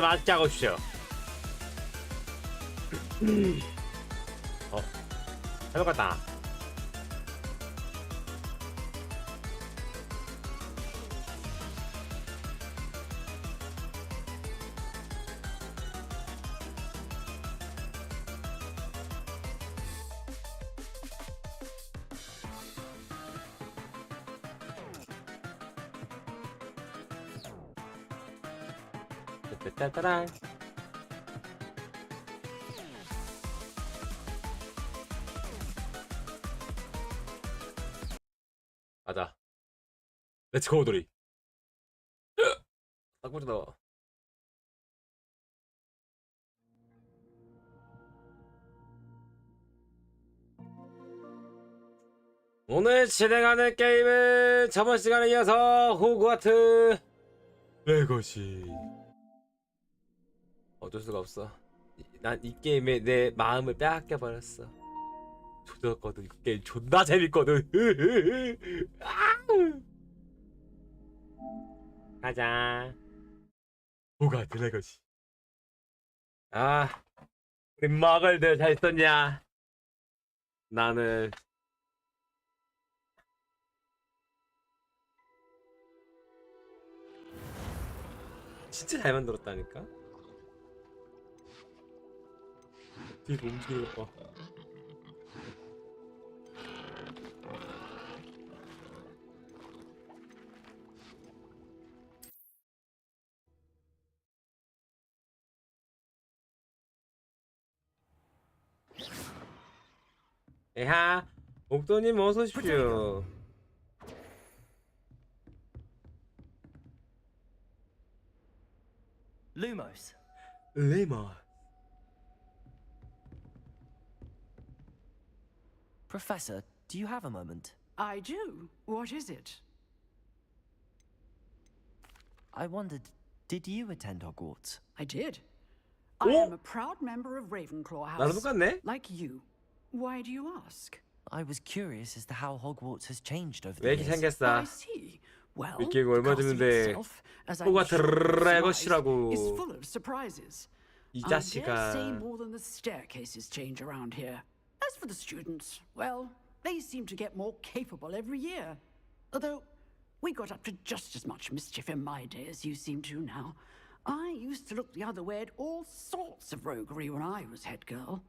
맛있게 하고 오십시오. 잘못 갔다. 따따따란. 가자. 렛츠고 도리. 딱 보자 너. 오늘 진행하는 게임은 저번 시간에 이어서 호그와트 레거시. 어쩔 수가 없어. 난 이 게임에 내 마음을 빼앗겨 버렸어. 조졌거든. 이 게임 존나 재밌거든. 가자. 호그와트 레거시. 아, 우리 마글들 잘 있었냐? 나는 진짜 잘 만들었다니까. 뒤로 움직이는 거 봐. 에하, 옥도님 어서 오십시오. Lumos. 레이머. Professor, do you have a moment? I do. What is it? I wondered, did you attend Hogwarts? I did. I Oh. am a proud member of Ravenclaw 나랑 House. 똑같네. Like you. Why do you ask? I was curious as to how Hogwarts has changed over 왜 the 이렇게 years. 생겼어? I see. Well, 이 게임 얼마 the castle 줬는데 itself, as I'm 호그와트 sure you'll surmise, 레거시라고. is full of surprises. 이 I dare say 자식아. more than the staircases change around here. As for the students, well, they seem to get more capable every year. Although, we got up to just as much mischief in my day as you seem to now. I used to look the other way at all sorts of roguery when I was head girl.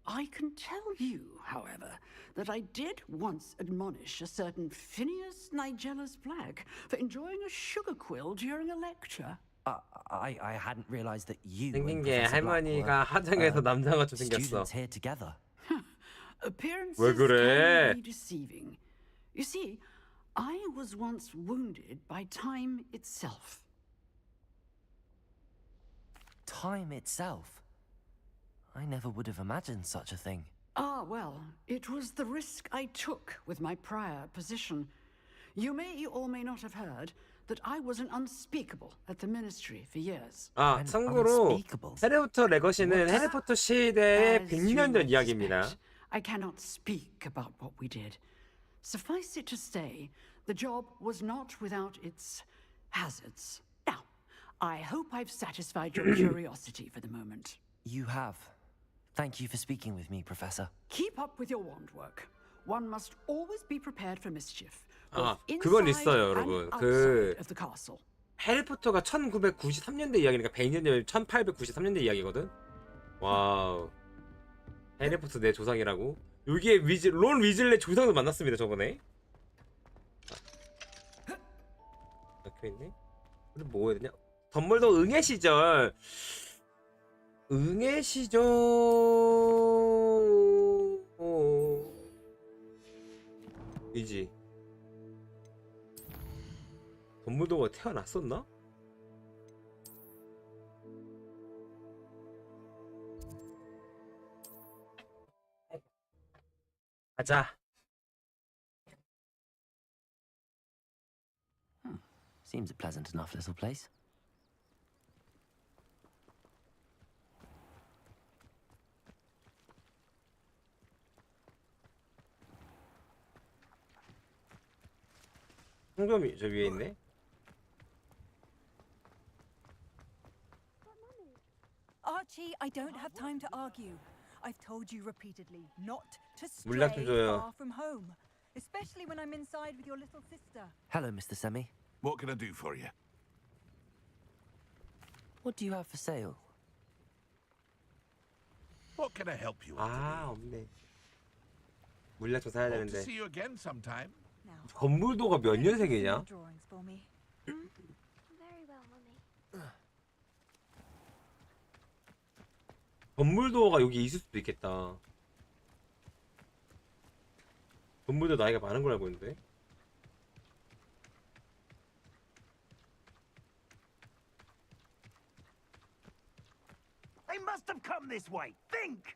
I can tell you, however, that I did once admonish a certain Phineas Nigella's Black for enjoying a sugar quill during a lecture. I hadn't realized that you 생긴 and 게 Professor Black 할머니가 were, 화장해서 남자같이 생겼어. students here together. Appearances 왜 그래? can be deceiving. You see, I was once wounded by time itself. Time itself. I never would have imagined such a thing. Ah, well, it was the risk I took with my prior position. You may or may not have heard that I was an unspeakable at the ministry for years. 아, And 참고로 unspeakable. 해리포터 레거시는 해리포터 시대의 As 100년 you 전 might 이야기입니다. suspect, I cannot speak about what we did. Suffice it to say, the job was not without its hazards. Now, I hope I've satisfied your curiosity for the moment. You have. Thank you for speaking with me, Professor. Keep up with your wand work. One must always be prepared for mischief. 아, both 그건 inside 있어요, and 여러분. outside of the castle. 해리포터가 1993년대 이야기니까 100년 전 1893년대 이야기거든. 와우. 해리포터 내 조상이라고. 여기에 론 위즐리 조상도 만났습니다 저번에. 막혀있네. 근데 뭐 해야 되냐? 덤블도 응애 시절. 응애 시절. 이지. 덤블도가 태어났었나? 가자. Seems a pleasant enough little place. 상점이 저 위에 있네. Archie, I don't have time to argue. I've told you repeatedly not to 물약 stray 좀 줘요. far from home, especially when I'm inside with your little sister. Hello, Mr. Semi. What can I do for you? What do you have for sale? What can I help you with? 아, 없네. 물약 좀 사야 Hope to 되는데. see you again sometime. Now, 건물도가 몇 paint some 년생이냐? drawings for me. Very well, Mummy. 건물도가 여기 있을 수도 있겠다. 건물도 나이가 많은 걸 알고 있는데. They must have come this way. Think!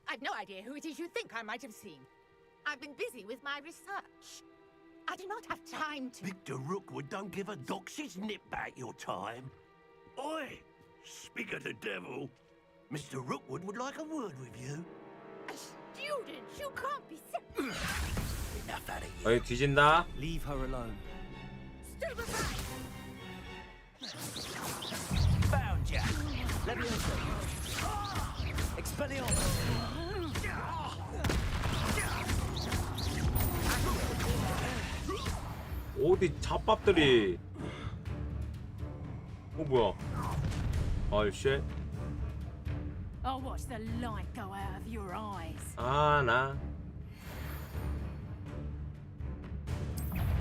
I've no idea who it is you think I might have seen. I've been busy with my research. I do not have time to... Victor Rookwood don't give a doxy's nip back your time. Oi! Speak of the devil. Mr. Rookwood would like a word with you. A student! You can't be serious! Enough out of you. 어이 뒤진다. Leave her alone. Stupefied! Found ya. Leviosa. Expelliarmus. 어디 잡밥들이. 뭐야? 아이 쉣. I'll watch the light go out of your eyes. 아 나.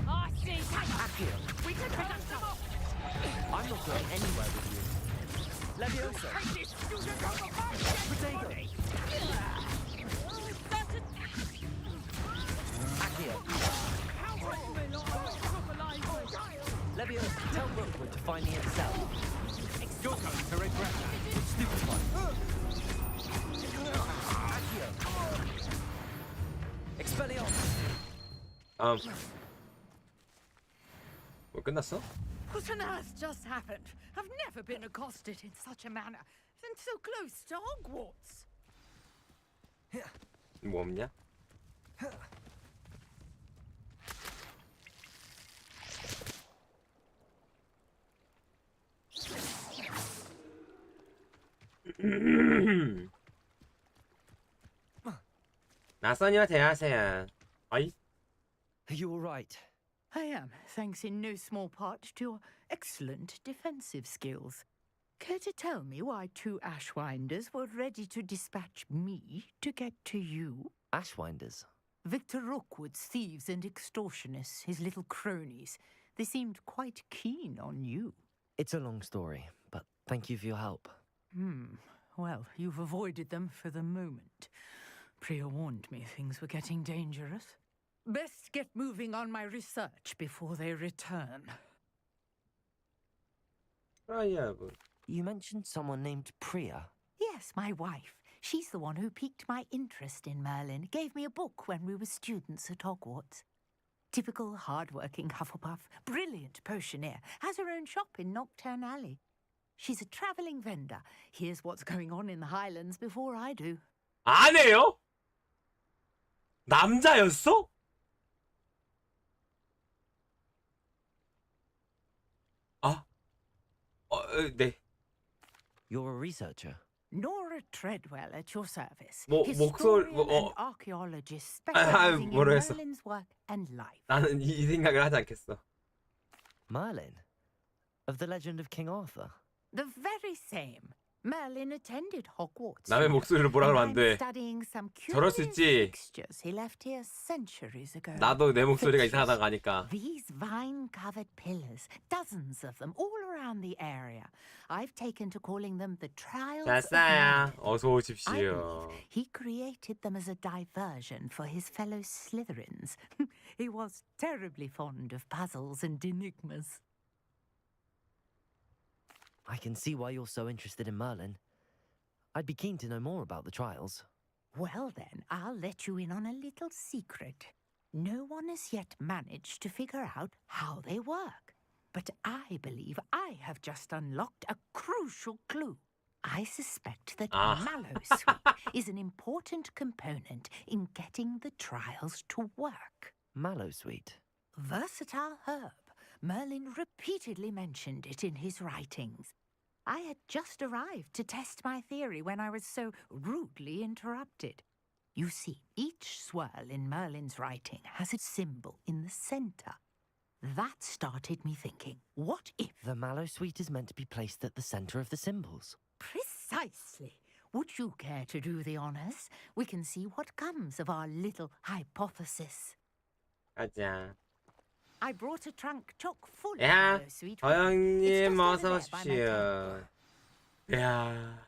I see. Accio. We can pick up some off! I'm not going anywhere with you. Leviosa. Potato. Accio. Leviosa, tell Rookwood to find me himself. You're going to regret that. Stupefy. Accio. Expelliarmus. 뭐 끝났어? What on earth just happened? I've never been accosted in such a manner. And so close to Hogwarts. 뭐 없냐? 나선이와 대하세요. 아이? Are you all right? I am, thanks in no small part to your excellent defensive skills. Care to tell me why two Ashwinders were ready to dispatch me to get to you? Ashwinders. Victor Rookwood's thieves and extortionists, his little cronies. They seemed quite keen on you. It's a long story, but thank you for your help. Well, you've avoided them for the moment. Priya warned me things were getting dangerous. Best get moving on my research before they return. 아야 뭐. You mentioned someone named Priya. Yes, my wife. She's the one who piqued my interest in Merlin. Gave me a book when we were students at Hogwarts. Typical hard-working Hufflepuff, brilliant potioneer, has her own shop in Knockturn Alley. She's a travelling vendor. Hears what's going on in the Highlands before I do. 아내요? 남자였어? 아, 네. You're a researcher. Nora Treadwell at your service. 목소리 Historian and archaeologist specializing in 모르겠어. Merlin's work and life. 나는 이 생각을 하지 않겠어. Merlin? Of the legend of King Arthur? The very same. Merlin attended Hogwarts. 남의 목소리를 뭐라 그러면 안 And I'm 돼. studying some 저럴 수 curious 있지. fixtures he left here centuries ago. 나도 내 목소리가 이상하다고 하니까. These vine-covered pillars, dozens of them, all around the area. I've taken to calling them the Trials of 됐어요. Merlin. 어서 I 오십시오. believe he created them as a diversion for his fellow Slytherins. He was terribly fond of puzzles and enigmas. I can see why you're so interested in Merlin. I'd be keen to know more about the trials. Well then, I'll let you in on a little secret. No one has yet managed to figure out how they work. But I believe I have just unlocked a crucial clue. I suspect that Mallowsweet is an important component in getting the trials to work. Mallowsweet. Versatile herb. Merlin repeatedly mentioned it in his writings. I had just arrived to test my theory when I was so rudely interrupted. You see, each swirl in Merlin's writing has a symbol in the center. That started me thinking, what if... The mallow sweet is meant to be placed at the center of the symbols. Precisely. Would you care to do the honors? We can see what comes of our little hypothesis. 가자. I brought a trunk chock full of 야, mallow sweet. 저형님 어서 오십시오. 야.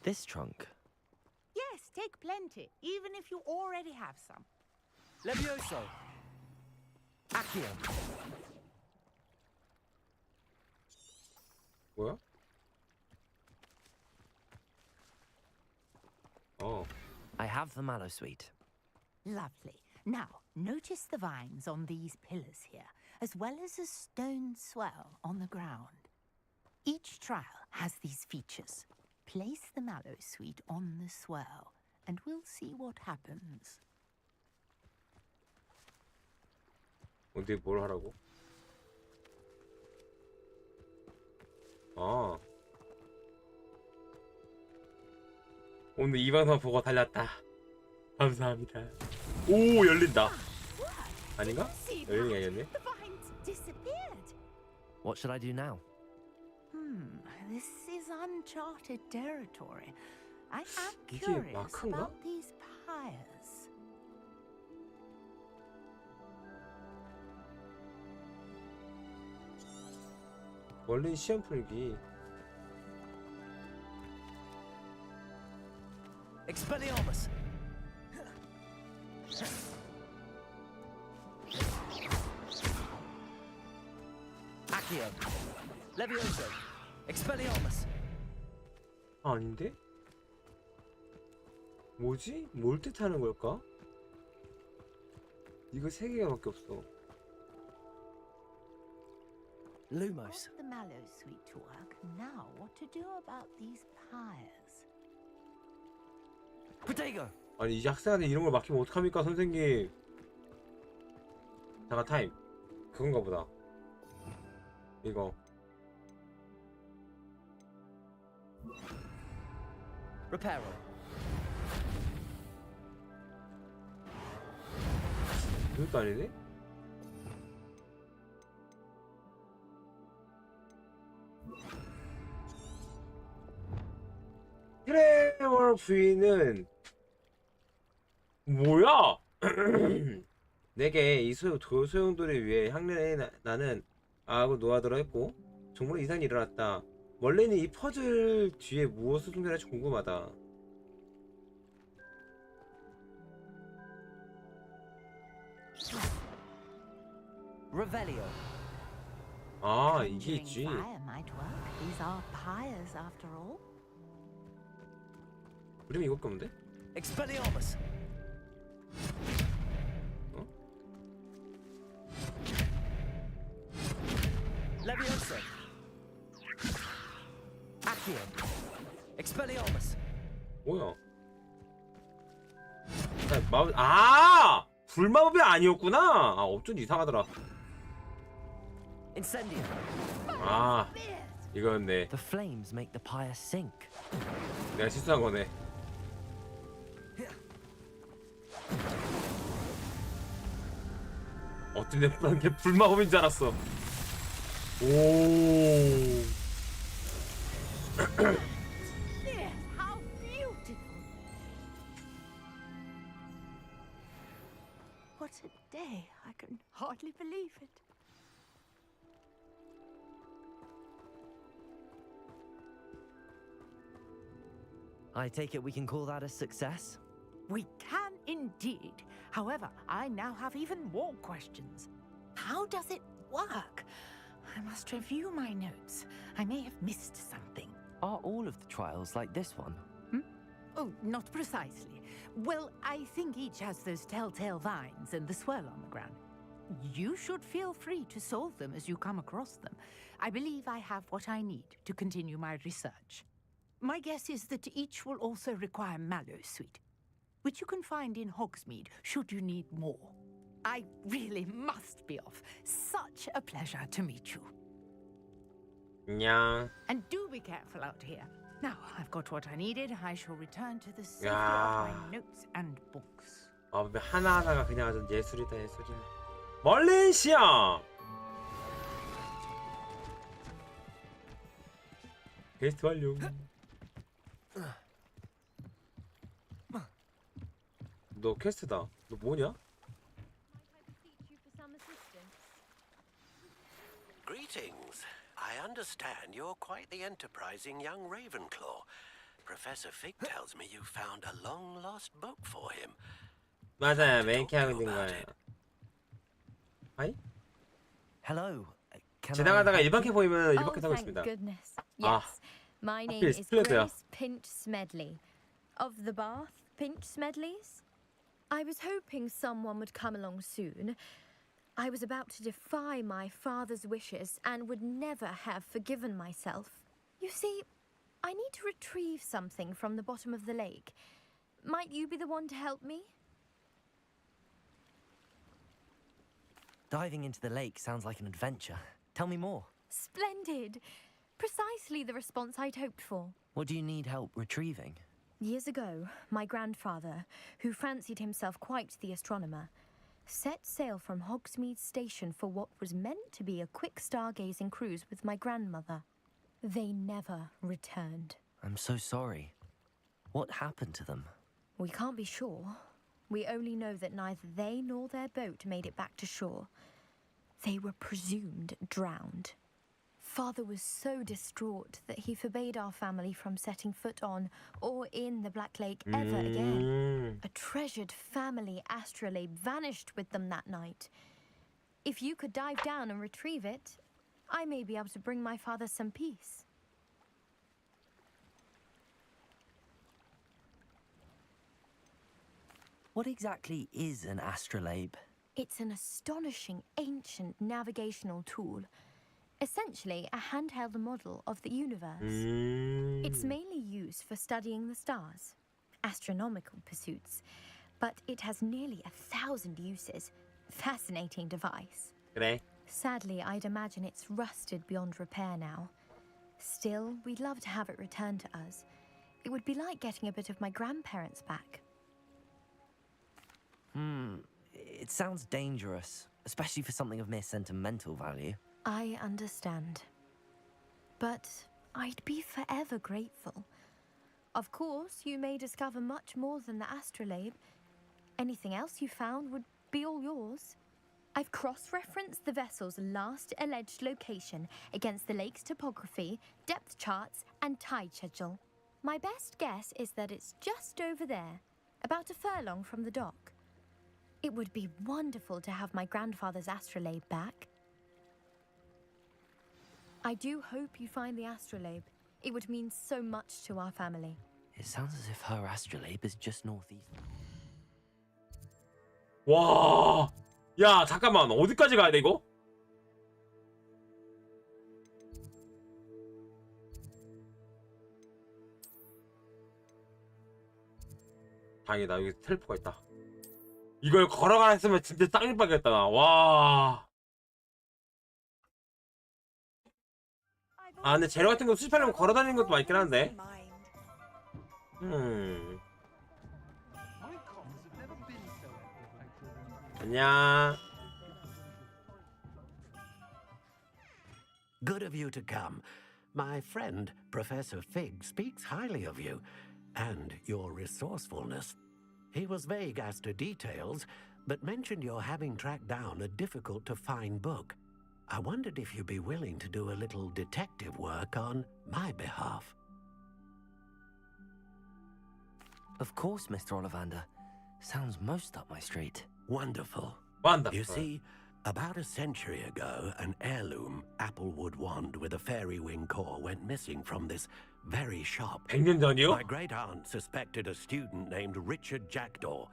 This trunk. Yes, take plenty, even if you already have some. Levioso. Accio. 뭐야? 어. I have the mallow sweet. Lovely. Now, notice the vines on these pillars here, as well as a stone swell on the ground. Each trial has these features. Place the mallow sweet on the swell, and we'll see what happens. 어디 뭘 하라고? 아. 오늘 이 방송 보고 달렸다. 감사합니다. 오, 열린다. 아닌가? 열리는 게 아니었네. The vines disappeared. What should I do now? This is uncharted territory. I am 이게 curious 마크인가? about these pyres. 원래 시험 풀기. Expelliarmus. Accio. Levioso. Expelliarmus. 아닌데? 뭐지? 뭘 뜻하는 걸까? 이거 세 개가밖에 없어. Lumos. The mallow sweet to work. Now, what to do about these pyres? Protego. 아니 이제 학생한테 이런 걸 맡기면 어떡합니까 선생님. 잠깐 타임. 그건가 보다. 이거. Reparo. 이것도 아니네? 트레월 부인은 뭐야? 내게 이 소용돌이를 위해 향년에 나는 아하고 노하도록 했고 정말 이상이 일어났다. 원래는 이 퍼즐 뒤에 무엇을 숨겨날지 궁금하다. Revelio. 아 이게 Conjuring 있지. fire might work. These are pyres after all. 그림이 이거밖에 없는데? Expelliarmus. 어? Levioso. Accio. Expelliarmus. 뭐야? 아! 불마법이 아니었구나! 아, 어쩐지 이상하더라. Incendio. 아, 이거였네. The flames make the pyre sink. 내가 실수한 거네. 어떤 내 불마법인 줄 알았어. 오. Yes, how beautiful! What a day! I can hardly believe it. I take it we can call that a success? We can indeed. However, I now have even more questions. How does it work? I must review my notes. I may have missed something. Are all of the trials like this one? Oh, not precisely. Well, I think each has those telltale vines and the swirl on the ground. You should feel free to solve them as you come across them. I believe I have what I need to continue my research. My guess is that each will also require mallow sweet, which you can find in Hogsmeade should you need more. I really must be off. Such a pleasure to meet you. 안녕. And do be careful out here. Now, I've got what I needed. I shall return to the safety 야. of my notes and books. 아, 하나하나가 그냥 아주 예술이다, 예술이야. 멀렌시아! 퀘스트 완료. 너 퀘스트다. 너 뭐냐? Greetings. I understand you're quite the enterprising young Ravenclaw. Professor Fig tells me you found a long-lost book for him. 맞아요, 메이키 하고 있는 거예요. 아이? Hello. 지나가다가 일반캐 보이면 일반캐 타고 thank 있습니다. goodness. 아, Yes. My name 하필 is 스플레터야. Grace Pinch Smedley. Of the Bath Pinch Smedleys? I was hoping someone would come along soon. I was about to defy my father's wishes and would never have forgiven myself. You see, I need to retrieve something from the bottom of the lake. Might you be the one to help me? Diving into the lake sounds like an adventure. Tell me more. Splendid! Precisely the response I'd hoped for. What do you need help retrieving? Years ago, my grandfather, who fancied himself quite the astronomer, set sail from Hogsmeade Station for what was meant to be a quick stargazing cruise with my grandmother. They never returned. I'm so sorry. What happened to them? We can't be sure. We only know that neither they nor their boat made it back to shore. They were presumed drowned. Father was so distraught that he forbade our family from setting foot on or in the Black Lake ever again. A treasured family astrolabe vanished with them that night. If you could dive down and retrieve it, I may be able to bring my father some peace. What exactly is an astrolabe? It's an astonishing ancient navigational tool. Essentially, a handheld model of the universe. It's mainly used for studying the stars, astronomical pursuits, but it has nearly 1,000 uses. Fascinating device. 그래. Sadly, I'd imagine it's rusted beyond repair now. Still, we'd love to have it returned to us. It would be like getting a bit of my grandparents back. It sounds dangerous, especially for something of mere sentimental value. I understand. But I'd be forever grateful. Of course, you may discover much more than the astrolabe. Anything else you found would be all yours. I've cross-referenced the vessel's last alleged location against the lake's topography, depth charts, and tide schedule. My best guess is that it's just over there, about a furlong from the dock. It would be wonderful to have my grandfather's astrolabe back. I do hope you find the astrolabe. It would mean so much to our family. It sounds as if her astrolabe is just northeast. 와, 야 잠깐만 어디까지 가야 돼 이거? 다행이다 여기 텔포가 있다. 이걸 걸어가 했으면 진짜 짱일 뻔했다 나. 와. 아 근데 재료 같은 거 수집하려면 걸어다니는 것도 많긴 한데. 안녕. Good of you to come. My friend, Professor Fig, speaks highly of you and your resourcefulness. He was vague as to details, but mentioned your having tracked down a difficult-to-find book. I wondered if you'd be willing to do a little detective work on my behalf. Of course, Mr. Ollivander. Sounds most up my street. Wonderful. Wonderful. You see, about a century ago, an heirloom applewood wand with a fairy wing core went missing from this very shop. 100년 전이요? My great-aunt suspected a student named Richard Jackdaw.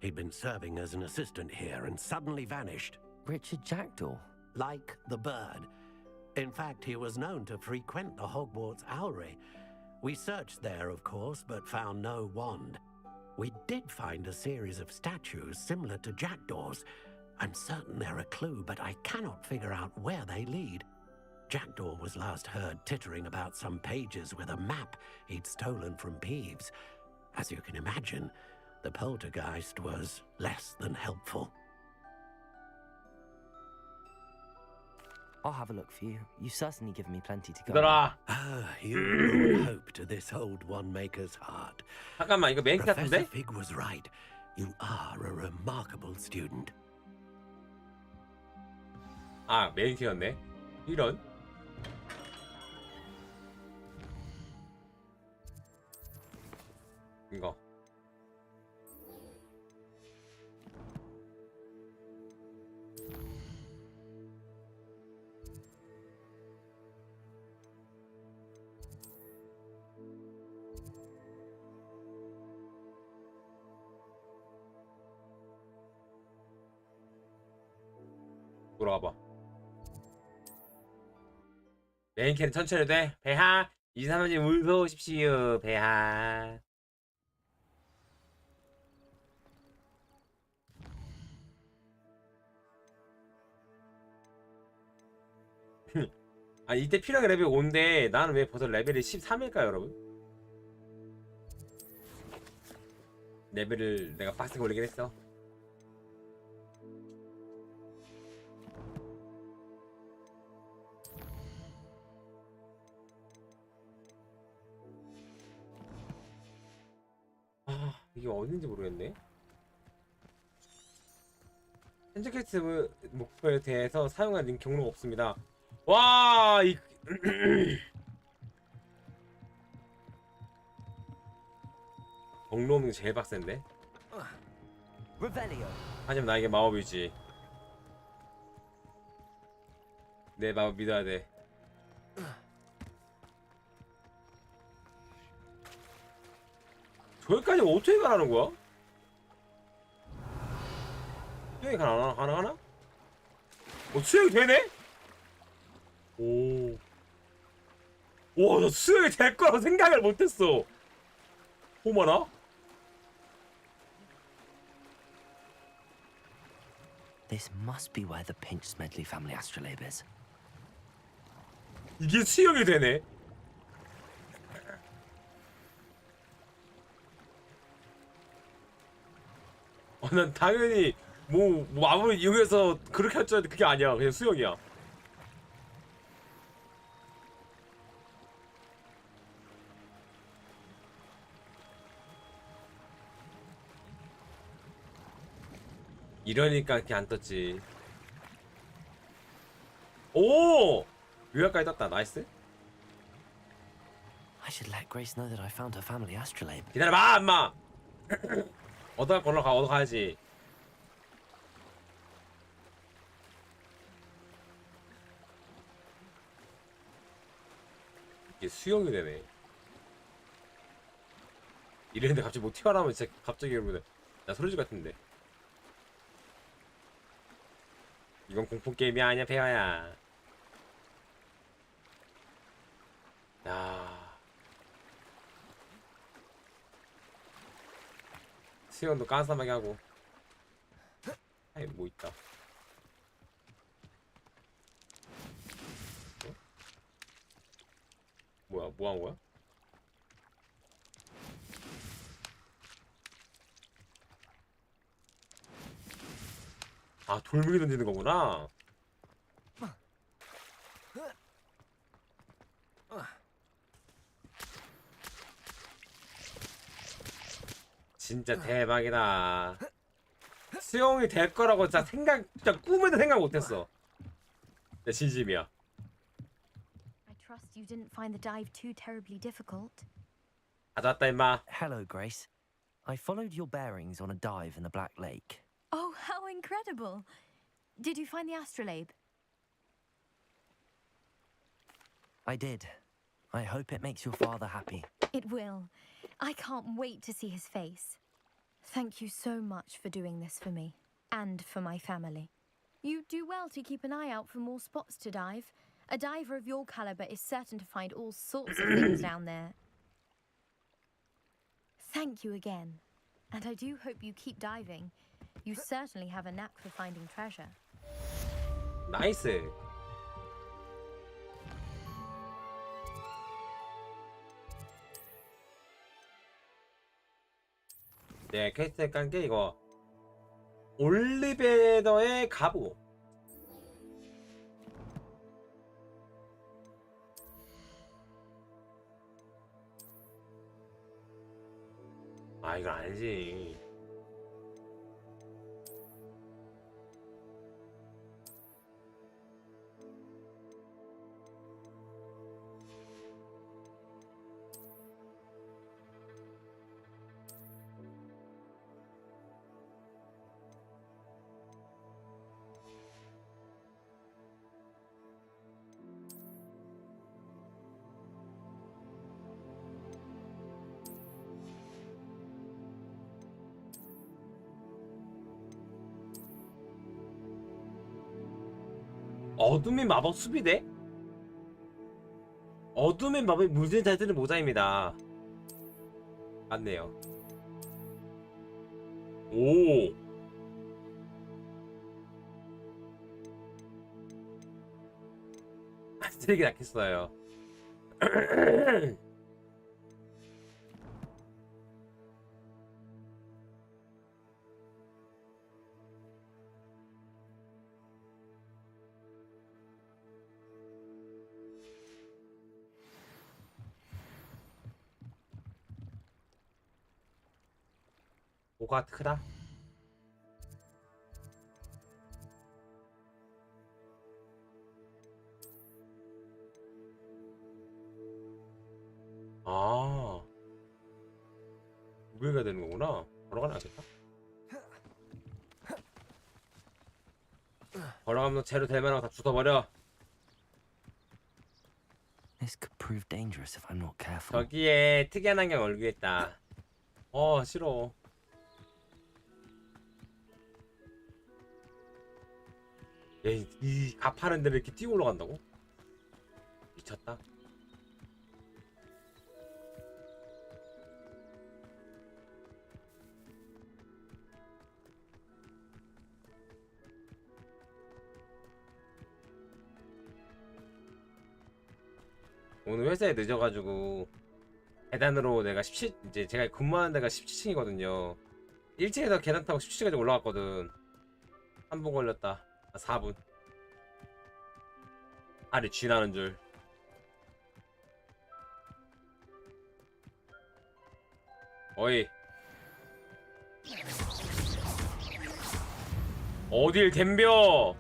He'd been serving as an assistant here and suddenly vanished. Richard Jackdaw? Like the bird. In fact, he was known to frequent the Hogwarts Owlery. We searched there, of course, but found no wand. We did find a series of statues similar to Jackdaw's, I'm certain they're a clue, but I cannot figure out where they lead. Jackdaw was last heard tittering about some pages with a map he'd stolen from Peeves. As you can imagine, the poltergeist was less than helpful. I'll have a look for you. You've certainly given me plenty to go. 얘들아. You brought hope to this old one-maker's heart. 잠깐만, 이거 메인 Professor 같은데? Fig was right. You are a remarkable student. 아, 메인 키였네. 이런. 이거. 돌아가봐. 메인 캐는 천천히 해도 돼. 배하 23번님 울서 오십시오. 배하. 아, 이때 필요한 레벨 5인데 나는 왜 벌써 레벨이 13일까요, 여러분? 레벨을 내가 빡세게 올리긴 했어. 아, 이게 어딘지 모르겠네. 현재 퀘스트 목표에 대해서 사용한 링 경로가 없습니다. 와, 이 경로 없는 게 제일 빡센데. 하지만 나에게 마법이지. 내 마법 믿어야 돼. 저기까지 어떻게 가라는 거야? 수영이 가능하나? 수영이 되네? 오. 와, 나 수영이 될 거라고 생각을 못했어. 어머나? This must be where the Pinch Smedley family astrolabe is. 이게 수영이 되네. 난 당연히 뭐 마법을 이용해서 그렇게 할 줄 알았는데 그게 아니야. 그냥 수영이야. 이러니까 이렇게 안 떴지. 오! 묘약까지 떴다. 나이스. I should let Grace know that I found her family astrolabe. 기다려봐, 엄마. 얻어가야지. 이게 수영이 되네. 이랬는데 갑자기 뭐 튀어나오면 진짜 갑자기 이러면 나 소리질 같은데. 이건 공포 게임이 아니야, 배아야. 야. 수영도 깐쌈하게 하고. 아이, 뭐 있다. 어? 뭐야, 뭐 한 거야? 아, 돌무기 던지는 거구나. 진짜 대박이다. 수영이 될 거라고 진짜 진짜 꿈에도 생각 못했어. 진짜 진심이야. I trust you didn't find the dive too terribly difficult. 가져왔다, 임마. Hello, Grace. I followed your bearings on a dive in the Black Lake. Oh, how incredible! Did you find the astrolabe? I did. I hope it makes your father happy. It will. I can't wait to see his face. Thank you so much for doing this for me and for my family. You do well to keep an eye out for more spots to dive. A diver of your caliber is certain to find all sorts of things down there. Thank you again. And I do hope you keep diving. You certainly have a knack for finding treasure. 나이스. 네, 퀘스트 깐 게 이거 올리베더의 갑오. 아, 이건 아니지. 어둠의 마법 수비대? 어둠의 마법이 물든 잘 뜨는 모자입니다. 맞네요. 오. 쓰레기 낚였어요. 뭐가 크다? 아, 무게가 되는 거구나. 걸어가면 안 됐다. 걸어가면서 재료 될 만한 거 다 주워버려. This could prove dangerous if I'm not careful. 저기에 특이한 안경 얼굴했다. 싫어. 얘, 이 가파른 데를 이렇게 뛰어 올라간다고? 미쳤다. 오늘 회사에 늦어가지고 계단으로 내가 17, 이제 제가 근무하는 데가 17층이거든요. 1층에서 계단 타고 17층까지 올라갔거든. 3분 걸렸다. 4분. 알이 쥐나는 줄. 어이. 어딜 댐벼.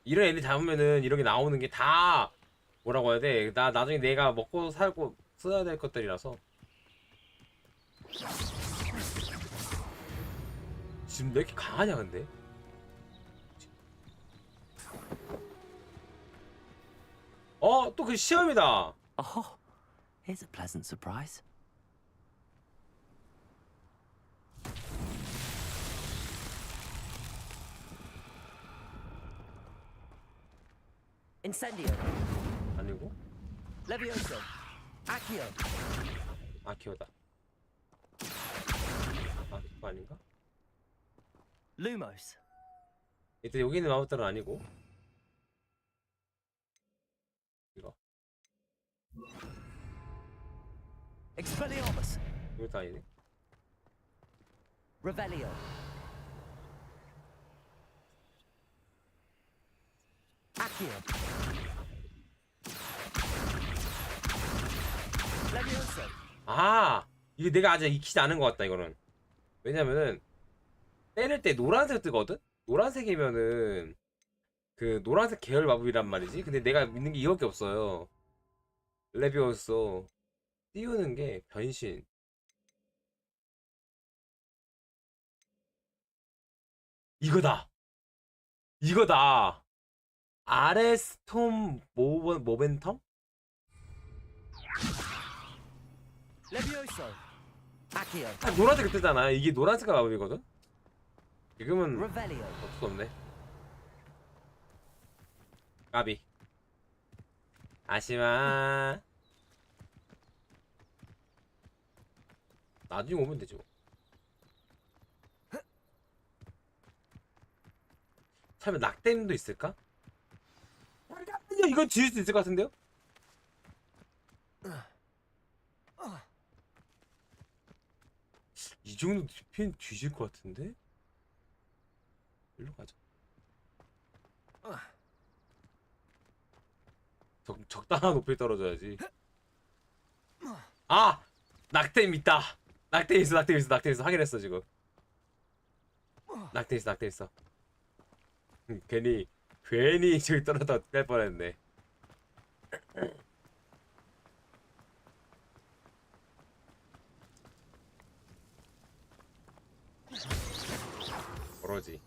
이런 애들 잡으면은 이런 게 나오는 게 다 뭐라고 해야 돼? 나중에 내가 먹고 살고 써야 될 것들이라서. 지금 왜 이렇게 강하냐 근데? 또 그 시험이다. Oh, here's a pleasant surprise. Incendio. 아니고? Levioso. Accio. 아키오다. 그거 아닌가? Lumos. 일단 여기 있는 마법들은 아니고. 이거. Expelliarmus. 이것도 아니네. Revelio. Accio. Levioso. 이게 내가 아직 익히지 않은 것 같다 이거는. 왜냐면은 때릴 때 노란색 뜨거든? 노란색이면은 그 노란색 계열 마법이란 말이지. 근데 내가 믿는 게 이거밖에 없어요. 레비오스 띄우는 게 변신. 이거다. 아레스톰 모멘텀? Levioso. Accio. 노란색 뜨잖아. 이게 노란색 마법이거든. 지금은 Revelio. 어쩔 수 없네. 까비. 아시마. 나중에 오면 되죠. 참에 낙댐도 있을까? 잠깐만요, 이건 지을 수 있을 것 같은데요? 이 정도 뒤편 뒤질 것 같은데? 일로 가자. 적당한 높이에 떨어져야지. 아! 낙댐 있다. 낙댐 있어, 낙댐 있어, 낙댐 있어. 확인했어 지금. 낙댐 있어, 낙댐 있어. 괜히 저기 떨어졌다 뺄 뻔했네. 벌어지.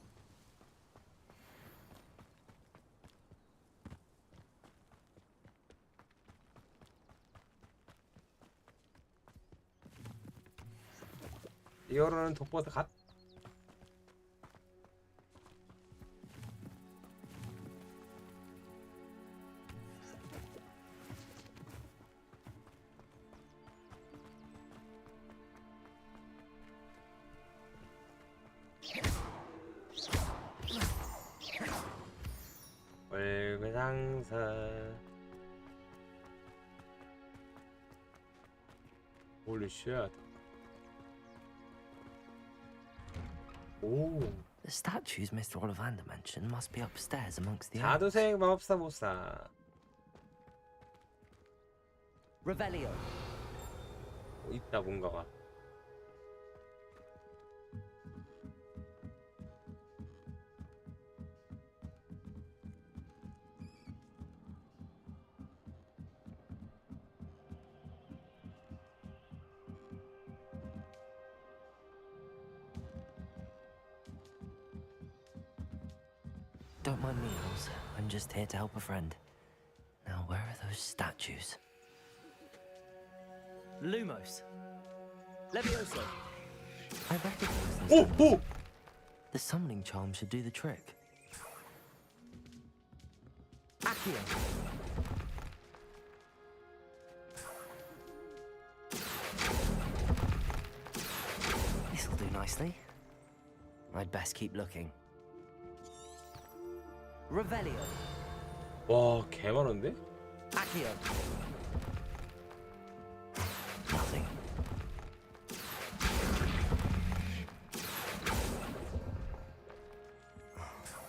이어로는 독버스 갓. 월급상사. Holy shit. 오. The statues Mr. Ollivander mentioned must be upstairs amongst the 자두색 마법사 보사. Revelio. 있다 뭔가가. Don't mind me, Elsa. I'm just here to help a friend. Now, where are those statues? Lumos. Levioso. I recognize those. 오! The summoning charm should do the trick. Accio. This'll do nicely. I'd best keep looking. Revelio. 와, 개 많은데? Accio. Nothing.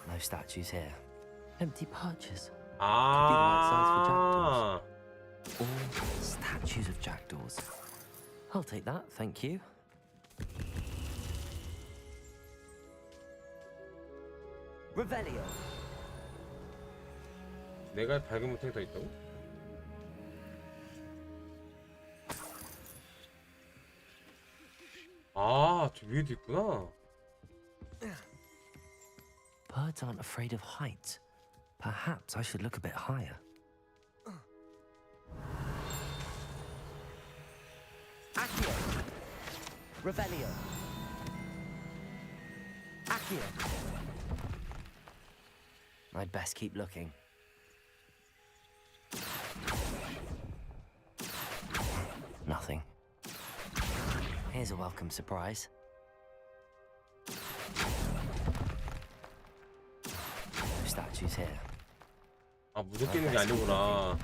No statues here. Empty perches. 아. All statues of jackdaws. I'll take that, thank you. Revelio. 내가 밝은 모텔이 더 있다고? 아, 저 위에도 있구나. Birds aren't afraid of heights. Perhaps I should look a bit higher. Accio. Revelio. Accio. I'd best keep looking. Nothing. Here's a welcome surprise. No statues here. 아, 무섭게 있는 게 아니구나.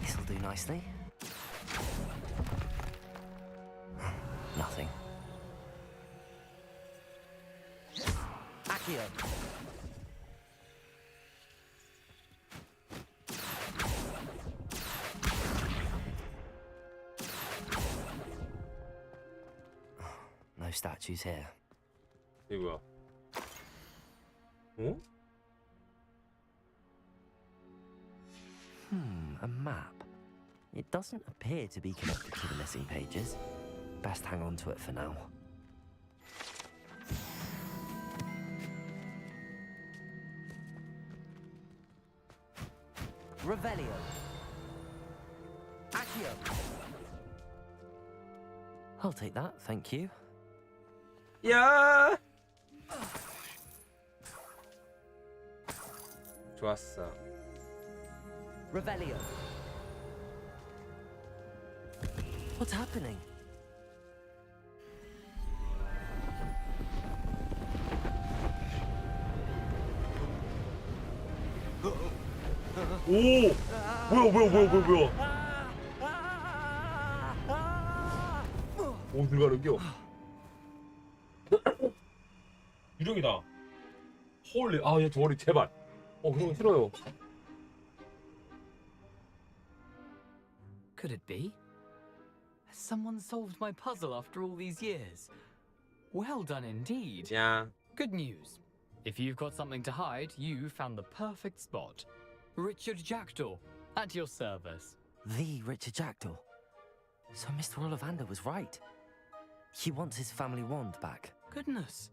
This'll do nicely. Nothing. Accio. No statues here. 이게 뭐야? 어? A map. It doesn't appear to be connected to the missing pages. Best hang on to it for now. Revelio. Accio. I'll take that, thank you. 야! 좋았어. Revelio. What's happening? 오! 뭐야. 오, 들어가는겨. 유령이다. 홀리, 아, 얘 저리 제발. 그런 거 싫어요. Could it be? Has someone solved my puzzle after all these years? Well done indeed. 야. Good news. If you've got something to hide, you found the perfect spot. Richard Jackdaw, at your service. The Richard Jackdaw. So Mr. Ollivander was right. He wants his family wand back. Goodness,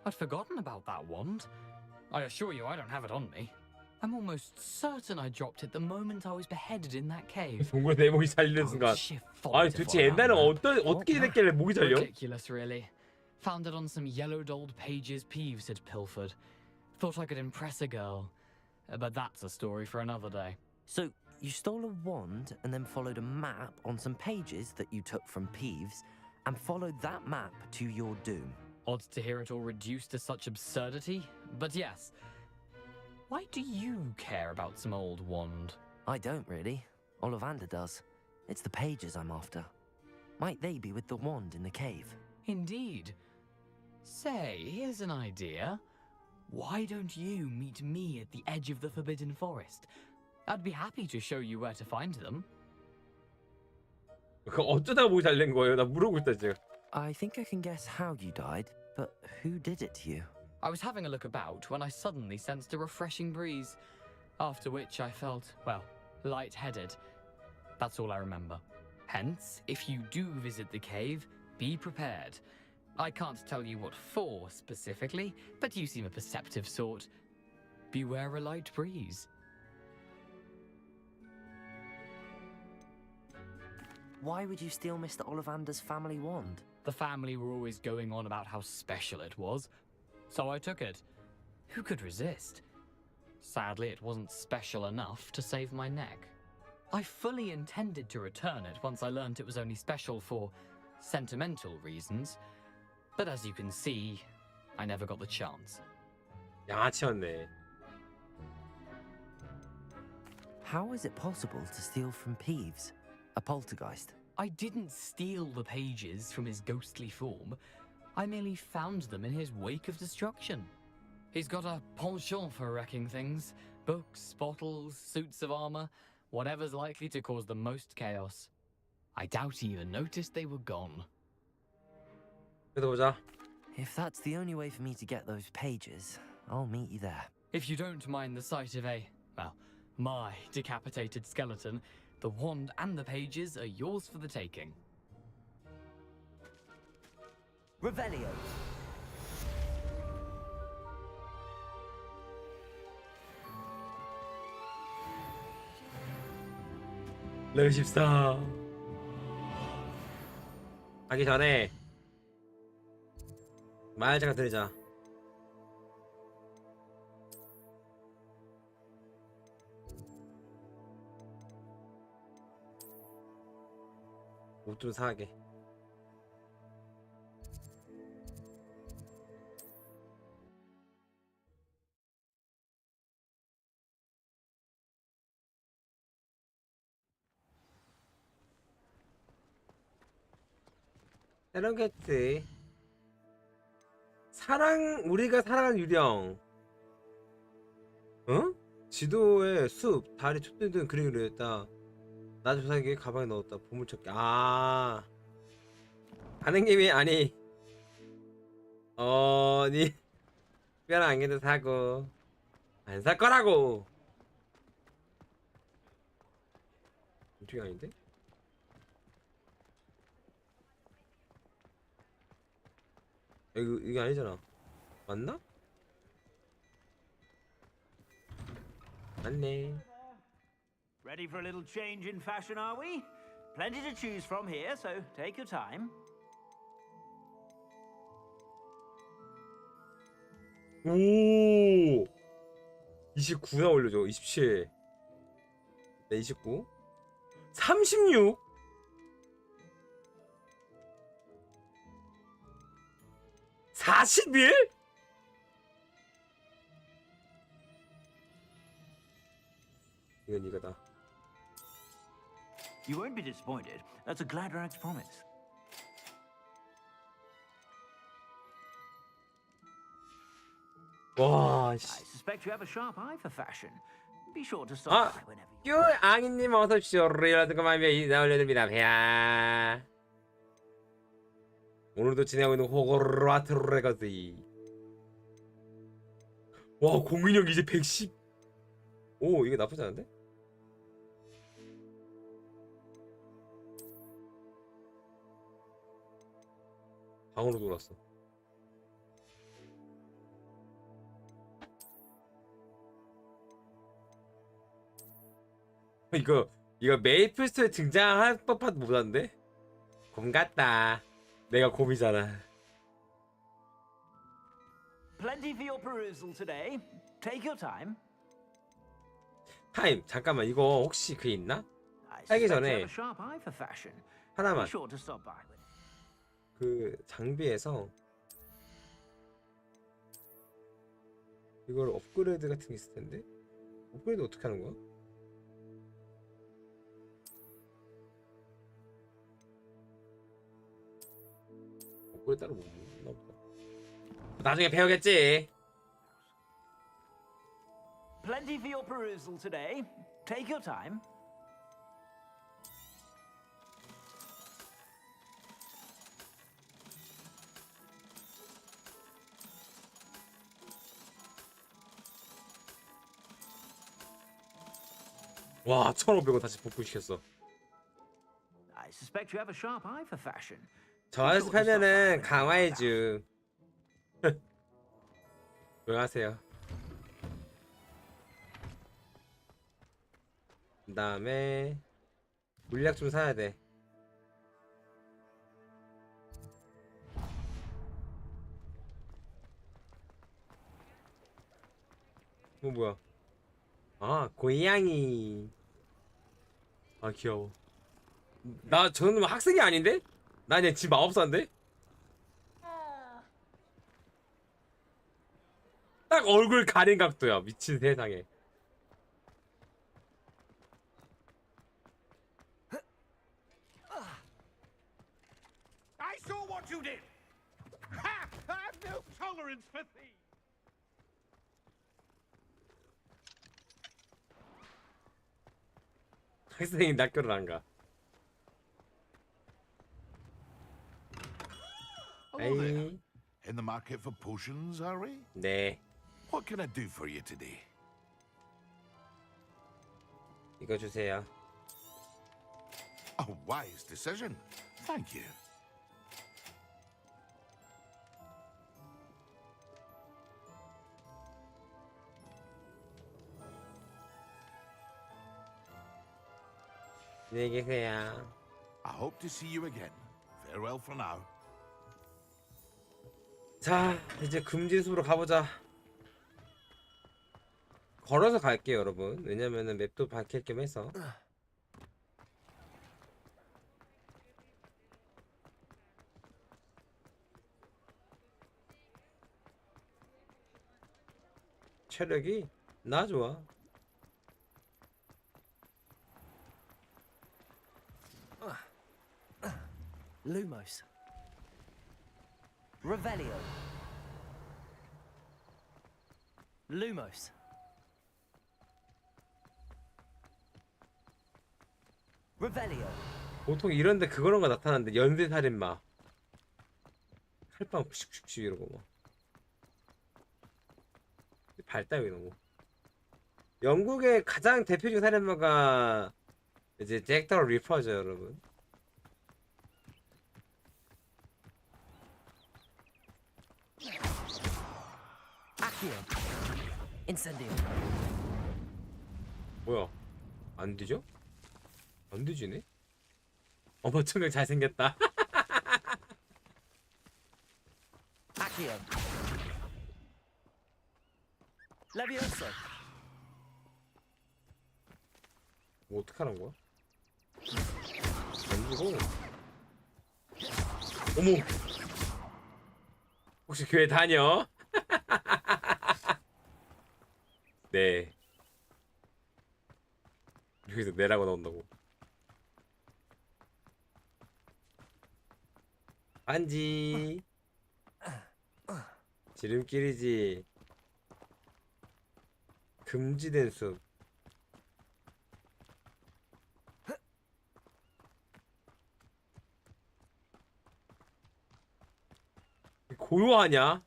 I'd forgotten about that wand. I assure you I don't have it on me. I'm almost certain I dropped it the moment I was beheaded in that cave. 동굴 내 목이 잘리는 순간. 아니 도대체 옛날엔 어떻게 됐길래 목이 잘려? Ridiculous, really. Found it on some yellowed old pages Peeves had pilfered. Thought I could impress a girl. But that's a story for another day. So, you stole a wand and then followed a map on some pages that you took from Peeves and followed that map to your doom. Odd to hear it all reduced to such absurdity, but yes. Why do you care about some old wand? I don't really. Ollivander does. It's the pages I'm after. Might they be with the wand in the cave? Indeed. Say, here's an idea. Why don't you meet me at the edge of the Forbidden Forest? I'd be happy to show you where to find them. 어쩌다가 목이 잘린 거예요? 나 모르고 있다 지금. I think I can guess how you died, but who did it to you? I was having a look about when I suddenly sensed a refreshing breeze, after which I felt, well, lightheaded. That's all I remember. Hence, if you do visit the cave, be prepared. I can't tell you what for specifically, but you seem a perceptive sort. Beware a light breeze. Why would you steal Mr. Ollivander's family wand? The family were always going on about how special it was, so I took it. Who could resist? Sadly, it wasn't special enough to save my neck. I fully intended to return it once I learned it was only special for sentimental reasons, but as you can see, I never got the chance. 양아치였네. How is it possible to steal from Peeves, a poltergeist? I didn't steal the pages from his ghostly form. I merely found them in his wake of destruction. He's got a penchant for wrecking things. Books, bottles, suits of armor, whatever's likely to cause the most chaos. I doubt he even noticed they were gone. 보자. If that's the only way for me to get those pages, I'll meet you there. If you don't mind the sight of my decapitated skeleton, the wand and the pages are yours for the taking. Revelio. 레벨 14. 가기 전에 말 잠깐 들으자. 옷 좀 사게. 이런겠지. 우리가 사랑하는 유령. 응? 지도에 숲, 다리, 촛대 등 그림이 그려졌다. 나 조사기에 가방에 넣었다. 보물찾기. 가는 김에 아니. 니 특별한 안경도 사고 안 살 거라고. 이쪽이 아닌데? 이게 아니잖아. 맞나? 맞네. Ready for a little change in fashion, are we? Plenty to choose from here, so take your time. 오! 29나 올려줘. 27. 네, 29 36 41 이건 이거다. You won't be disappointed. That's a glad rag's promise. 와, I 씨. suspect you have a sharp eye for fashion. Be sure to stop 아, by whenever you 앙이님 어서 오십시오. 리얼드가 마이베어 올려드립니다. 야. 오늘도 진행하고 있는 호그와트 레거시. 와, 공인력 이제 110. 오, 이게 나쁘지 않은데? 방으로 돌았어. 이거 메이플 스토리에 등장할 법한 모자인데? 곰 같다. 내가 곰이잖아. Plenty for your perusal today. Take your time. 타임, 잠깐만. 이거 혹시 그 있나? I 하기 suspect you 전에 have a sharp eye for fashion. 하나만. Be sure to stop by. 그 장비에서 이걸 업그레이드 같은 게 있을 텐데? 업그레이드 어떻게 하는 거야? 업그레이드 따로 못 먹나 보다. 나중에 배우겠지. Plenty for your perusal today. Take your time. 와, 1,500원 다시 복구시켰어. I suspect you have a sharp eye for fashion. 저 아저씨 팔면은 강화해줌. 조용하세요. 그 다음에 물약 좀 사야 돼. 뭐야? 아, 고양이. 아, 귀여워. 저는 학생이 아닌데? 나 그냥 집 마법사인데? 딱 얼굴 가린 각도야. 미친 세상에. I saw what you did. Ha! I have no tolerance for thieves. 학생이 학교를 안 가. Hello there. 에이. In the market for potions, are we? 네. What can I do for you today? 이거 주세요. A wise decision. Thank you. 안녕히 계세요. I hope to see you again. Farewell for now. 자, 이제 금지숲으로 가보자. 걸어서 갈게요, 여러분. 왜냐면은 맵도 밝힐 겸 해서. 체력이 나 좋아. Lumos. Revelio. Lumos. Revelio. 보통 이런데 그런 거 나타나는데 연쇄살인마. 칼빵 슉슉슉 이러고 막. 발따위 이러고. 영국의 가장 대표적인 살인마가 이제 잭더 리퍼죠, 여러분. Accio. Incendio. 뭐야? 안 뒤져? 안 뒤지네? 어머, 청각 잘생겼다. Accio. Levioso. 뭐 어떡하는 거야? 안 죽어. 어머. 혹시 교회 다녀? 네. 여기서 내라고 나온다고. 반지. 지름길이지. 금지된 숲. 고요하냐?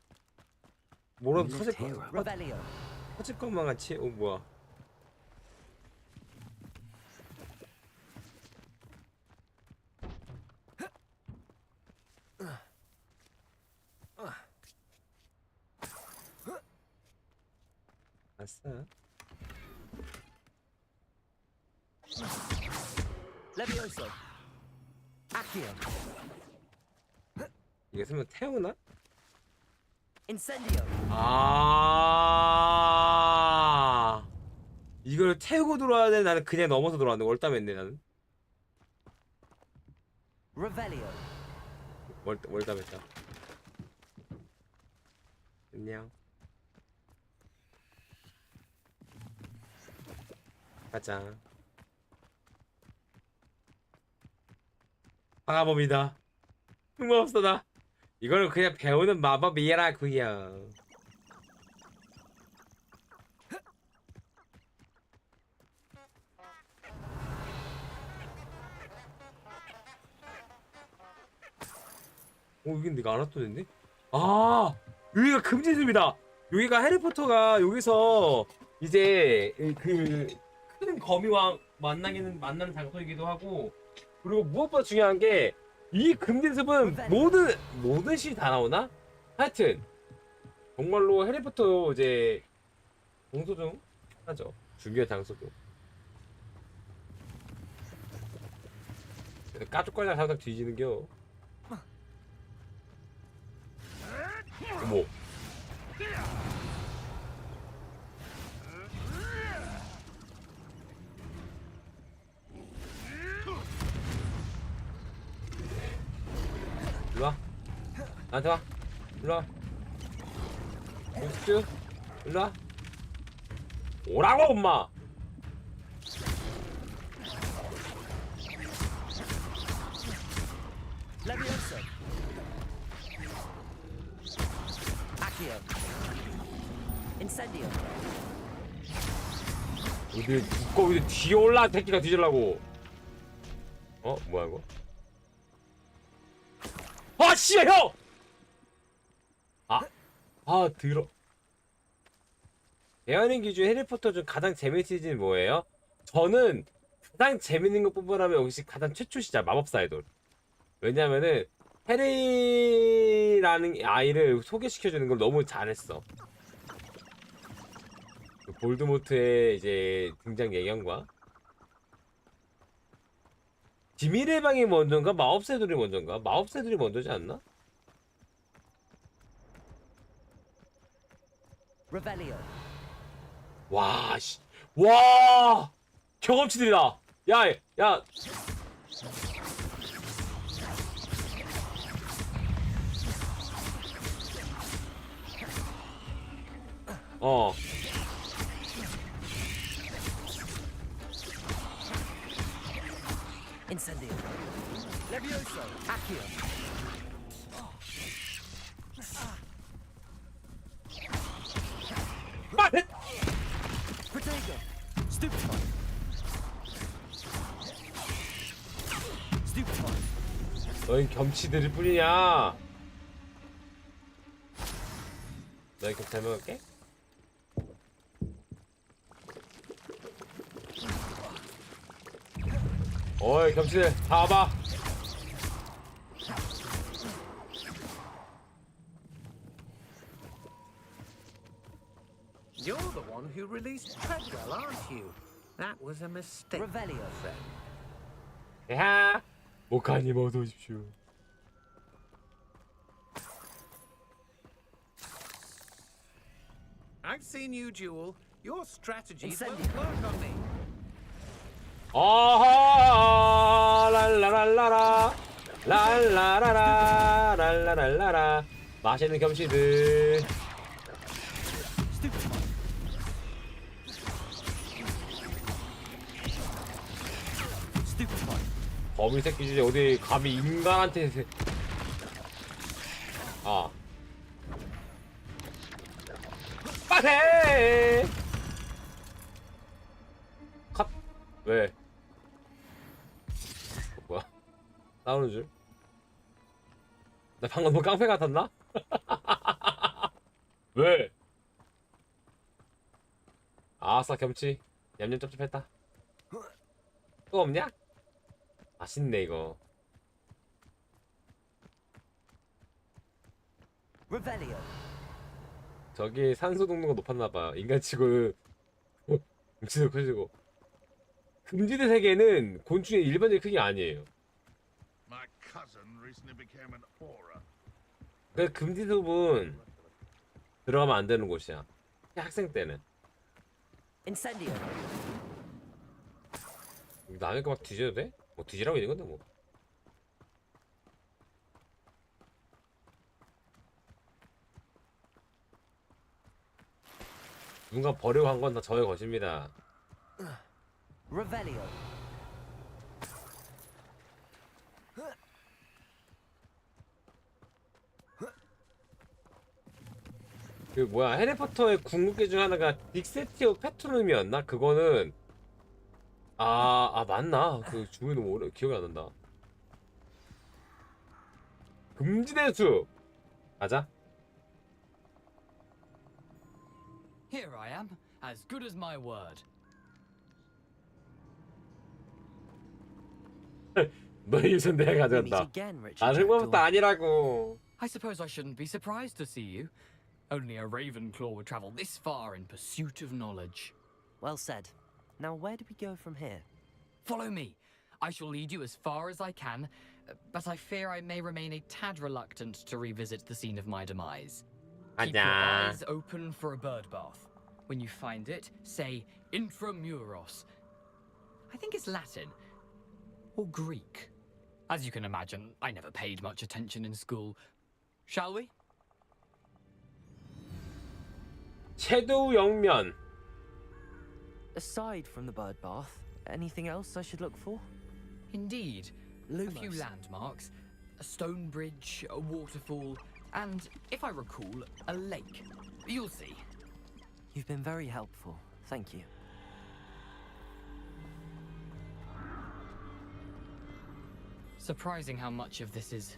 뭐라도 터질 거 터질 것만 같이. 뭐야? 아싸. 레비오소. 아키오. 이게 설마 태우나? 인센디오. 아, 이걸 태우고 들어와야 돼. 나는 그냥 넘어서 들어왔는데 월담했네 나는. 레벨리오. 월담했다. 안녕. 가자. 방아범이다. 흑마법사 나. 이거는 그냥 배우는 마법이라고요. 여긴 내가 안 왔던 데인데? 아, 여기가 금지숲이다. 여기가 해리포터가 여기서 이제 그 큰 거미왕 만나는 장소이기도 하고, 그리고 무엇보다 중요한 게 이 금지숲은 모든 시 다 나오나? 하여튼 정말로 해리포터 이제 장소 중 하죠. 중요한 장소 중. 까죽거리다 살짝 뒤지는겨. 어머. 일로와. 나한테 와. 일로와. 옥스. 일로와. 오라고 엄마. 레비오소. 아키오. 인센디오. 어디 두꺼비 뒤에 올라 새끼가 뒤질라고. 어? 뭐야 이거? 아 씨야 형! 들어. 대한민 기준 해리포터 중 가장 재밌는 시즌이 뭐예요? 저는 가장 재밌는 것 뽑으라면 역시 가장 최초 시작 마법사 아이돌. 왜냐면은 해리라는 아이를 소개시켜주는 걸 너무 잘했어. 그 볼드모트의 이제 등장 예견과 비밀의 방이 먼저인가? 마법새들이 먼저인가? 마법새들이 먼저지 않나? 레벨리오. 와, 씨. 와! 경험치들이다! 야! 인센디오. 레비오소. 아키오. 말해! 프로테이거. 스투프톤. 스투프톤. 너희 겸치들일 뿐이냐? 너희 겹 잘 먹을게? 어이 겸치들 다 와봐. You're the one who released Treadwell, aren't you? That was a mistake. Revelio. 야, 목하님 어서 오십시오. I've seen you duel. Your strategies Incendio. won't work on me. 아하 랄라랄라라 랄라라라 랄라랄라라 맛있는 겸치들. 거미 새끼 주제 어디 감히 인간한테 아 빠세 컷 왜 뭐야 싸우는 줄? 나 방금 뭐 깡패 같았나? 왜? 아싸 겸치 냠냠 쩝쩝했다. 또 없냐? 맛있네 이거. 저기 산소 농도가 높았나봐. 인간치고 뭉치도 커지고. 금지대 세계는 곤충의 일반적인 크기 아니에요. 그 금지숲은 들어가면 안 되는 곳이야. 학생 때는. 남의 거 막 뒤져도 돼? 뭐 뒤지라고 있는 건데 뭐. 누군가 버리고 간 건 다 저의 것입니다. 그 뭐야 해리포터의 궁극기 중 하나가 딕세티오 페트룸이었나? 그거는 맞나? 그 주문이 너무 오래 기억이 안 난다. 금지된 숲 가자. Here I am, as good as my word. 너희 유선 내가 가져간다. 난 흑마부터 아니라고. I suppose I shouldn't be surprised to see you. Only a Ravenclaw would travel this far in pursuit of knowledge. Well said. Now where do we go from here? Follow me. I shall lead you as far as I can, but I fear I may remain a tad reluctant to revisit the scene of my demise. Keep your eyes open for a bird bath. When you find it, say Intramuros. I think it's Latin. Or Greek. As you can imagine, I never paid much attention in school. Shall we? 채도 영면. Aside from the bird bath, anything else I should look for? Indeed. A few landmarks, a stone bridge, a waterfall, and, if I recall, a lake. You'll see. You've been very helpful. Thank you. Surprising how much of this is,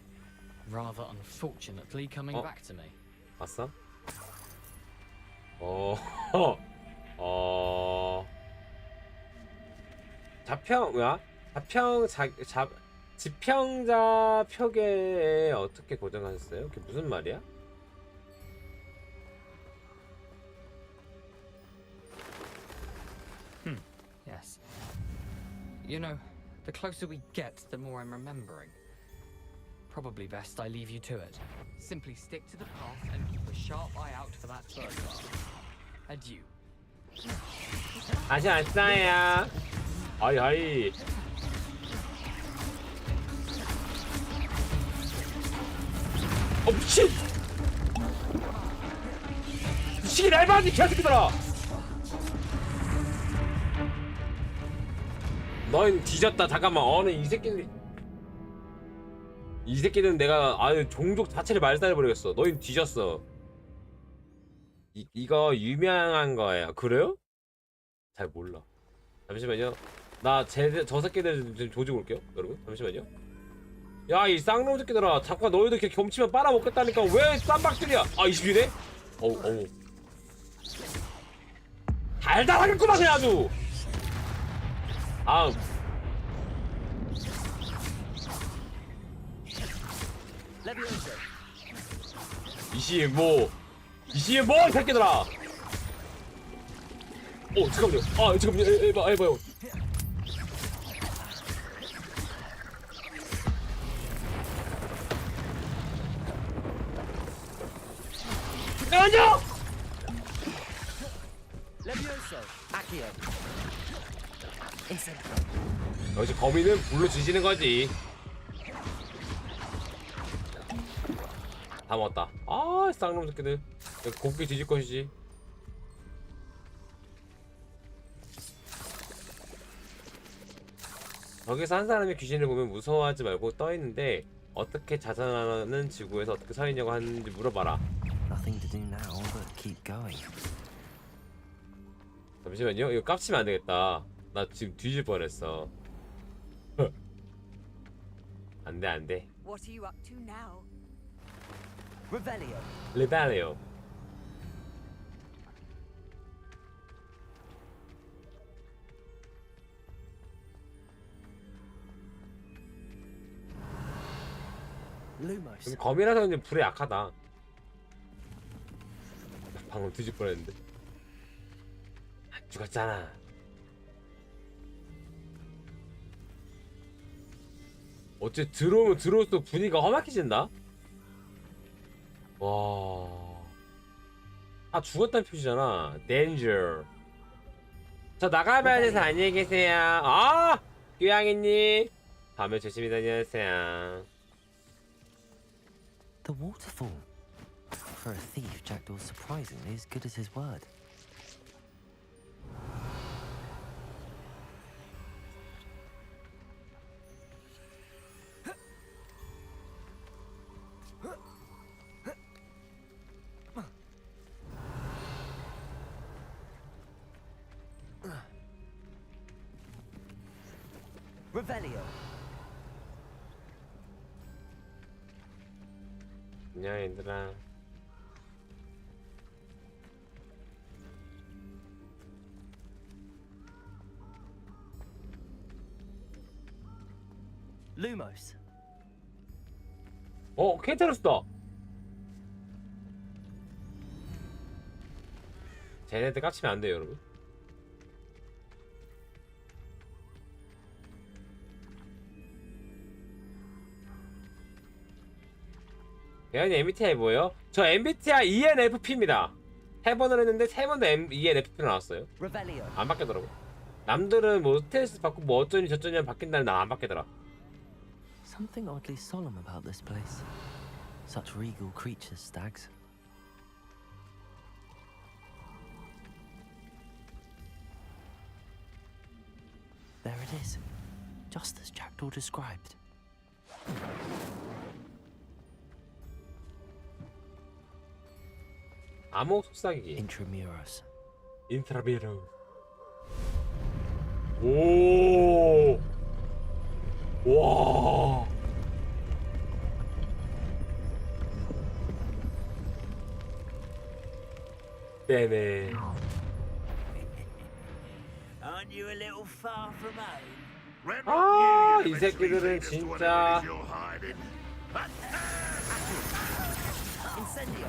rather unfortunately, coming back to me. 봤어? 지평자 표계에 어떻게 고정하셨어요? 그게 무슨 말이야? Yes. You know, the closer we get, the more I'm remembering. Probably best I leave you to it. Simply stick to the path and keep a sharp eye out for that bird bath. Adieu. 다시 안 싸야. 하이. 미친! 미치기 날 봐야지 개새끼들아! 너흰 뒤졌다. 잠깐만. 이 새끼들은 내가 종족 자체를 말살해버리겠어. 너흰 뒤졌어. 이거 유명한 거예요. 그래요? 잘 몰라. 잠시만요. 저 새끼들 좀 조지고 올게요. 여러분 잠시만요. 야 이 쌍놈 새끼들아, 잠깐 너희들 이렇게 겸치면 빨아먹겠다니까 왜 쌈박질이야. 22네? 어우 달달하겠구만 그냥 아주. 25 이 새끼들아. 잠깐만요. 해봐요. 잠깐만요! 역시 거미는 불로 지지는 거지. 다 먹었다. 아, 쌍놈 새끼들. 곱게 뒤질 것이지. 여기서 한 사람이 귀신을 보면 무서워하지 말고 떠있는데 어떻게 자살하는 지구에서 어떻게 살인하고 하는지 물어봐라. Nothing to do now but keep going. 잠시만요. 이거 깝치면 안 되겠다. 나 지금 뒤질 뻔했어. 안 돼, 안 돼. What are you up to now? Revelio. 레발레오. Lumos. 검이라서 그런지 불에 약하다. 방금 뒤질 뻔했는데. 안 죽었잖아. 어째 들어오면 들어올수록 분위기가 험악해진다. 와. 아, 죽었다는 표시잖아. Danger. 저 나가봐야 돼서 안녕히 계세요. 아! 귀양이님. 밤에 조심히 다녀오세요. The waterfall. For a thief, Jackdaw's surprisingly as good as his word. Revelio. 안녕 얘들아. Lumos. 케이트러스다. 쟤네들 깝치면 안 돼요, 여러분. 대현이 MBTI 뭐예요? 저 MBTI ENFP입니다. 3번을 했는데 3번도 ENFP로 나왔어요. Revelio. 안 바뀌더라고. 남들은 뭐 스트레스 받고 뭐 어쩌니 저쩌니 하면 바뀐다는 난 안 바뀌더라. Something oddly solemn about this place. Such regal creatures, stags. There it is, just as Jackdaw described. 암흑 속삭이기. Intramuros. 인트라미러. 오. 와. 네네. Aren't you a little far from home? 아, 이 새끼들은 진짜. Incendio.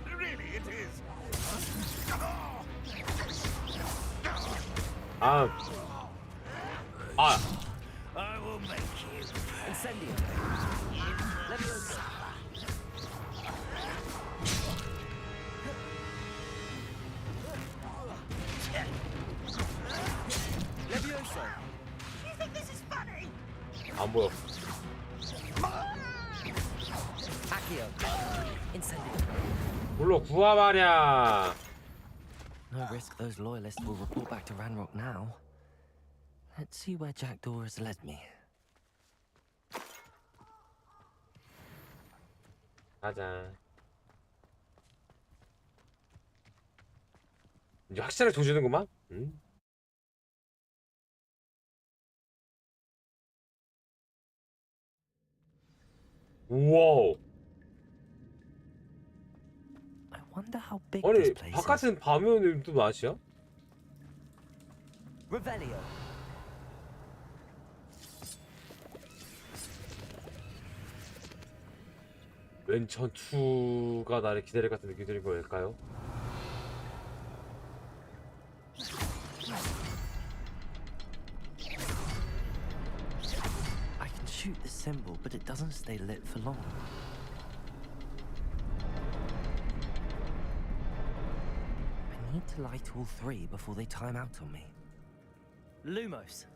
Really, it is. 아. 아. I will make you. Incendio. Leviosa. Leviosa. You think this is funny? 안 보여. Accio. Incendio. 물로 구하마랴. No risk those loyalists will report back to Ranrock now. Let's see where Jackdaw has led me. 가자. 이제 확실하게 조지는구만. 응? 우와. I wonder how big 아니 this place is. 바깥은 밤이오는 또 맛이야? Revelio. 웬 전투가 나를 기다릴 것 같은 느낌이 드는 걸까요? I can shoot the symbol, but it doesn't stay lit for long. I need to light all three before they time out on me. Lumos.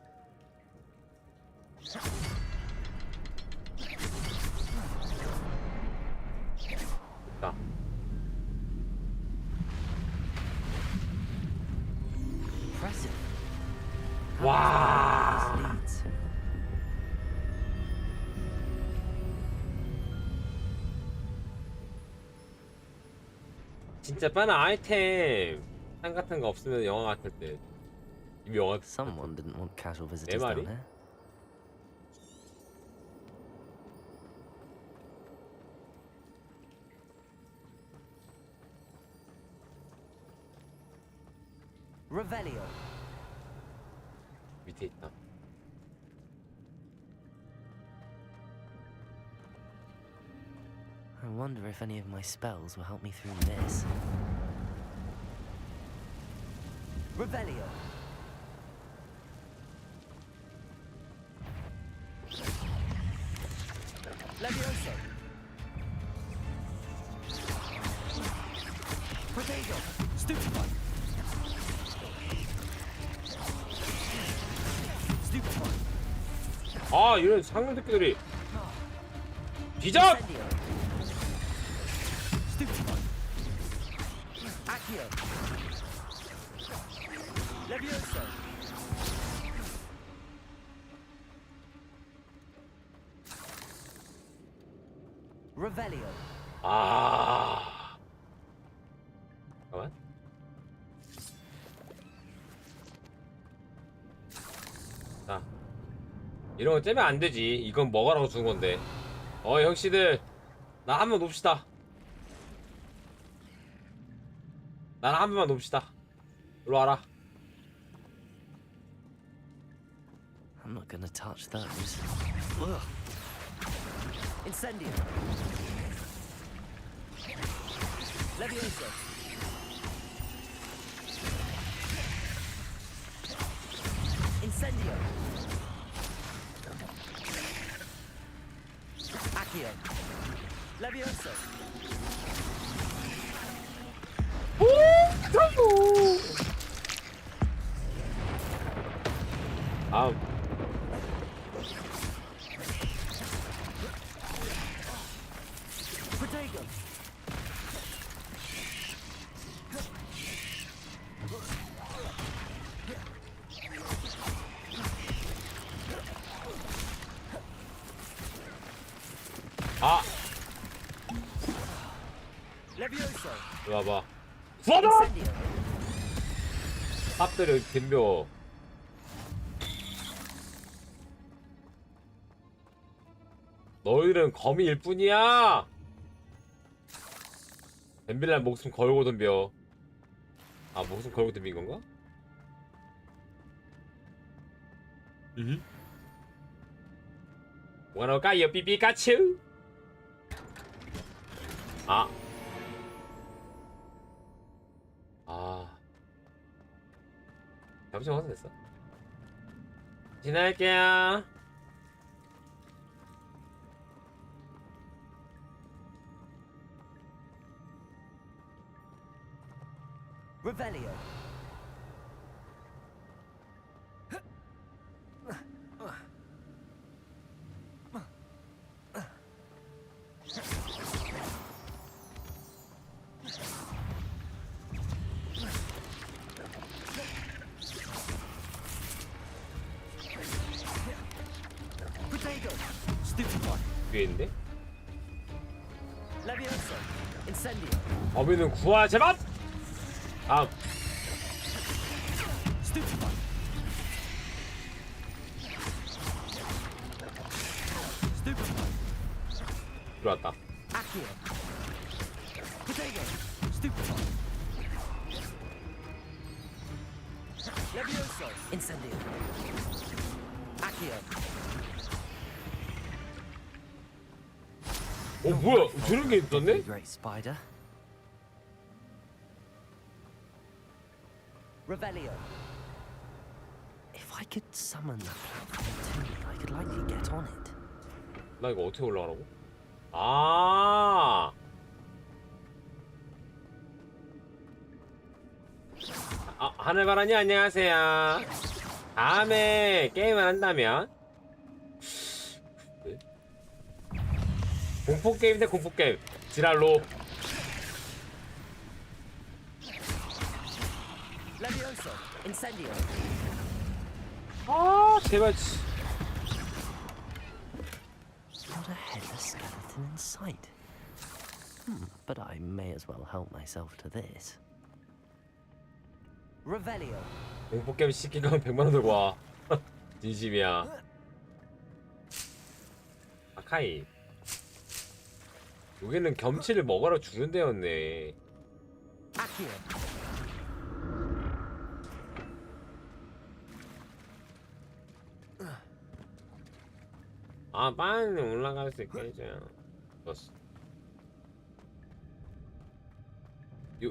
됐다. Impressive. 와. 진짜 빠나 아이템 상 같은 거 없으면 영화 같을 때 이미 영화 Someone didn't want casual 내 visitors 말이? down here. Revelio. 밑에 있다. I wonder if any of my spells will help me through this. Revelio. Levioso. Protego. Stupefy. Stupefy. 아 이런 상용 새끼들이 뒤져! Stupefy. Accio. Levioso. Revelio. 아 잠깐만. 자 이런 거 째면 안 되지. 이건 먹으라고 준 건데. 형씨들 나 한 번 놉시다. 나랑 한 번만 놉시다. 일로 와라. I'm not gonna touch those. Ugh. Incendio. Levioso. Incendio. Accio. Levioso. Protego. 아 Levioso. 이리 와봐. 구하자! 탑들을 덤벼. 너희들은 거미일 뿐이야. 덤빌란 목숨 걸고 덤벼. 아 목숨 걸고 덤빈 건가? 응? 원어가요 삐삐까츄. 아 잠시만 와서 됐어. 지나갈게요. Revelio. Protego. Stupefy. 위에 있는데? Levioso. Incendio. 어미는 구하 제발! 다음. Stupefy. Stupefy. 들어왔다. Accio. Protego. Stupefy. Levioso. Incendio. Accio. 뭐야? 저런 게 있었네? Great spider. Revelio. If I could summon that platform to me, I could likely get on it. 나 이거 어떻게 올라가라고? 하늘바라니 안녕하세요. 다음에 게임을 한다면 공포 게임 대 공포 게임. 지랄로. Levioso, incendio. 아 제발. Not a headless skeleton in sight. But I may as well help myself to this. Revelio. 공포 게임 시키 가면 100만원 들고 와. 진심이야. 아카이. 여기는 겸치를 먹으러 주는 데였네. Accio. 아 빨리 올라갈 수 있게 해줘요. 좋았어.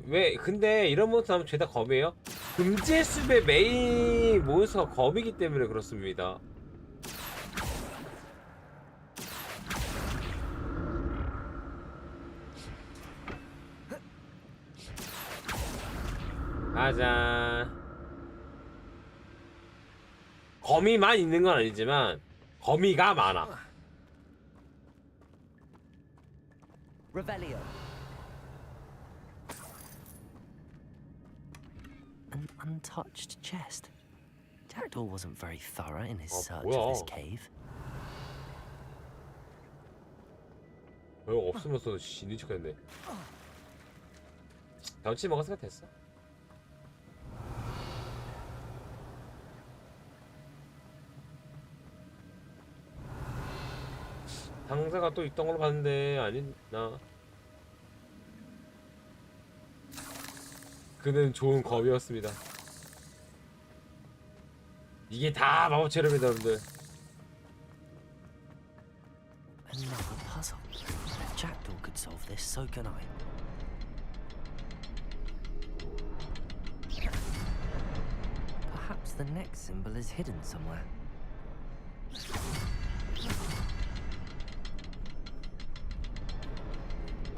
왜 근데 이런 몬스터 하면 죄다 검이에요? 금지의 숲의 메인 몬스터가 검이기 때문에 그렇습니다. 가자. 거미만 있는 건 아니지만 거미가 많아. Revelio. An untouched chest. Jackdaw wasn't very thorough in his search of this cave. 별거 없으면서 신인 척했네. 경치 먹었으니까 됐어. 상자가 또 있던 걸로 봤는데 아니나. 그는 좋은 검이었습니다. 이게 다 마법 재료입니다, 여러분들. Another puzzle. If Jackdaw could solve this, so can I. Perhaps the next symbol is hidden somewhere.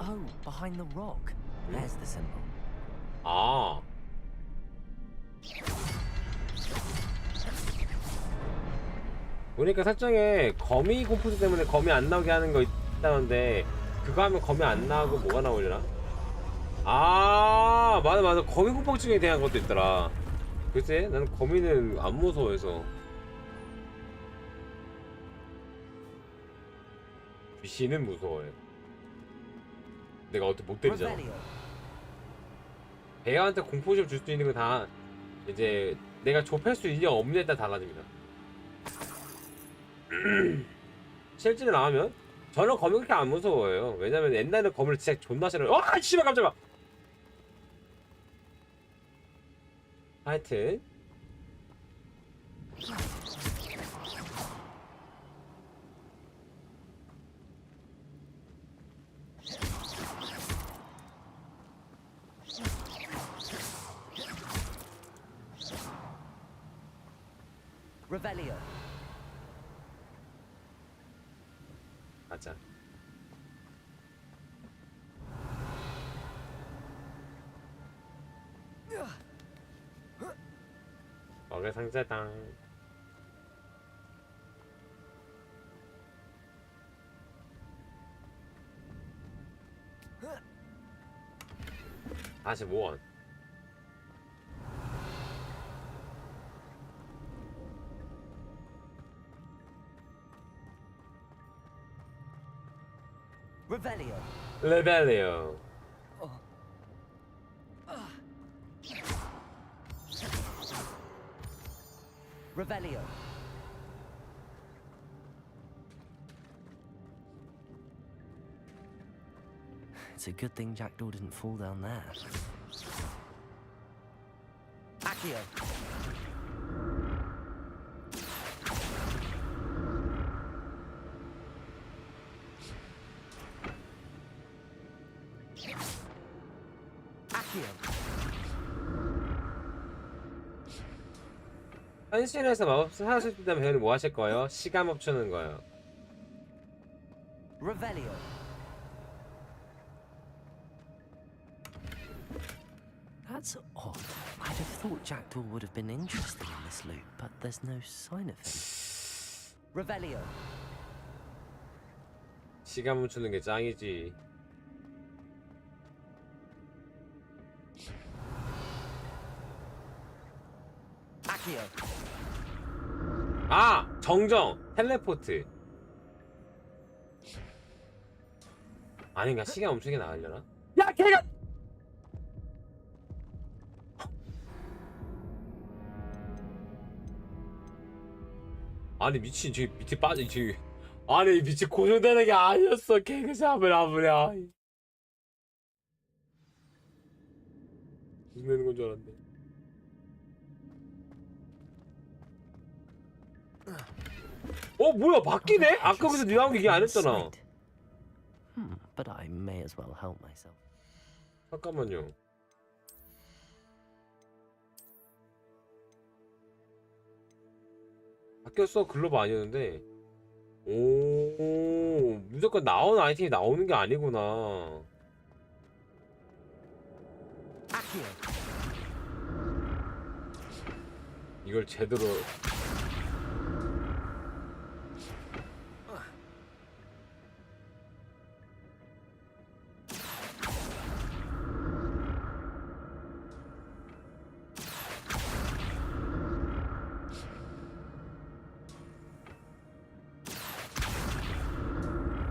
Oh, behind the rock. There's the symbol. 아. 보니까 설정에 거미 공포수 때문에 거미 안 나오게 하는 거 있다는데 그거 하면 거미 안 나오고 뭐가 나오려나? 아 맞아 맞아 거미 공포증에 대한 것도 있더라. 글쎄 나는 거미는 안 무서워해서. 귀신은 무서워해. 내가 어떻게 못 때리잖아. 배아한테 공포심 줄 수 있는 거 다 이제 내가 좁힐 수 있냐 없냐에 따라 달라집니다. 실제로 나오면 저는 거미 그렇게 안 무서워해요. 왜냐면 옛날에는 거미를 진짜 존나 싫어요. 아 씨발 깜짝아. 하여튼 Revelio. 가자. 먹을 상자당. 다시 모원. Revelio. 레벨리오. Revelio. It's a good thing Jackdaw didn't fall down there. Accio. 현실에서 마법사 하실 수 있다면 배우는 뭐 하실 거예요? 시간 멈추는 거요. Revelio. That's odd. I'd have thought Jackdaw would have been interested in this loot, but there's no sign of him. Revelio. 시간 멈추는 게 짱이지. Accio. 아! 정정! 텔레포트. 아닌가? 시간 멈추는 게 나으려나? 야! 걔가! 아니 미친 저기 밑에 빠져 저기. 아니 미친 고정되는 게 아니었어. 개그 잡을 아무랴. 무슨 되는 건 줄 알았는데. 어 뭐야 바뀌네? 아까 그래서 네가 한 게 이게 안 했잖아. But I may as well help myself. 잠깐만요. 바뀌었어. 글로브 아니었는데. 오 무조건 나온 아이템이 나오는 게 아니구나. 이걸 제대로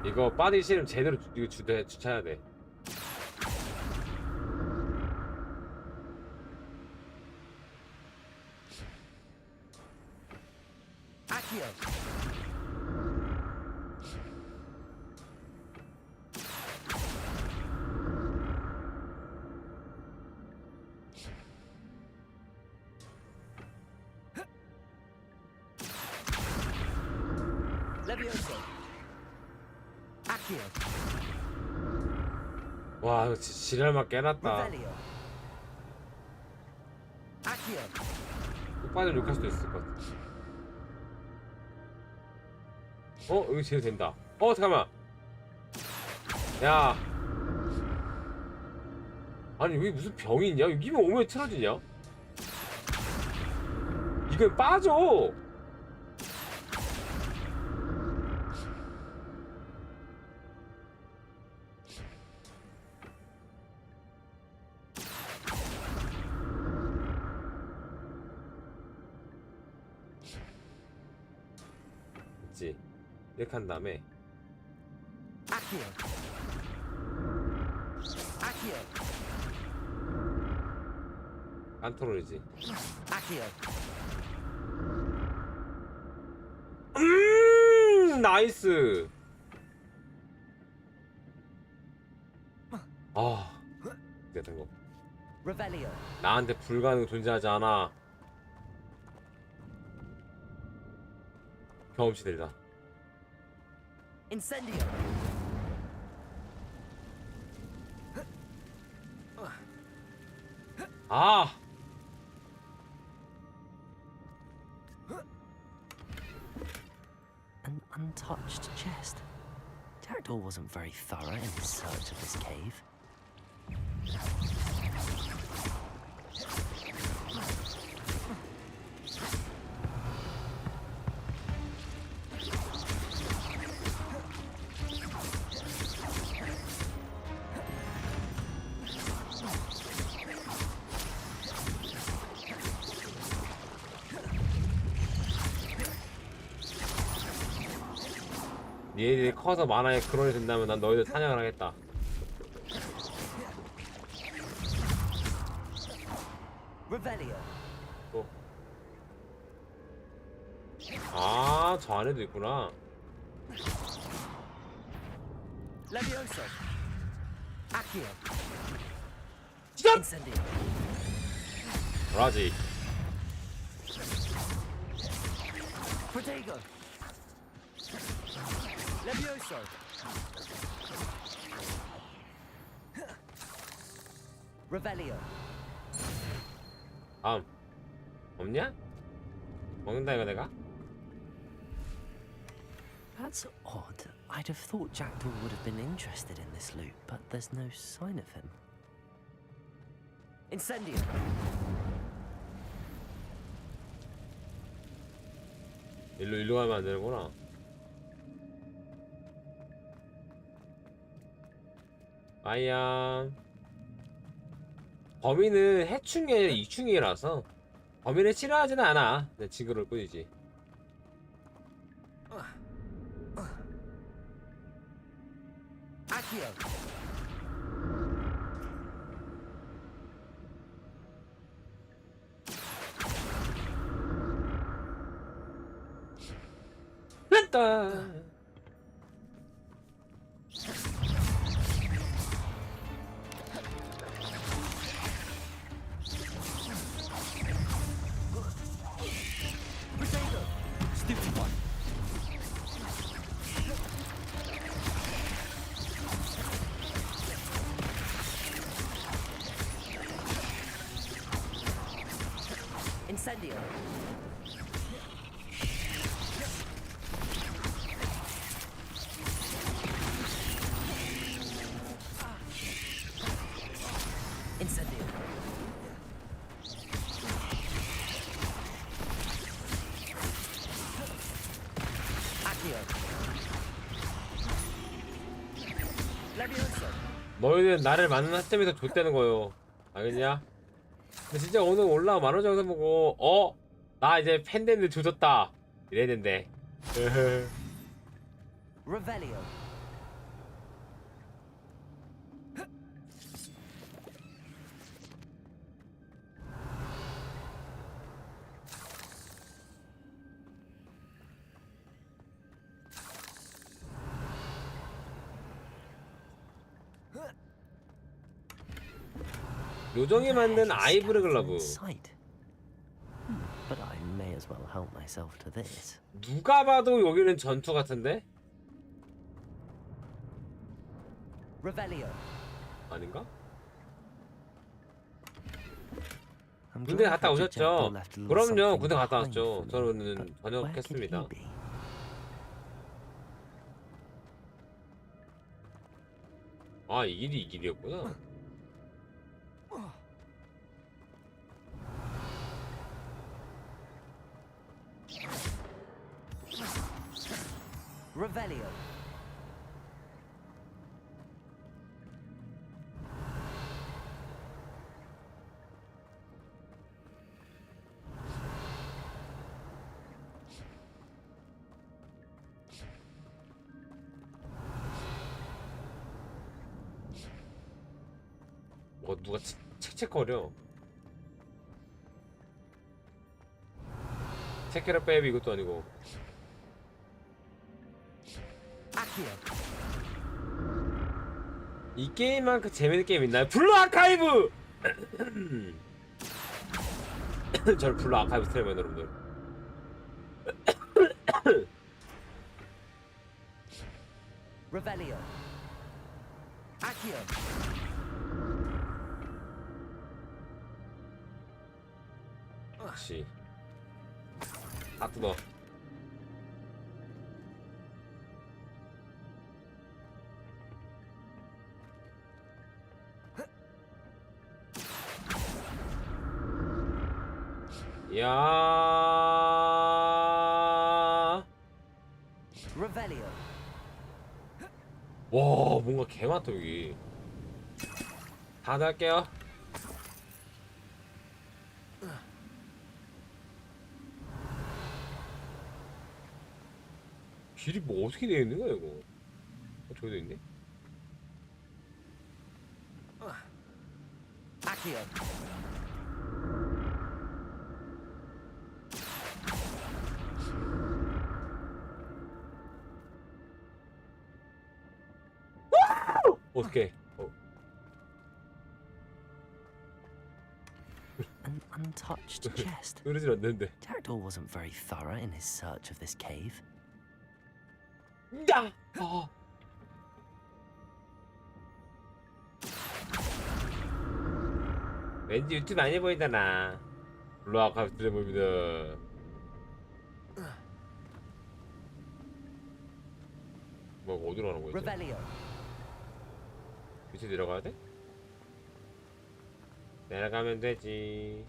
이거 빠지기 싫으면 제대로 이거 주차해야 돼. Levioso. Accio. 와 이거 지랄만 깨놨다. Revelio. Accio. 또 빠지면 욕할 수도 있을 것 같아. 어? 여기 제대로 된다. 어 잠깐만. 야 아니 여기 무슨 병이 있냐? 여기만 오면 틀어지냐? 이건 빠져. 있지. 이렇게 한 다음에 Accio. Accio. 컨트롤이지. Accio. 나이스. 아 됐던 거. Revelio. 나한테 불가능 존재하지 않아. 경험치들이다. Incendio. 아 An untouched chest. Jackdaw wasn't very thorough in his search of this cave. 얘들이 커서 만화의 근원이 된다면 난 너희들 사냥을 하겠다. Revelio. 또. 아, 저 안에도 있구나. Levioso. Accio. Incendio. 브라지. Protego. Levioso. Revelio. 다음. 없냐? 먹는다 이거 내가? That's odd. I'd have thought Jackdaw would have been interested in this loot, but there's no sign of him. Incendio. 일로 가면 안 되는구나. 아야. 범인은 해충이 아니라 이충이라서 범인을 싫어하지는 않아. 그냥 징그러울 뿐이지. Accio. 됐다. Stupid one. Incendio. Incendio. Accio. Leviosa. 너희는 나를 만난 시점에서 좆되는 거요. 알겠냐? 근데 진짜 오늘 올라와 만원정 영상 보고 나 이제 팬 됐는데 조졌다 이랬는데. Revelio. 요정이 만든 아이브르 글러브. Sight. But I may as well help myself to this. 누가 봐도 여기는 전투 같은데? Revelio. 아닌가? I'm 군대 glad 갔다 that the 오셨죠? gentle left a little 그럼요, something 군대 갔다 behind 왔죠. for me. 저는 But where could 전역했습니다. he be? 아, 이 길이 이 길이었구나. Revelio. 누가 책책거려. 체케라 빼비 이것도 아니고. 이 게임만큼 재밌는 게임 있나요? 블루 아카이브! 저를 블루 아카이브 스트리머요 여러분들. Revelio. Accio. 역시 다 뜯어. 야. Revelio. 와, 뭔가 개 많다 여기. 다 달게요. 길이 뭐 어떻게 되어 있는 거야 이거? 저기도 있네. Accio. 어떻게? An untouched chest. 그러질 않는데. Jackdaw wasn't very thorough in his search of this cave. 야! 왠지 유튜브 많이 보이잖아. 블루 아카이브 스트리머입니다. 뭐 어디로 가는 거지? Revelio. 밑에 내려가야 돼? 내려가면 되지.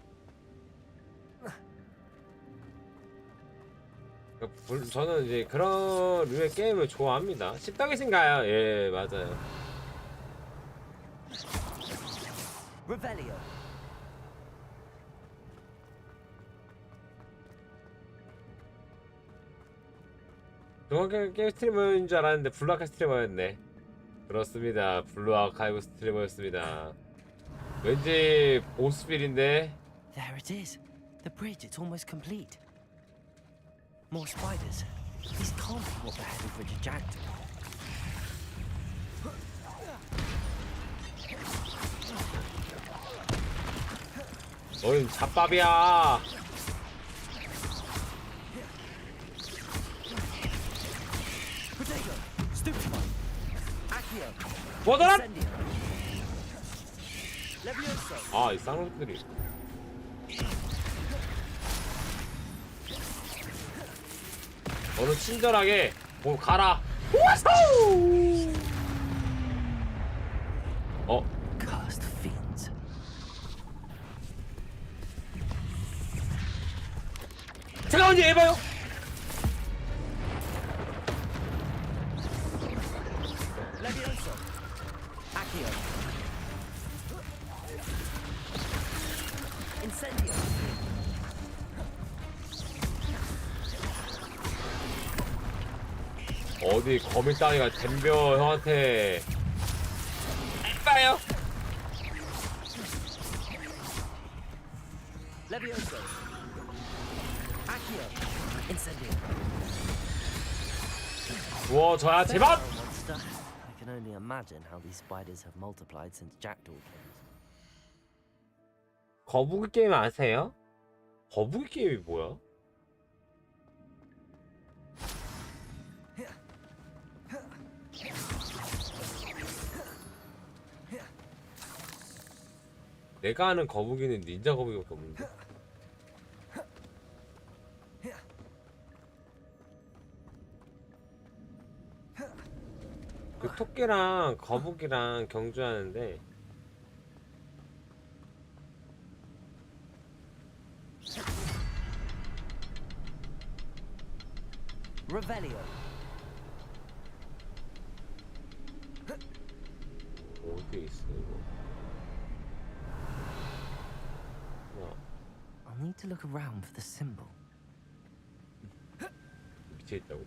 저는 이제 그런 류의 게임을 좋아합니다. 십덕이신가요? 예, 맞아요. Revelio. 정확하게 게임 스트리머인 줄 알았는데 블루 아카이브 스트리머였네. 그렇습니다. 블루 아카이브 스트리머였습니다. 왠지 보스빌인데. There it is. The bridge, it's almost complete. More spiders. These can't be what the head of Richard Jackson. 너는 잡밥이야. Potato. Stupefy. Accio. 뭐더라? Incendio. Levioso. 아, 이 쌍놈들이. 너는 친절하게 뭐 가라. 와서! Cursed fiends. 잠깐만요, 해봐요. Levioso. Accio. Incendio. 어디 거밀땅이가 댐벼 형한테 빠요. Levioso. Accio. Incendio. 우와, 저야 제발. Monster. I can only imagine how these spiders have multiplied since Jackdaw came. 거북이 게임 아세요? 거북이 게임이 뭐야? 내가 아는 거북이는 닌자 거북이밖에 없는데. 그 토끼랑 거북이랑 경주하는데 Revelio. 어디에 있어 이거? I'll need to look around for the symbol. 밑에 있다고?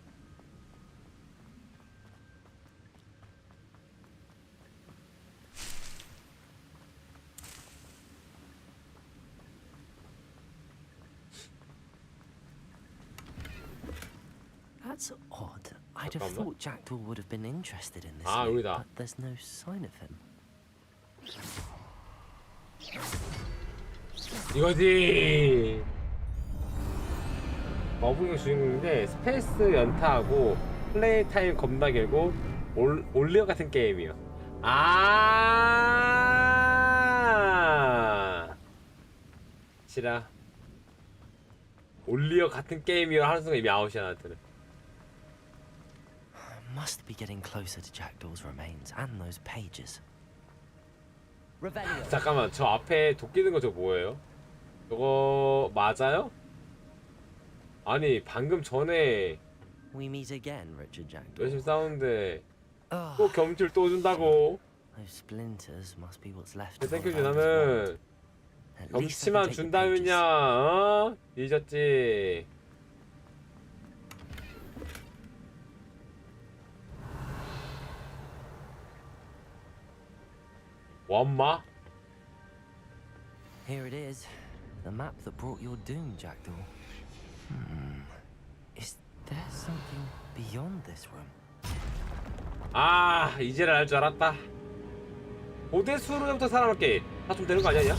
That's odd. I'd have 잠깐만. thought Jackdaw would have been interested in this, 아, loot, 여기다. but there's no sign of him. 이거지. 거북이가 주인공인데 스페이스 연타하고 플레이 타임 겁나 길고 올리어 같은 게임이요. 아, 싫어. 올리어 같은 게임이요 하는 순간 이미 아웃이야 나한테는. Must be getting closer to Jackdaw's remains and those pages. Revelio. 잠깐만, 저 앞에 도끼는 거 저거 뭐예요? 저거 맞아요? 아니 방금 전에 We meet again, Richard Jackdaw. 열심히 싸우는데 또 경질 또 준다고. Those splinters must be what's left. 땡큐지. 나는 경치만 준다면야 어? 잊었지. 원마? Here it is, the map that brought your doom, Jackdaw. Is there something beyond this room? 아, 이제를 알 줄 알았다. 고대 수로부터 살아남게. 다 좀 되는 거 아니야?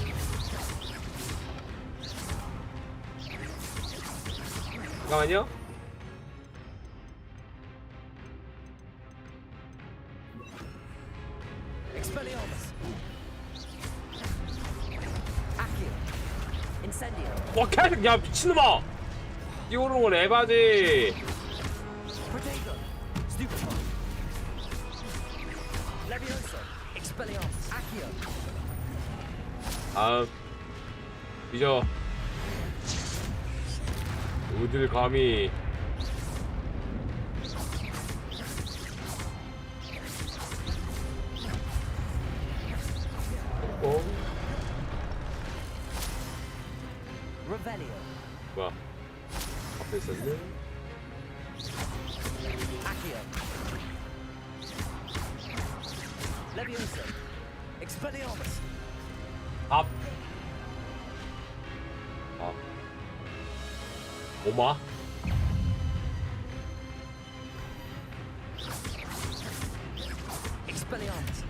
잠깐만요. Expelliarmus. Accio. Incendio. 와, 계속 야 미친놈아. 이거는 건 에바지. Protego. Stupefy. Levioso. Expelliarmus. Accio. 다음 뒤져. 어딜 감히. Revelio. 뭐야? 앞에 있었네. Accio. Levioso. Expelliarmus. 앞. 오마. Expelliarmus.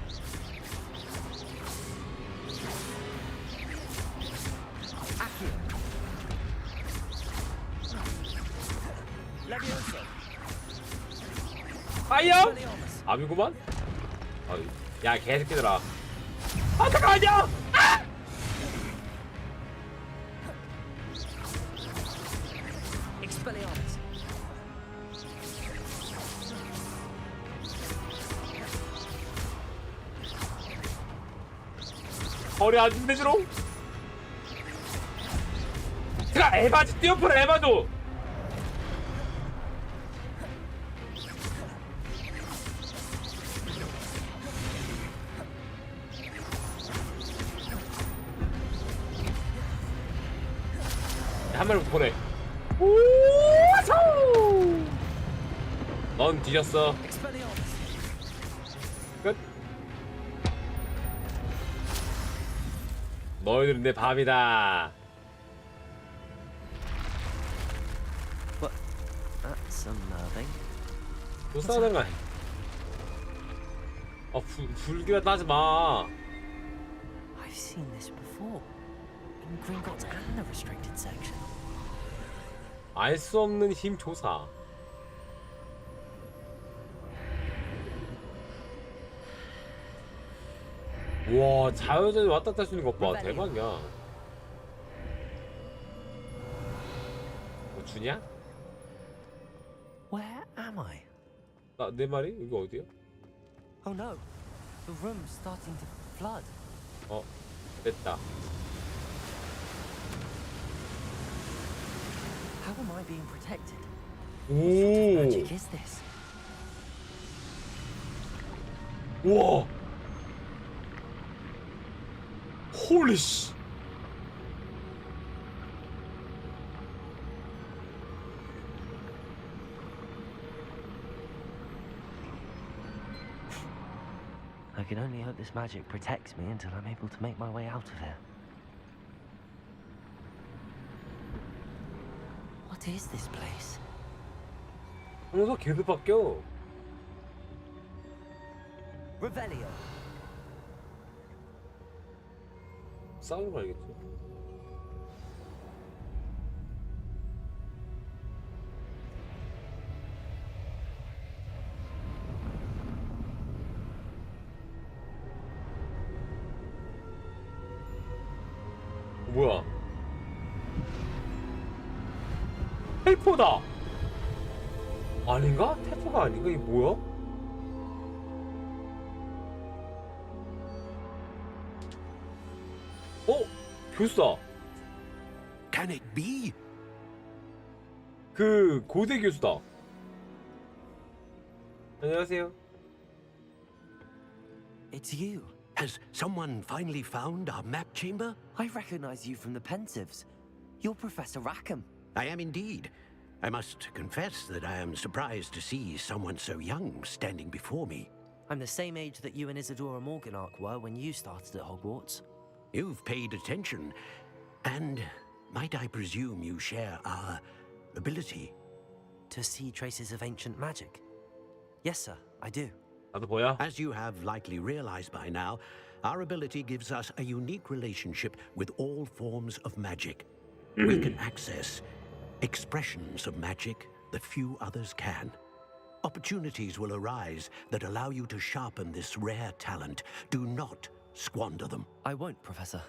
Accio. Levioso. 파이어! 암이구만? 야 개새끼들아. 아 잠깐만요! 아! Expelliarmus. 허리 안 준대주롱? 자 에바지 뛰어풀어 에바도! 한 마리부터 보내. 오와초! 넌 뒤졌어. 끝. 너희들은 내 밤이다. But that's unnerving. 또 싸우는 거야. 불길한 따지 마. I've seen this before. In Gringotts and the restricted section. 알 수 없는 힘 조사. 와 자유자재 왔다 갔다 할 수 있는 것 봐. 대박이야. 뭐 주냐? Where am I? 내 말이? 이거 어디야? Oh no, the room's starting to flood. 됐다. How am I being protected? 오. What magic is this? 우와. 홀리 씨. I can only hope this magic protects me until I'm able to make my way out of here. What is this place? 그래서 계속 바뀌어. Revelio. 싸우는 거 알겠지? 뭐야? 텔포다. 아닌가? 텔포가 아닌가? 이게 뭐야? 교수다. Can it be? 그 고대 교수다. 안녕하세요. It's you. Has someone finally found our map chamber? I recognize you from the Pensieves. You're Professor Rackham. I am indeed. I must confess that I am surprised to see someone so young standing before me. I'm the same age that you and Isadora Morganach were when you started at Hogwarts. You've paid attention, and might I presume you share our ability? To see traces of ancient magic? Yes, sir, I do. 나도 보여? As you have likely realized by now, our ability gives us a unique relationship with all forms of magic. We can access expressions of magic that few others can. Opportunities will arise that allow you to sharpen this rare talent. Do not squander them. I won't, Professor.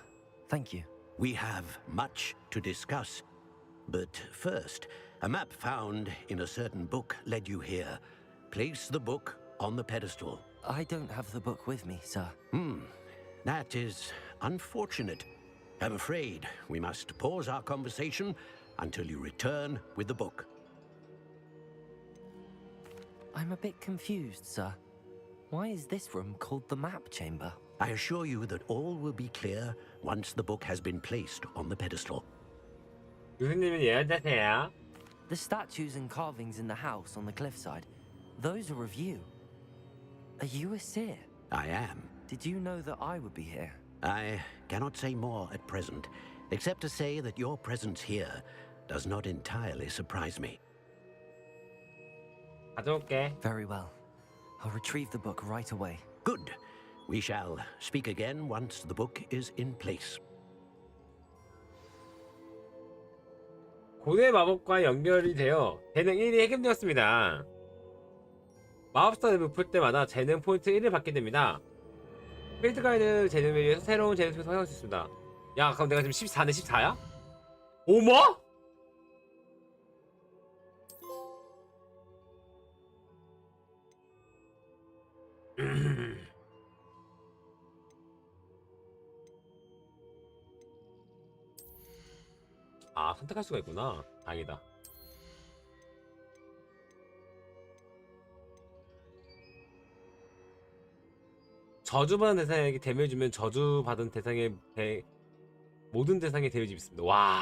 Thank you. We have much to discuss. But first, a map found in a certain book led you here. Place the book on the pedestal. I don't have the book with me, sir. That is unfortunate. I'm afraid we must pause our conversation until you return with the book. I'm a bit confused, sir. Why is this room called the map chamber? I assure you that all will be clear once the book has been placed on the pedestal. 교수님은 여자세요? The statues and carvings in the house on the cliffside, those are of you. Are you a seer? I am. Did you know that I would be here? I cannot say more at present, except to say that your presence here does not entirely surprise me. 가져올게. Very well. I'll retrieve the book right away. Good. We shall speak again once the book is in place. 고대 마법과 연결이 되어 재능 1이 해금되었습니다. 마법사를 풀 때마다 재능 포인트 1을 받게 됩니다. 필드 가이드 재능을 위해서 새로운 재능 스펙을 사용할 수 있습니다. 야, 그럼 내가 지금 14네 14야? 어머? 아, 선택할 수가 있구나. 다행이다. 저주받은 대상에게 데미지 주면 저주받은 대상의 모든 대상의 데미지 입습니다. 와,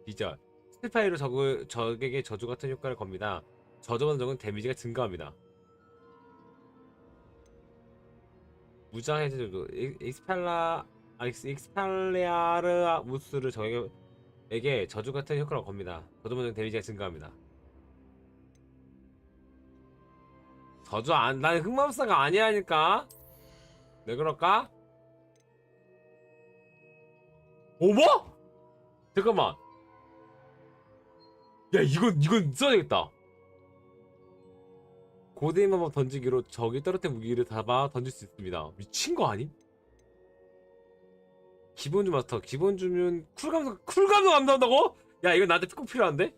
진짜 스피파이로 적에게 저주 같은 효과를 겁니다. 저주받은 적은 데미지가 증가합니다. 무장 해제도 익스팔레아르 무스를 적에게 저주 같은 효과를 겁니다. 저주받은 적은 데미지가 증가합니다. 저주 난 흑마법사가 아니라니까. 왜 그럴까? 어머? 잠깐만. 야, 이건 써야겠다. 고대의 마법 던지기로 적이 떨어뜨린 무기를 잡아 던질 수 있습니다. 미친 거 아님? 기본주 마스터. 기본주면 쿨감도 감소한다고? 야, 이건 나한테 꼭 필요한데?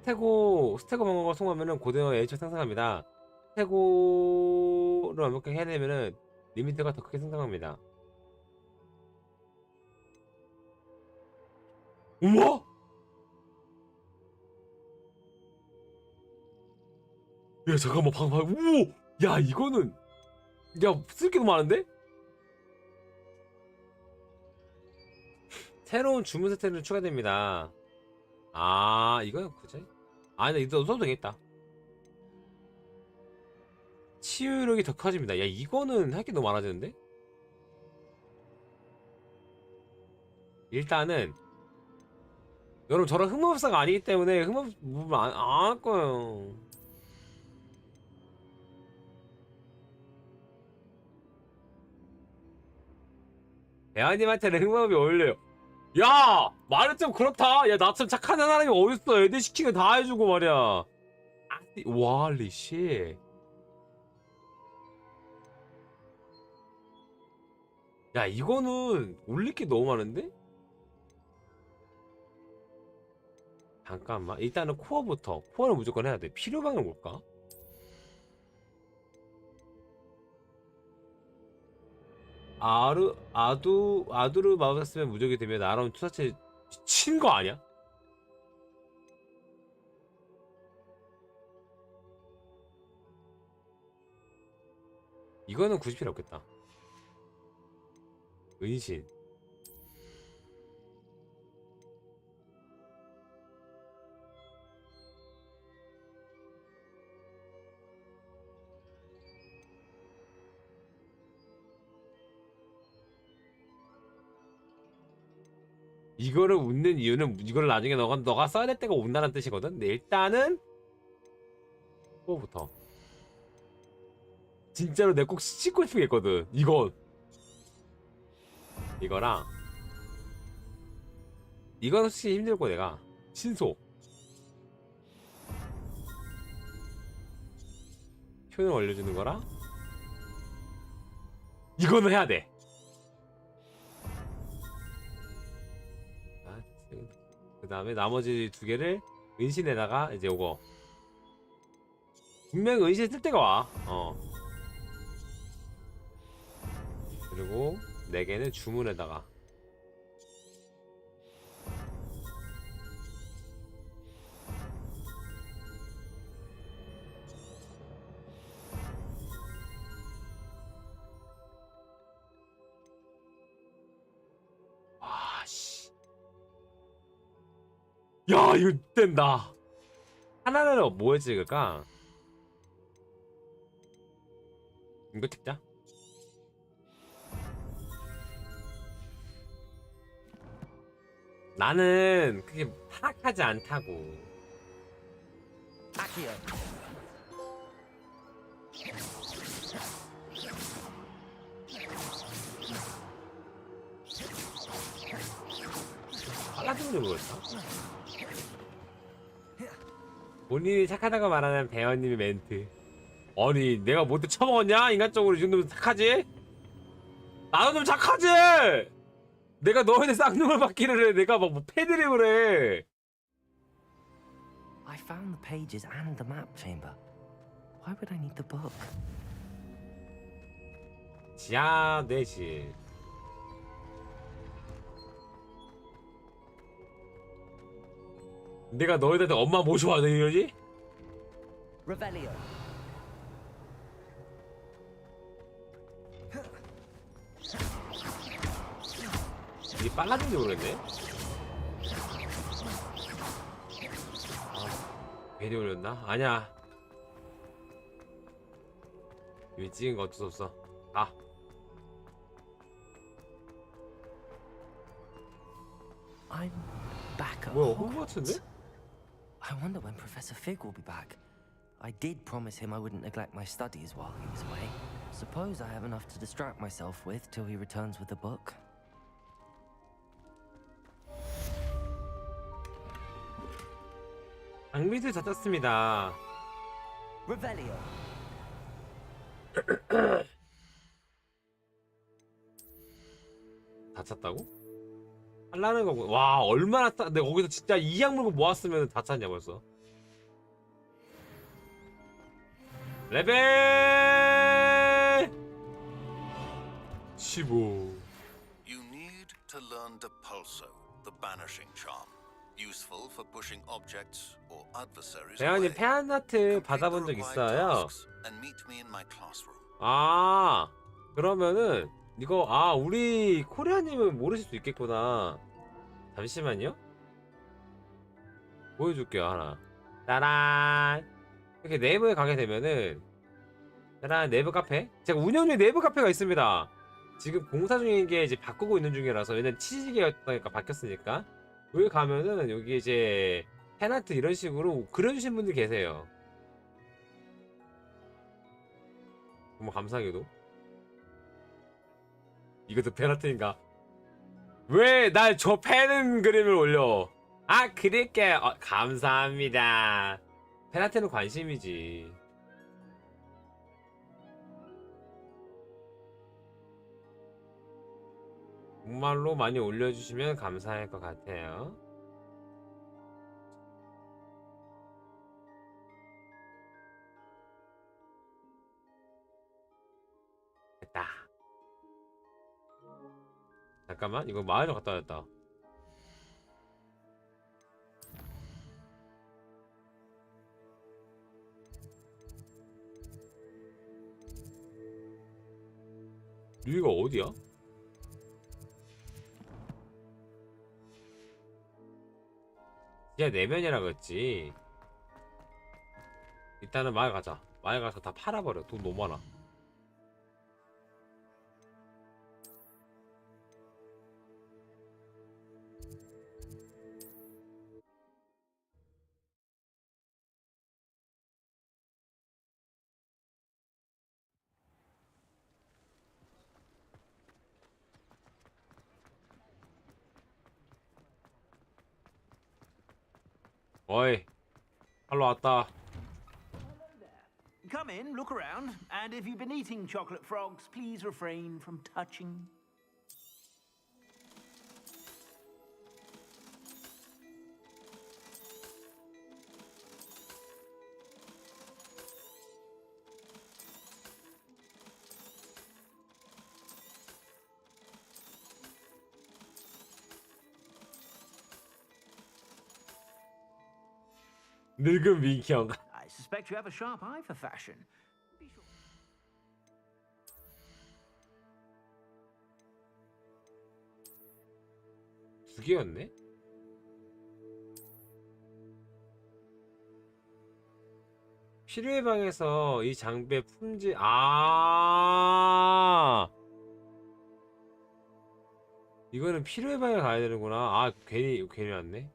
스테고 방어가 성공하면은 고대어 H를 상승합니다. 스테고를 완벽하게 해내면은 리미트가 더 크게 성장합니다. 우와! 야, 잠깐만, 방금 우! 야, 이거는 야, 쓸 게 너무 많은데? 새로운 주문 세트는 추가됩니다. 아, 이거는 그지? 아, 나 이거 써도 되겠다. 치유력이 더 커집니다. 야, 이거는 할 게 너무 많아지는데? 일단은 여러분, 저런 흑마법사가 아니기 때문에 흑마법 안 할 거예요. 배아님한테는 흑마법이 어울려요. 야! 말은 좀 그렇다. 야, 나처럼 착한 사람이 어딨어. 애들 시키는 거 다 해주고 말이야. 와, 리씨. 야, 이거는 올릴 게 너무 많은데? 잠깐만. 일단은 코어부터. 코어는 무조건 해야 돼. 필요방을 볼까? 아두르 마법사 쓰면 무적이 되면 날아온 투사체 미친 거 아니야? 이거는 굳이 필요 없겠다. 은신. 이거를 웃는 이유는 이걸 나중에 너가 써야 될 때가 온다는 뜻이거든. 근데 일단은 그거부터 진짜로 내 꼭 씻고 싶은 게 있거든. 이거랑 이건 솔직히 힘들고 내가 신속 표현을 올려주는 거랑 이거는 해야 돼. 그 다음에 나머지 두 개를 은신에다가 이제 요거 분명히 은신 쓸 때가 와. 그리고 4개는 주문에다가. 와씨. 야 이거 된다. 하나는 뭐 찍을까? 이거 찍자. 나는 그게 파악하지 않다고. Accio. 빨라지는 거였어. 본인이 착하다고 말하는 배어님의 멘트. 아니 내가 못해 처먹었냐? 인간적으로 이 정도면 착하지? 나도 좀 착하지? 내가 너희들 쌍놈을 받기를 해. 내가 막 뭐 패드립을 해. I found the pages and the map chamber. Why would I need the book? 지하 내실. 내가 너희들한테 엄마 모셔와 이러지? Revelio. 이게 빨라진지 모르겠네. 괜히 올렸나? 아니야. 이미 찍은 거 어쩔 수 없어. 가. I'm back at 뭐야, Hogwarts. 호그와트인데? I wonder when Professor Fig will be back. I did promise him I wouldn't neglect my studies while he was away. Suppose I have enough to distract myself with till he returns with the book. 장비들 다 떴습니다. Revelio. 다 찼다고? 하려는 거고. 와 얼마나 내가 거기서 진짜 이약 물고 모았으면 다 찼냐 벌써. 레벨 15. You need to learn Depulso, the banishing charm. Useful for pushing objects or adversaries 배현님 away. 페안아트 받아본 적 있어요? And meet me in my classroom. 아 그러면은 이거 우리 코리아님은 모르실 수 있겠구나. 잠시만요. 보여줄게요 하나. 짜란. 이렇게 네이버에 가게 되면은 짜란 네이버 카페. 제가 운영 중에 네이버 카페가 있습니다. 지금 공사 중인 게 이제 바꾸고 있는 중이라서 왜냐면 치즈계였다니까 바뀌었으니까. 여기 가면은 여기 이제 팬아트 이런 식으로 그려주신 분들 계세요. 정말 감사하게도. 이것도 팬아트인가? 왜 날 저 팬은 그림을 올려? 그릴게. 감사합니다. 팬아트는 관심이지. 정말로 많이 올려주시면 감사할 것 같아요. 됐다. 잠깐만 이거 마을로 갔다 왔다. 여기가 어디야? 야 내면이라고 했지. 일단은 마을 가자. 마을 가서 다 팔아버려. 돈 너무 많아. 어이, 할로 왔다. Come in, look around, and if you've been eating chocolate frogs, please refrain from touching. 늙은 민경. I suspect you have a sharp eye for fashion. Be sure. 두 개였네? 필요의 방에서 이 장비의 품질 이거는 필요의 방에 가야 되는구나. 아 괜히 왔네.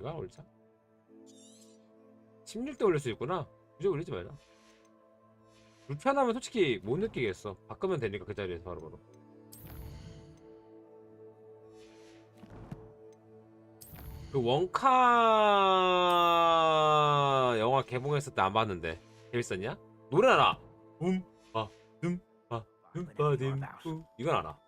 이거 올자. 16대 올릴 수 있구나. 무조건 올리지 말자. 불편하면 솔직히 못 느끼겠어. 바꾸면 되니까 그 자리에서 바로바로. 그 원카 영화 개봉했을 때 안 봤는데 재밌었냐? 노래 알아. 둠바 둠바 둠바 dim부 이건 알아.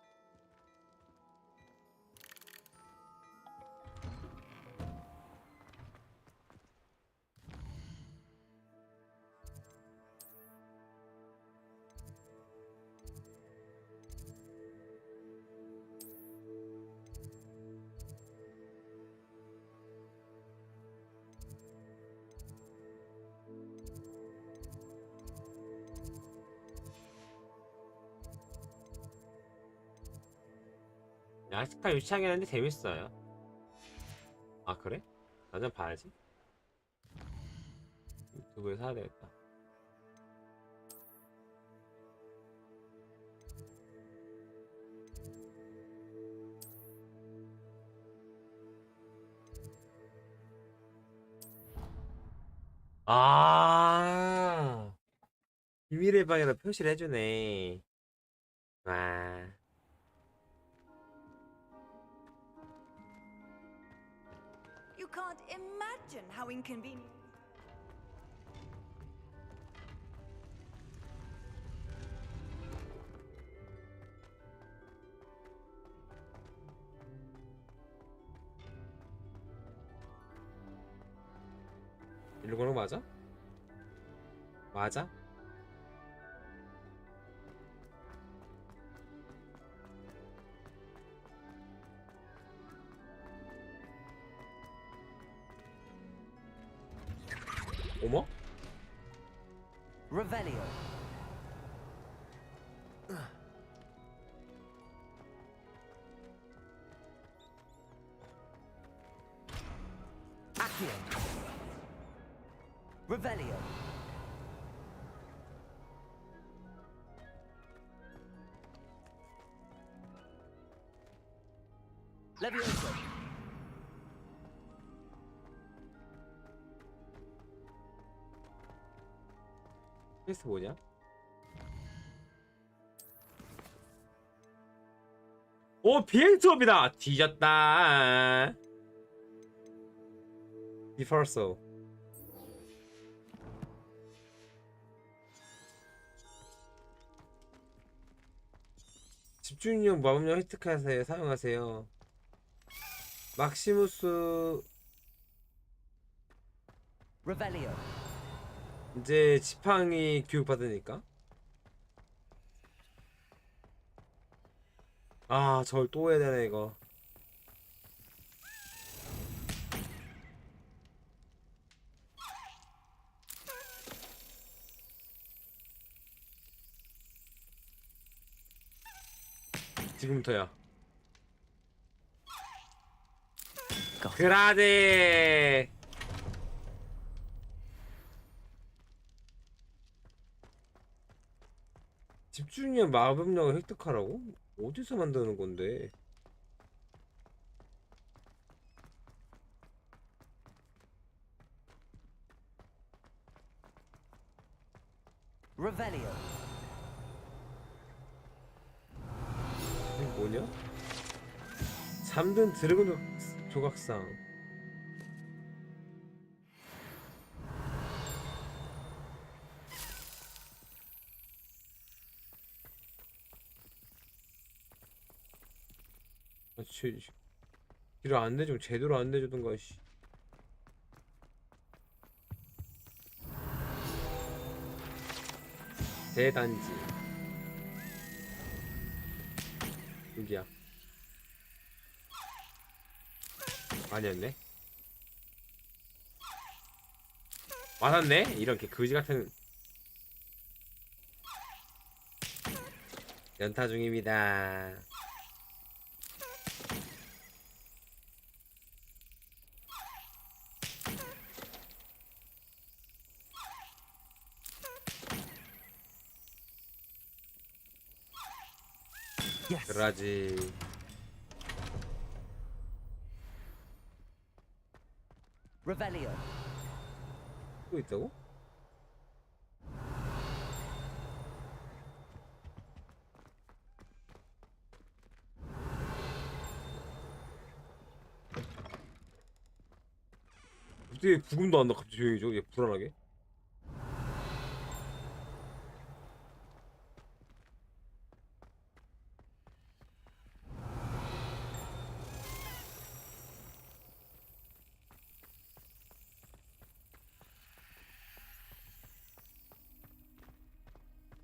아직까지 유치하긴 한데 재밌어요. 아 그래? 나 좀 봐야지. 유튜브에 사야 되겠다. 비밀의 방이라 표시를 해주네. 와. You can't imagine how inconvenient. 일로 가는 거 맞아? 맞아? 어머? Revelio. Accio. Revelio. Levioso. 퀘스트 뭐냐? 오 비행 수업이다. 뒤졌다. 디펄소. 집중력 마법력 획득하세요. 사용하세요. 막시무스. Revelio. 이제 지팡이 교육 받으니까. 아 저걸 또 해야 되네 이거. 지금부터야. 그라데. 집중력 마법력을 획득하라고? 어디서 만드는 건데? Revelio. 이게 뭐냐? 잠든 드래곤 조각상. 길을 안 내주면 제대로 안 내주던가 씨. 대단지 여기야. 아니었네. 맞았네. 이렇게 거지 같은. 연타 중입니다. 그러지. Revelio. 또 있다고? 어떻게 부금도 안 나? 갑자기 조용해져. 얘 불안하게.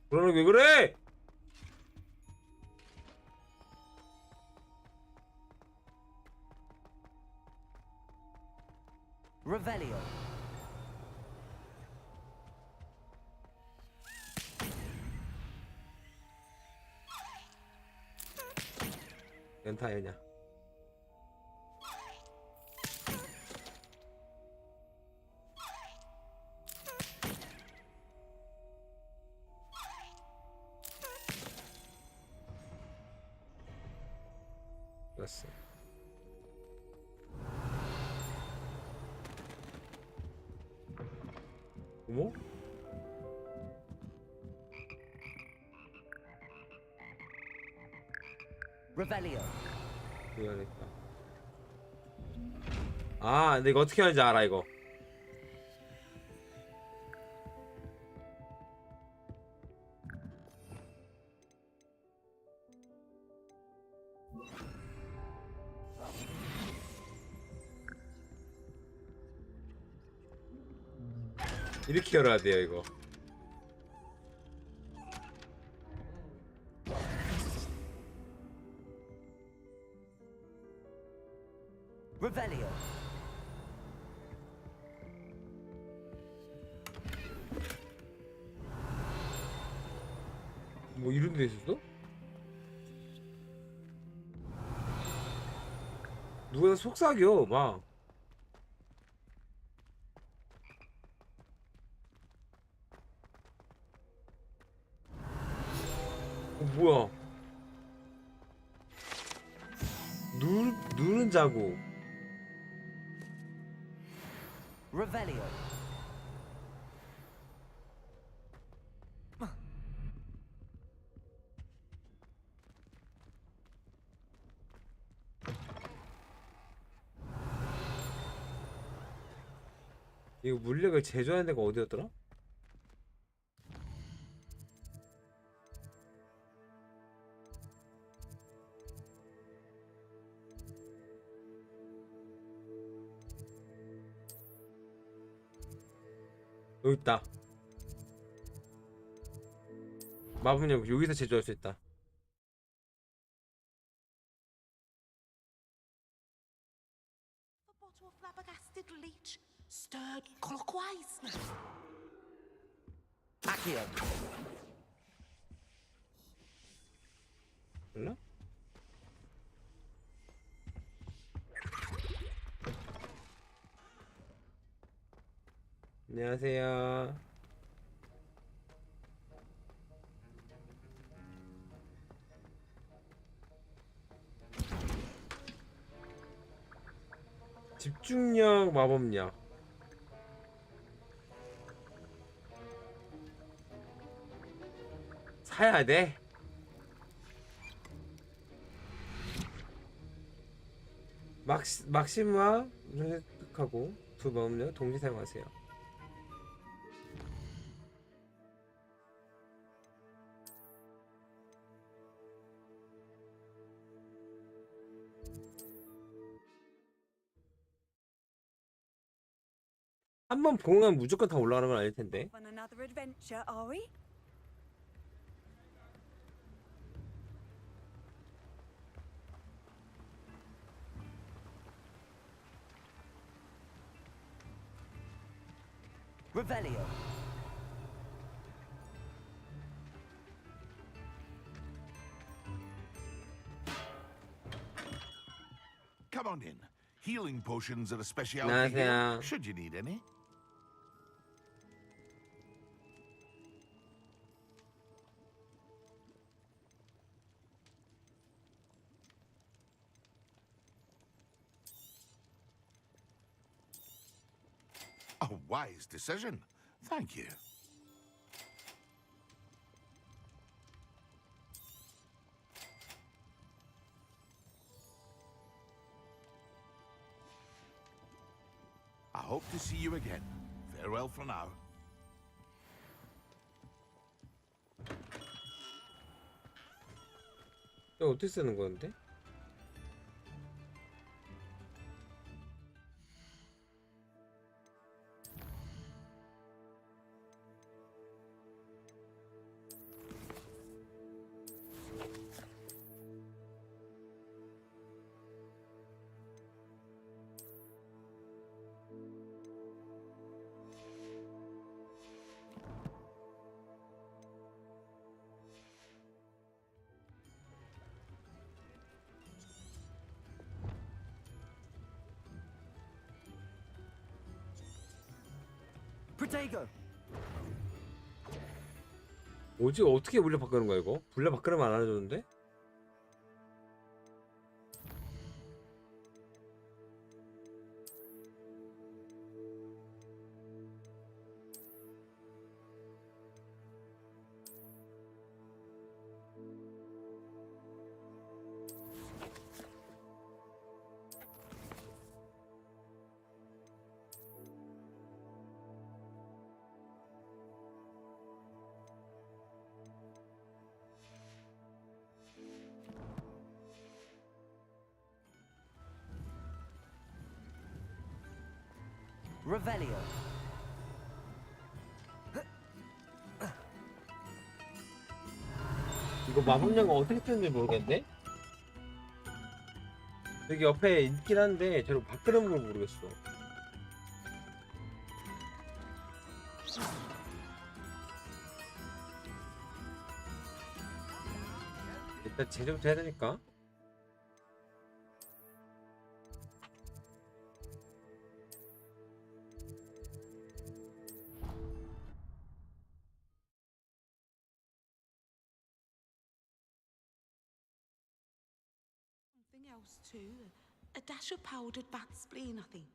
불안하게 왜 그래? Revelio. 연타였냐? 됐어. 어머? Revelio. 미안했다. 아, 근데 이거 어떻게 하는지 알아 이거. 이렇게 열어야 돼요 이거. Revelio. 뭐 이런 데 있었어? 누가 다 속삭여 막. 뭐야? 누른 자국. Revelio. 이거 물약을 제조하는 데가 어디였더라? 여기 있다. 마법약 여기서 제조할 수 있다. The bottle of flabbergasted leech stirred clockwise. Accio. 몰라? 안녕하세요. 집중력 마법약. 사야 돼. 막시마 획득하고 두 마법약 동시 사용하세요. 한번 봉하면 무조건 다 올라가는 건 아닐 텐데. On another adventure, are we? Revelio. Come on in. Healing potions are a specialty 안녕하세요. here, should you need any. A wise decision. Thank you. I hope to see you again. Farewell for now. 이거 어떻게 쓰는 건데? Protego. 뭐지? 어떻게 물려 바꾸는 거야 이거? 물려 바꾸면 안 알려줬는데? Revelio. 이거 마법령가 어떻게 쓰는지 모르겠네? 여기 옆에 있긴 한데 저를 바꾸는 걸 모르겠어. 일단 제조부터 해야 되니까. Something else too. A dash of powdered bat spleen, I think.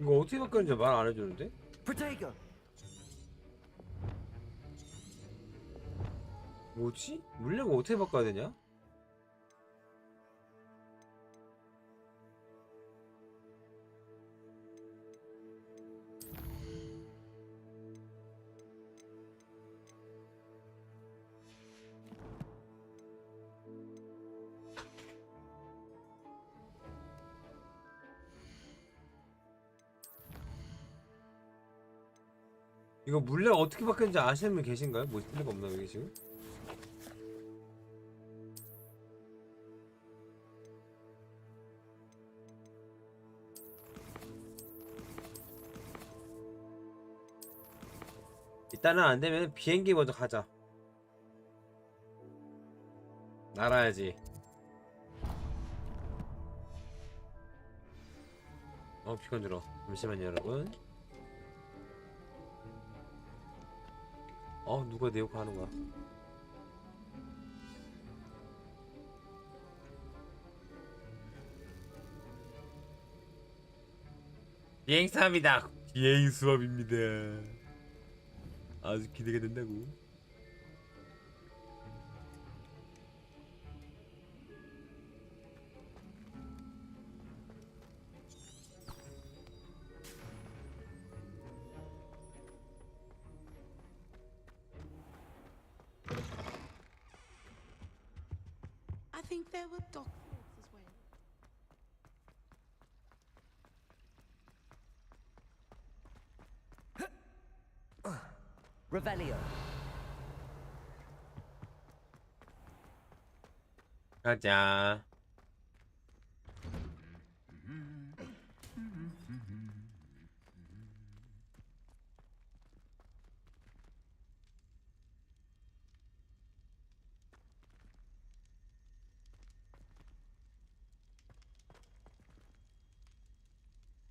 이거 어떻게 바꾸는지 말 안 해주는데? Protego. 뭐지? 물려가 어떻게 바꿔야 되냐? 이거 물량 어떻게 바뀌는지 아시는 분 계신가요? 뭐 있는 거 없나요 여기 지금? 일단은 안 되면 비행기 먼저 가자. 날아야지. 비건 들어. 잠시만요, 여러분. 누가 내 욕 하는 거야? 비행 수업이다. 비행 수업입니다. 아주 기대가 된다고. I think there were doctors as well. Revelio. 가자.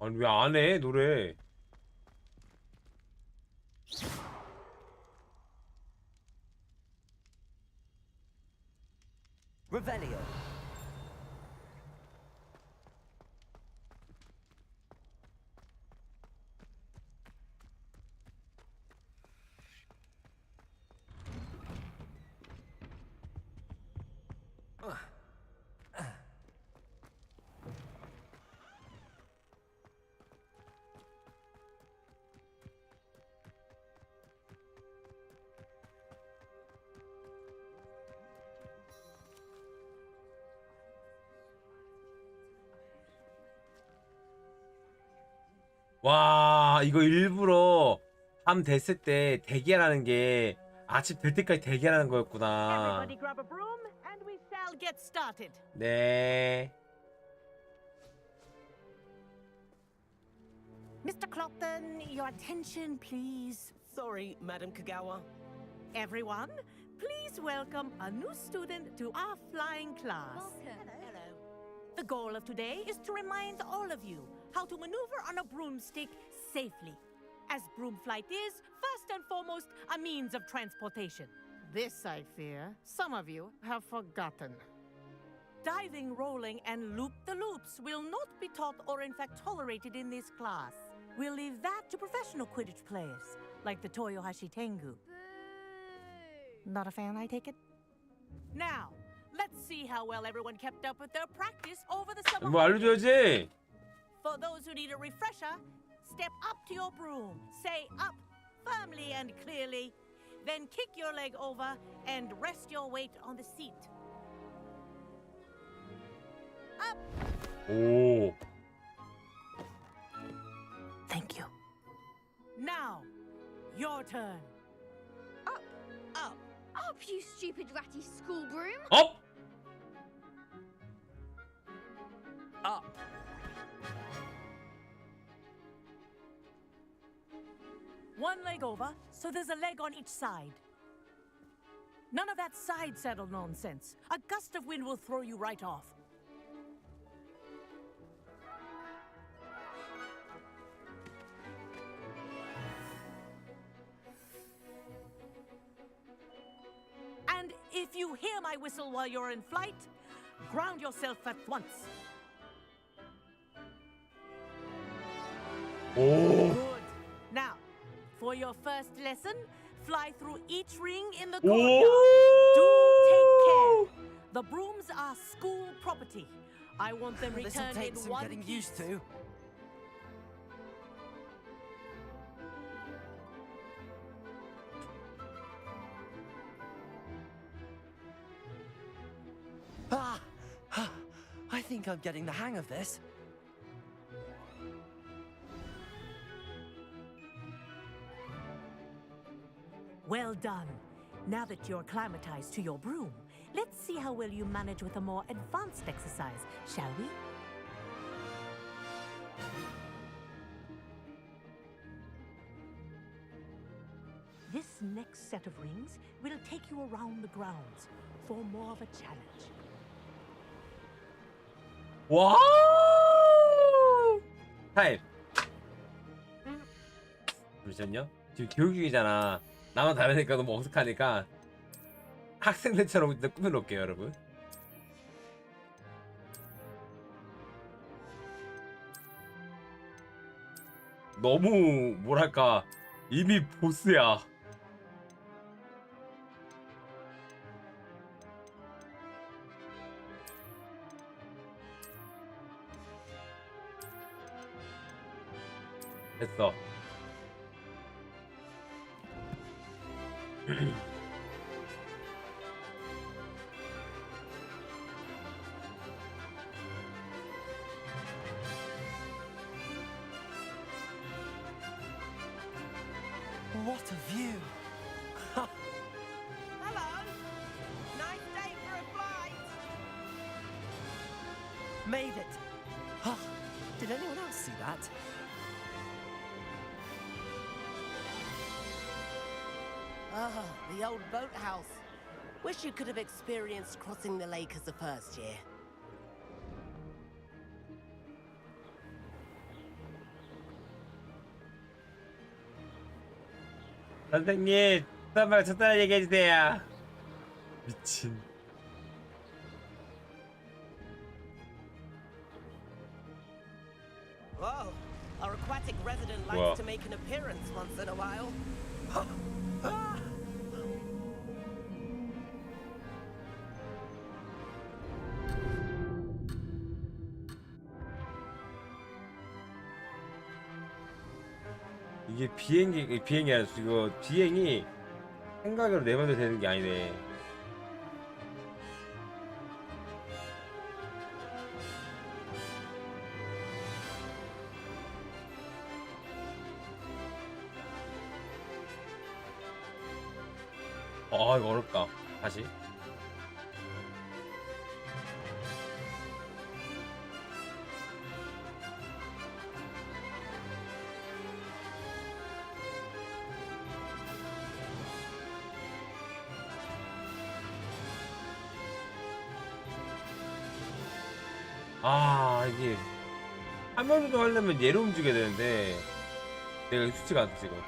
아니 왜 안 해 노래? Revelio. 와 이거 일부러 밤 됐을 때 대기하라는 게 아침 될 때까지 대기하라는 거였구나. Everybody grab a broom and we shall get started. 네. Mr. Clopton, your attention, please. Sorry, Madam Kagawa. Everyone, please welcome a new student to our flying class. Welcome. Hello. The goal of today is to remind all of you how to maneuver on a broomstick safely, as broom flight is, first and foremost, a means of transportation. This, I fear, some of you have forgotten. Diving, rolling, and loop-the-loops will not be taught or in fact tolerated in this class. We'll leave that to professional Quidditch players, like the Toyohashi Tengu. Not a fan, I take it? Now, let's see how well everyone kept up with their practice over the summer 뭐 알려줘야지. For those who need a refresher, step up to your broom, say up firmly and clearly, then kick your leg over and rest your weight on the seat. Up! 오. Thank you. Now, your turn. Up. Up. Up, you stupid ratty school broom. 업. Up. One leg over, so there's a leg on each side. None of that side saddle nonsense. A gust of wind will throw you right off. And if you hear my whistle while you're in flight, ground yourself at once. 오. Good. Now, for your first lesson, fly through each ring in the courtyard. Do take care. The brooms are school property. I want them This'll returned take in some one getting piece. used to. I think I'm getting the hang of this. Well done. Now that you're acclimatized to your broom, let's see how well you manage with a more advanced exercise, shall we? This next set of rings will take you around the grounds for more of a challenge. 와! 타임. 잠시만요. 지금 교육 중이잖아. 나만 다르니까 너무 어색하니까 학생들처럼 일단 꾸며놓을게요, 여러분. 너무 뭐랄까 이미 보스야. 됐어. What a view! Hello. Nice day for a flight. Made it! Did anyone else see that? Ah, the old boathouse. Wish you could have experienced crossing the lake as a first year. 선생님, 첫말 첫달 얘기해주세요. 미친. Whoa, our aquatic resident Wow. likes to make an appearance once in a while. 이게 비행이 아니라 이거 비행이 생각으로 내 맘대로 되는 게 아니네. 아 이거 어렵다. 다시. 아 이게 화면으로 하려면 얘로 움직여야 되는데 내가 쉽지가 않다 지금.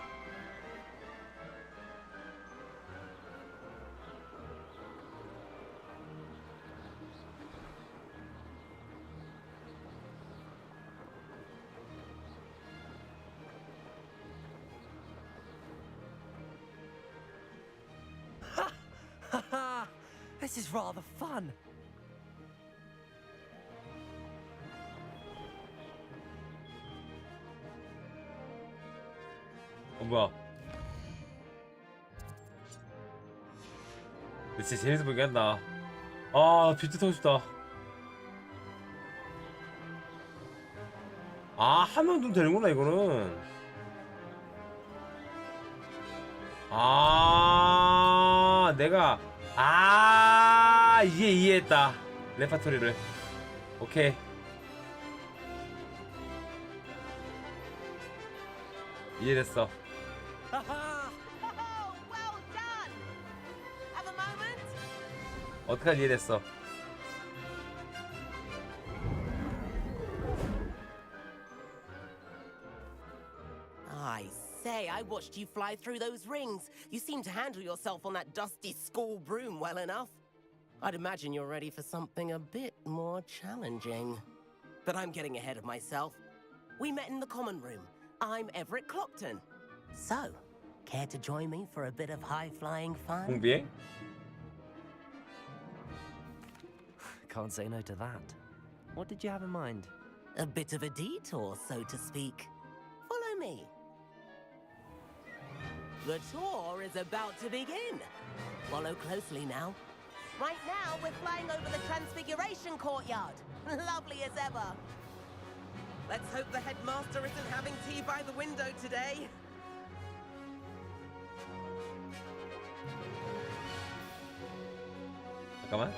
This is rather fun. 뭐야? 진짜 재밌어 보이게 한다. 아 비트 타고 싶다. 아 하면 좀 되는구나 이거는. 아 내가 이제 이해했다 레파토리를. 오케이. 이해됐어. Oh, well done. Have a moment. 어떡하지 이해됐어. I say, I watched you fly through those rings. You seem to handle yourself on that dusty school broom well enough. I'd imagine you're ready for something a bit more challenging. But I'm getting ahead of myself. We met in the common room. I'm Everett Clopton. So, care to join me for a bit of high-flying fun? 공비행? Can't say no to that. What did you have in mind? A bit of a detour, so to speak. Follow me. The tour is about to begin. Follow closely now. Right now, we're flying over the Transfiguration Courtyard. Lovely as ever. Let's hope the headmaster isn't having tea by the window today. 잠깐만.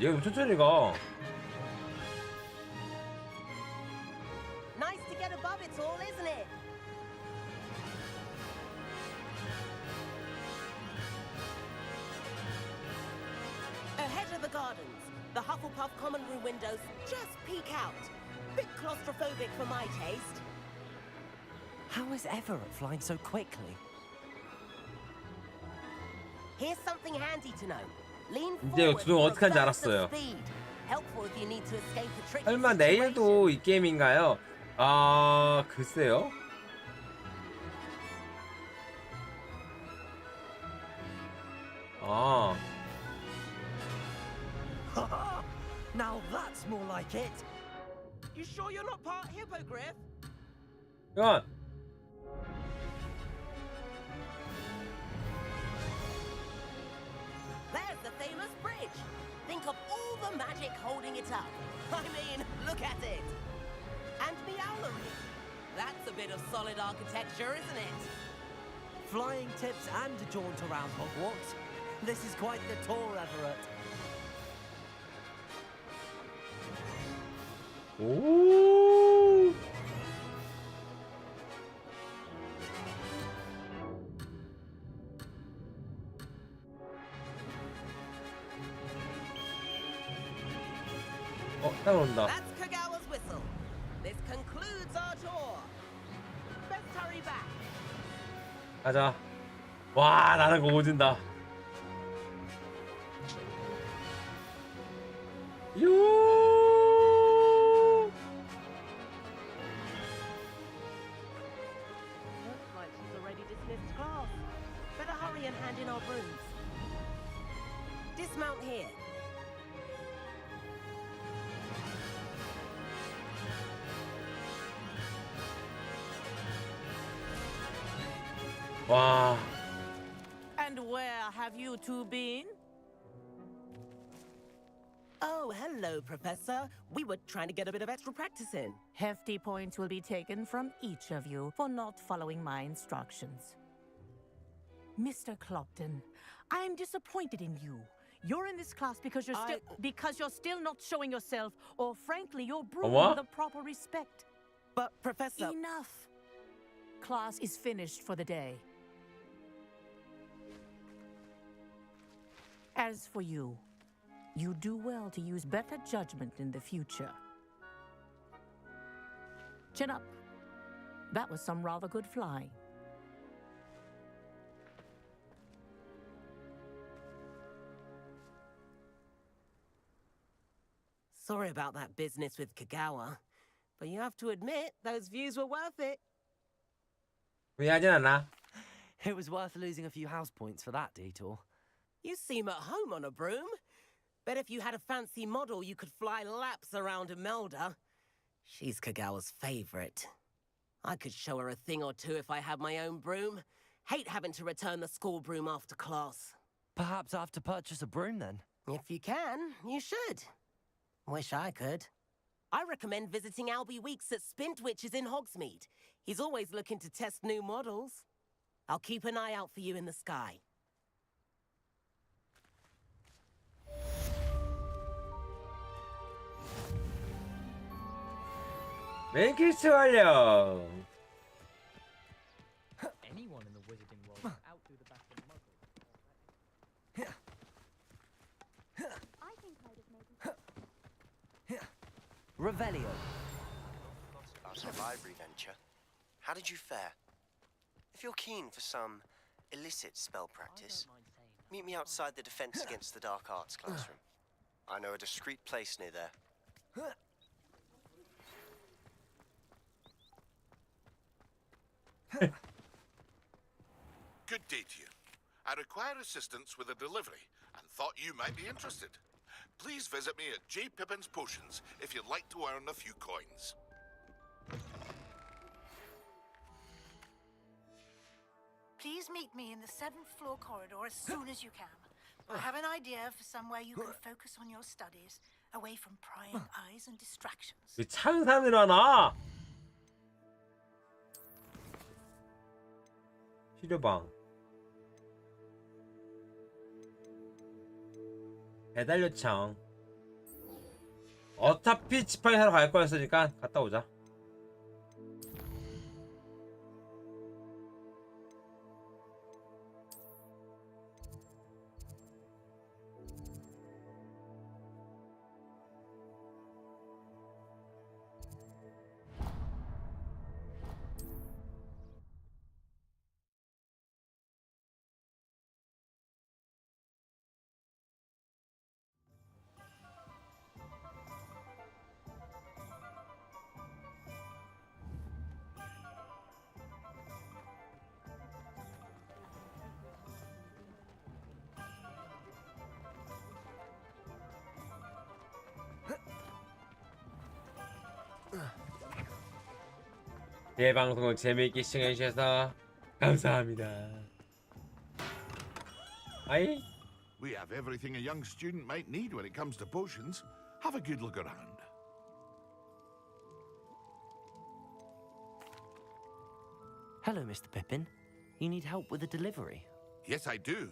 얘가 좀 천천히 가. The Hufflepuff common room windows just peek out. Bit claustrophobic for my taste. How is Everett flying so quickly? Here's something handy to know. Lean 이제 forward 조용 for 어떻게 하는지 bursts of 알았어요. speed. Helpful if you need to escape a tricky 설마 situation. 내일도 이 게임인가요? 아 글쎄요. 아 Now that's more like it. You sure you're not part hippogriff? 이건 There's the famous bridge. Think of all the magic holding it up. I mean, look at it. And Meowlery. That's a bit of solid architecture, isn't it? Flying tips and a jaunt around Hogwarts. This is quite the tour, Everett. 오. 딱 온다. That's Kagawa's whistle. This concludes our tour. Best hurry back. 가자. 와 나는 거 오진다. 요. Looks like she's already dismissed class. Better hurry and hand in our brooms. Dismount here. 와. And where have you two been? Oh, hello, Professor. We were trying to get a bit of extra practice in. Hefty points will be taken from each of you for not following my instructions. Mr. Clopton, I'm disappointed in you. You're in this class because you're still not showing yourself, or frankly, you're brewing What? the proper respect. But, Professor... Enough. Class is finished for the day. As for you, you do well to use better judgment in the future. Chin up. That was some rather good flying. Sorry about that business with Kagawa, but you have to admit, those views were worth it. 후회하진 않아. It was worth losing a few house points for that detour. You seem at home on a broom. Bet if you had a fancy model, you could fly laps around Imelda. She's Kagawa's favorite. I could show her a thing or two if I had my own broom. Hate having to return the school broom after class. Perhaps I have to purchase a broom then. If you can, you should. Wish I could. I recommend visiting Albie Weeks at Spintwitches in Hogsmeade. He's always looking to test new models. I'll keep an eye out for you in the sky. 메인 퀘스트 완료. Anyone in the wizarding world can outdo the best of muggles. I think I'd have maybe. Revelio. About our library venture. How did you fare? If you're keen for some illicit spell practice, meet me outside the Defense Against the Dark Arts classroom. I know a discreet place near there. Good day to you. I require assistance with a delivery and thought you might be interested. Please visit me at J. Pippin's Potions if you'd like to earn a few coins. Please meet me in the 7th floor corridor as soon as you can. I have an idea for somewhere you can focus on your studies, away from prying eyes and distractions. 왜 차는 사람들이 많아? 필요방. 배달 요청. 어차피 지팡이 사러 갈 거였으니까 갔다 오자. 제 방송을 재미있게 시청해주셔서 감사합니다. 아이. We have everything a young student might need when it comes to potions. Have a good look around. Hello, Mr. Pippin. You need help with a delivery? Yes, I do.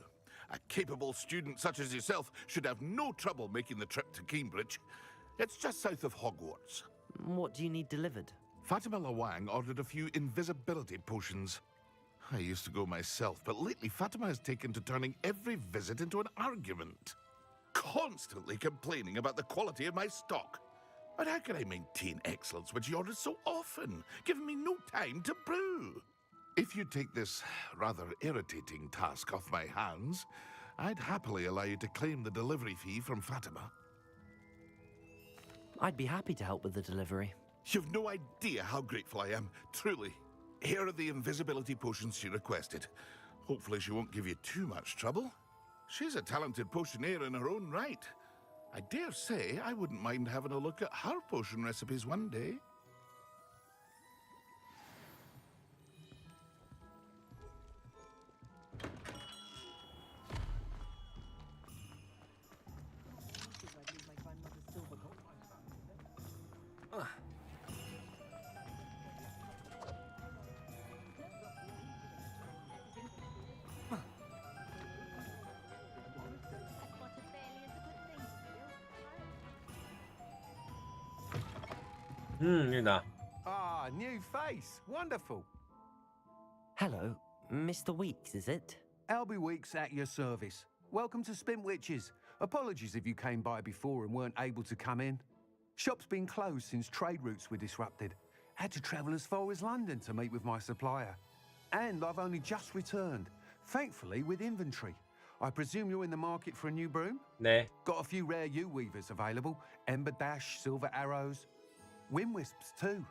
A capable student such as yourself should have no trouble making the trip to Cambridge. It's just south of Hogwarts. What do you need delivered? Fatima Lawang ordered a few invisibility potions. I used to go myself, but lately Fatima has taken to turning every visit into an argument. Constantly complaining about the quality of my stock. But how can I maintain excellence when she orders so often, giving me no time to brew? If you take this rather irritating task off my hands, I'd happily allow you to claim the delivery fee from Fatima. I'd be happy to help with the delivery. You've no idea how grateful I am, truly. Here are the invisibility potions she requested. Hopefully she won't give you too much trouble. She's a talented potioneer in her own right. I dare say I wouldn't mind having a look at her potion recipes one day. 여기다. Ah, new face. Wonderful. Hello, Mr. Weeks, is it? Albie Weeks at your service. Welcome to Spintwitches. Apologies if you came by before and weren't able to come in. Shop's been closed since trade routes were disrupted. Had to travel as far as London to meet with my supplier. And I've only just returned, thankfully with inventory. I presume you're in the market for a new broom? 네. Got a few rare yew-weavers available. Ember Dash, Silver Arrows. Wind Wisps too.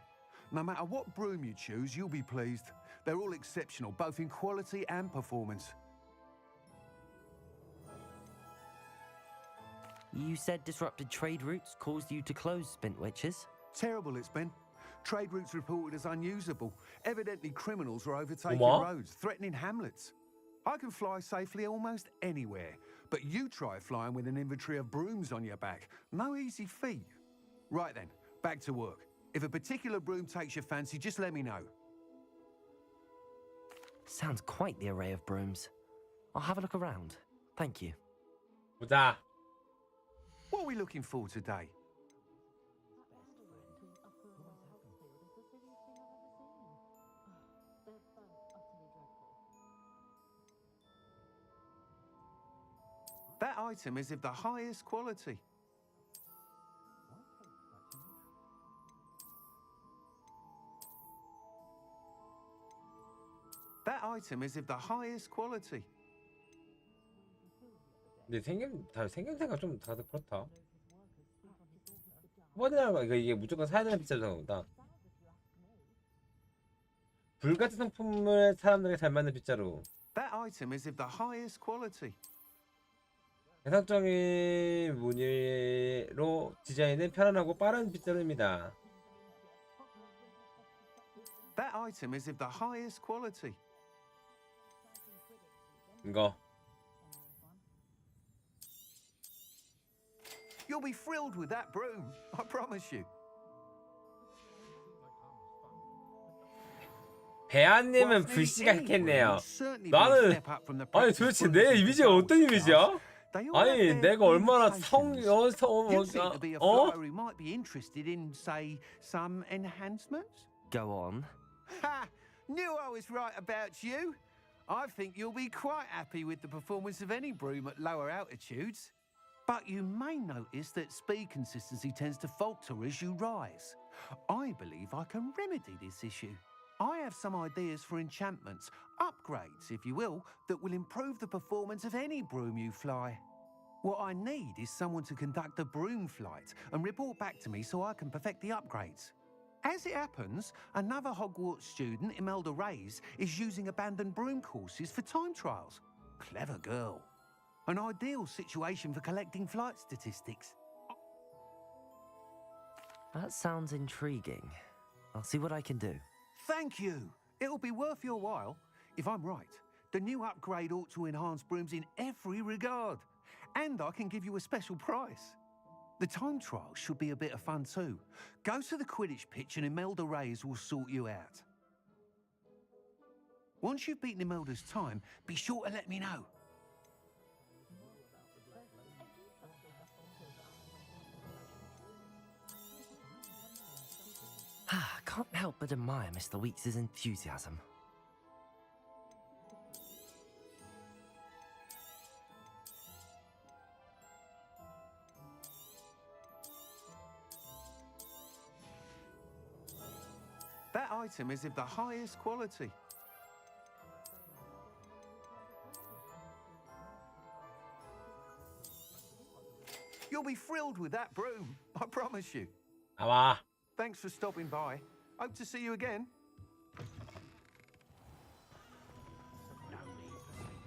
No matter what broom you choose, you'll be pleased. They're all exceptional, both in quality and performance. You said disrupted trade routes caused you to close Spintwitches? Terrible it's been. Trade routes reported as unusable. Evidently criminals were overtaking What? roads, threatening hamlets. I can fly safely almost anywhere, but you try flying with an inventory of brooms on your back. No easy feat. Right then, back to work. If a particular broom takes your fancy, just let me know. Sounds quite the array of brooms. I'll have a look around. Thank you. 보자. What are we looking for today? That item is of the highest quality. That item is of the highest quality. 근데 생김새가 좀 다들 그렇다. 뭐냐 이게 무조건 사야 되는 비싸잖아 보다. 불같은 상품을 사람들에게 잘 맞는 빗자루. That item is of the highest quality. 개성적인 무늬로 디자인은 편안하고 빠른 빗자루입니다. That item is of the highest quality. 이거. You'll be thrilled with that broom, I promise you. 배아님은 불시각했네요. 나는 아니 도대체 내 이미지가 어떤 이미지야? 아니 내가 얼마나 who might be interested in, say, some enhancements? Go on. Ha! Knew I was right about you. I think you'll be quite happy with the performance of any broom at lower altitudes. But you may notice that speed consistency tends to falter as you rise. I believe I can remedy this issue. I have some ideas for enchantments, upgrades, if you will, that will improve the performance of any broom you fly. What I need is someone to conduct a broom flight and report back to me so I can perfect the upgrades. As it happens, another Hogwarts student, Imelda Reyes, is using abandoned broom courses for time trials. Clever girl. An ideal situation for collecting flight statistics. That sounds intriguing. I'll see what I can do. Thank you. It'll be worth your while. If I'm right, the new upgrade ought to enhance brooms in every regard. And I can give you a special price. The time trial should be a bit of fun too. Go to the Quidditch pitch and Imelda Reyes will sort you out. Once you've beaten Imelda's time, be sure to let me know. I can't help but admire Mr. Weeks' enthusiasm. That item is of the highest quality. You'll be thrilled with that broom, I promise you. 나와. Thanks for stopping by. Hope to see you again. No need for thinking.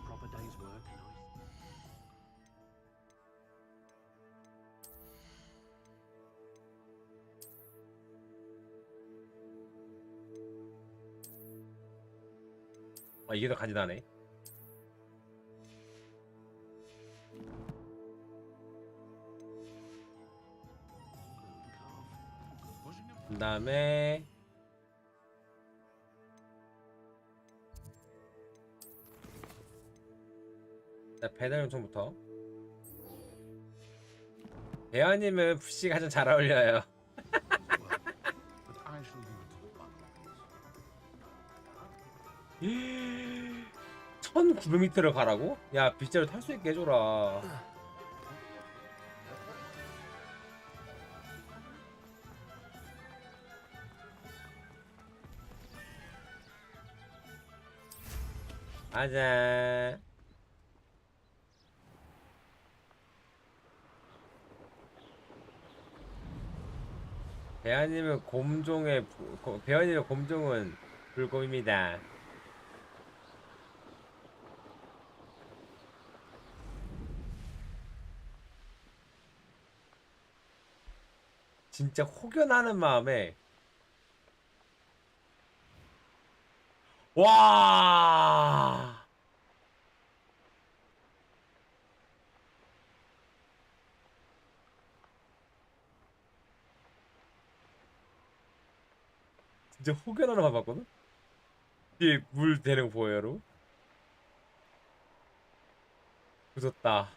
Proper day's work, nice. 아, 이게 더 간지나네. 그 다음에 배달 요청부터. 배아님은 푸시가 가장 잘 어울려요. 1900m를 가라고? 야, 빗자루 탈 수 있게 해줘라. 가자. 배아님은 곰종의 배아님의 곰종은 불곰입니다. 진짜 혹여나는 마음에 와 진짜 혹여나는 마음 봤거든? 뒤에 물 대는 거 보여요 여러분? 무섭다.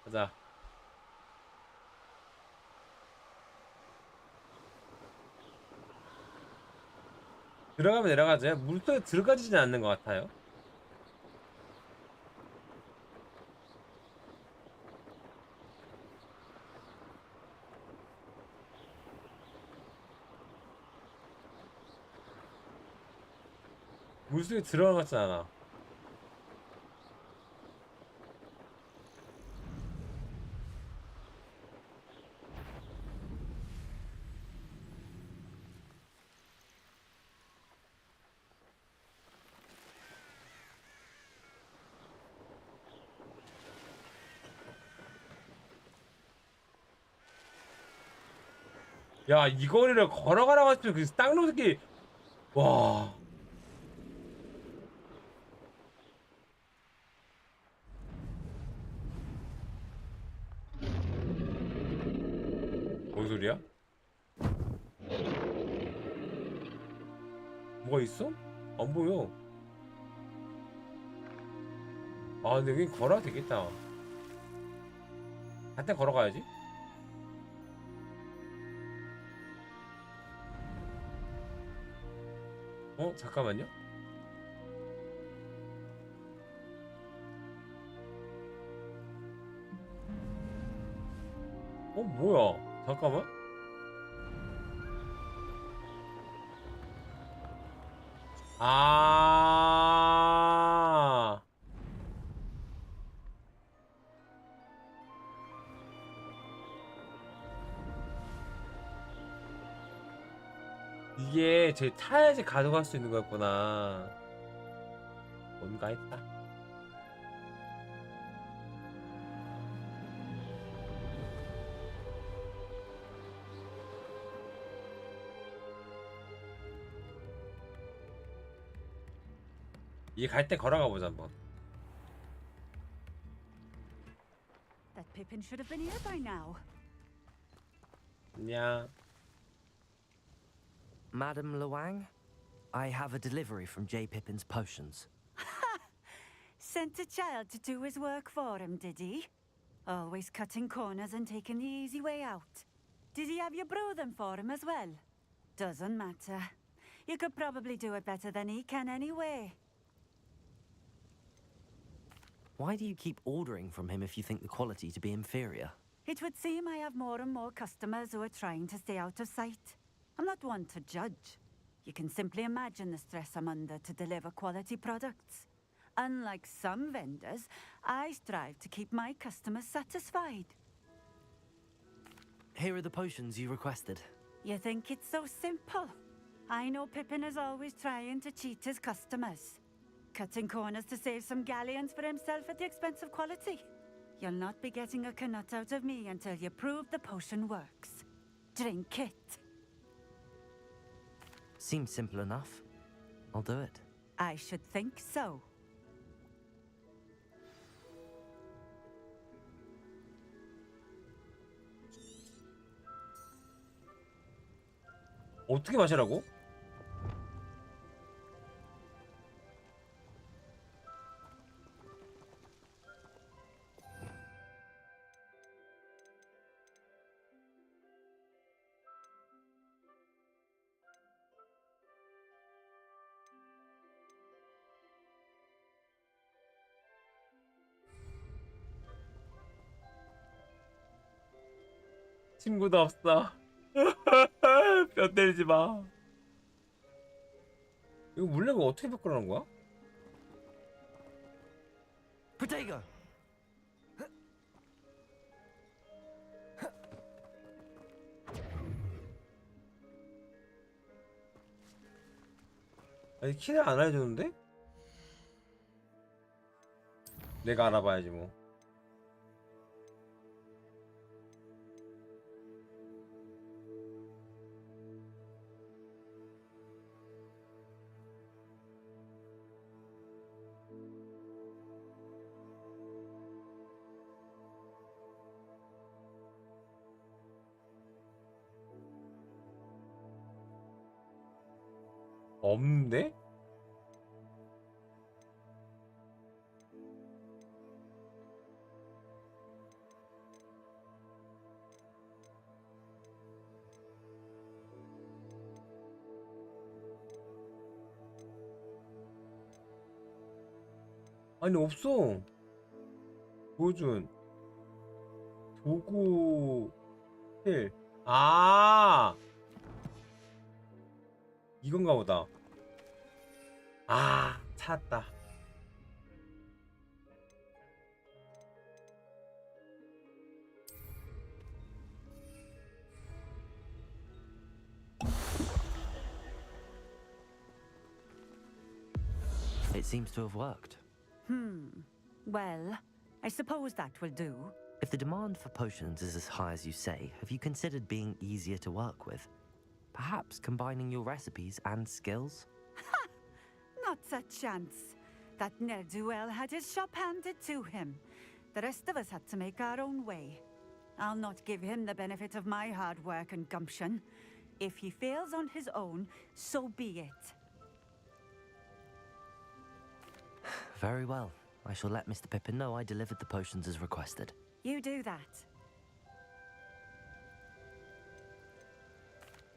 가자. 들어가면 내려가죠. 물속에 들어가지는 않는 것 같아요. 물속에 들어간 것 같지 않아. 야, 이 거리를 걸어가라고 했으면 그 쌍놈 새끼. 와. 뭔 소리야? 뭐가 있어? 안 보여. 아, 근데 여기 걸어야 되겠다. 한때 걸어가야지. 어? 잠깐만요. 어? 뭐야? 잠깐만. 아. 이게 제 타야지 가져갈 수 있는 거였구나. 뭔가 했다. 이 갈 때 걸어가 보자 한번. That Pippin should have been here by now. 안녕. Madam Luang, I have a delivery from J. Pippin's potions. Sent a child to do his work for him, did he? Always cutting corners and taking the easy way out. Did he have you brew them for him as well? Doesn't matter. You could probably do it better than he can anyway. Why do you keep ordering from him if you think the quality to be inferior? It would seem I have more and more customers who are trying to stay out of sight. I'm not one to judge. You can simply imagine the stress I'm under to deliver quality products. Unlike some vendors, I strive to keep my customers satisfied. Here are the potions you requested. You think it's so simple? I know Pippin is always trying to cheat his customers. Cutting corners to save some galleons for himself at the expense of quality. You'll not be getting a knut out of me until you prove the potion works. Drink it. Seems simple enough. I'll do it. I should think so. 어떻게 마시라고? 친구도 없어. 뼈 때리지 마. 이거 물레가 어떻게 바꾸라는 거야? Protego! 아니 키를 안 알려주는데? 내가 알아봐야지 뭐. 없는데? 아니 없어. 보여준 도구 힐. 아 이건가 보다. 아 찾았다. It seems to have worked. Well, I suppose that will do. If the demand for potions is as high as you say, have you considered being easier to work with? Perhaps combining your recipes and skills? Not a chance. That ne'er-do-well had his shop handed to him. The rest of us had to make our own way. I'll not give him the benefit of my hard work and gumption. If he fails on his own, so be it. Very well. I shall let Mr. Pippin know I delivered the potions as requested. You do that.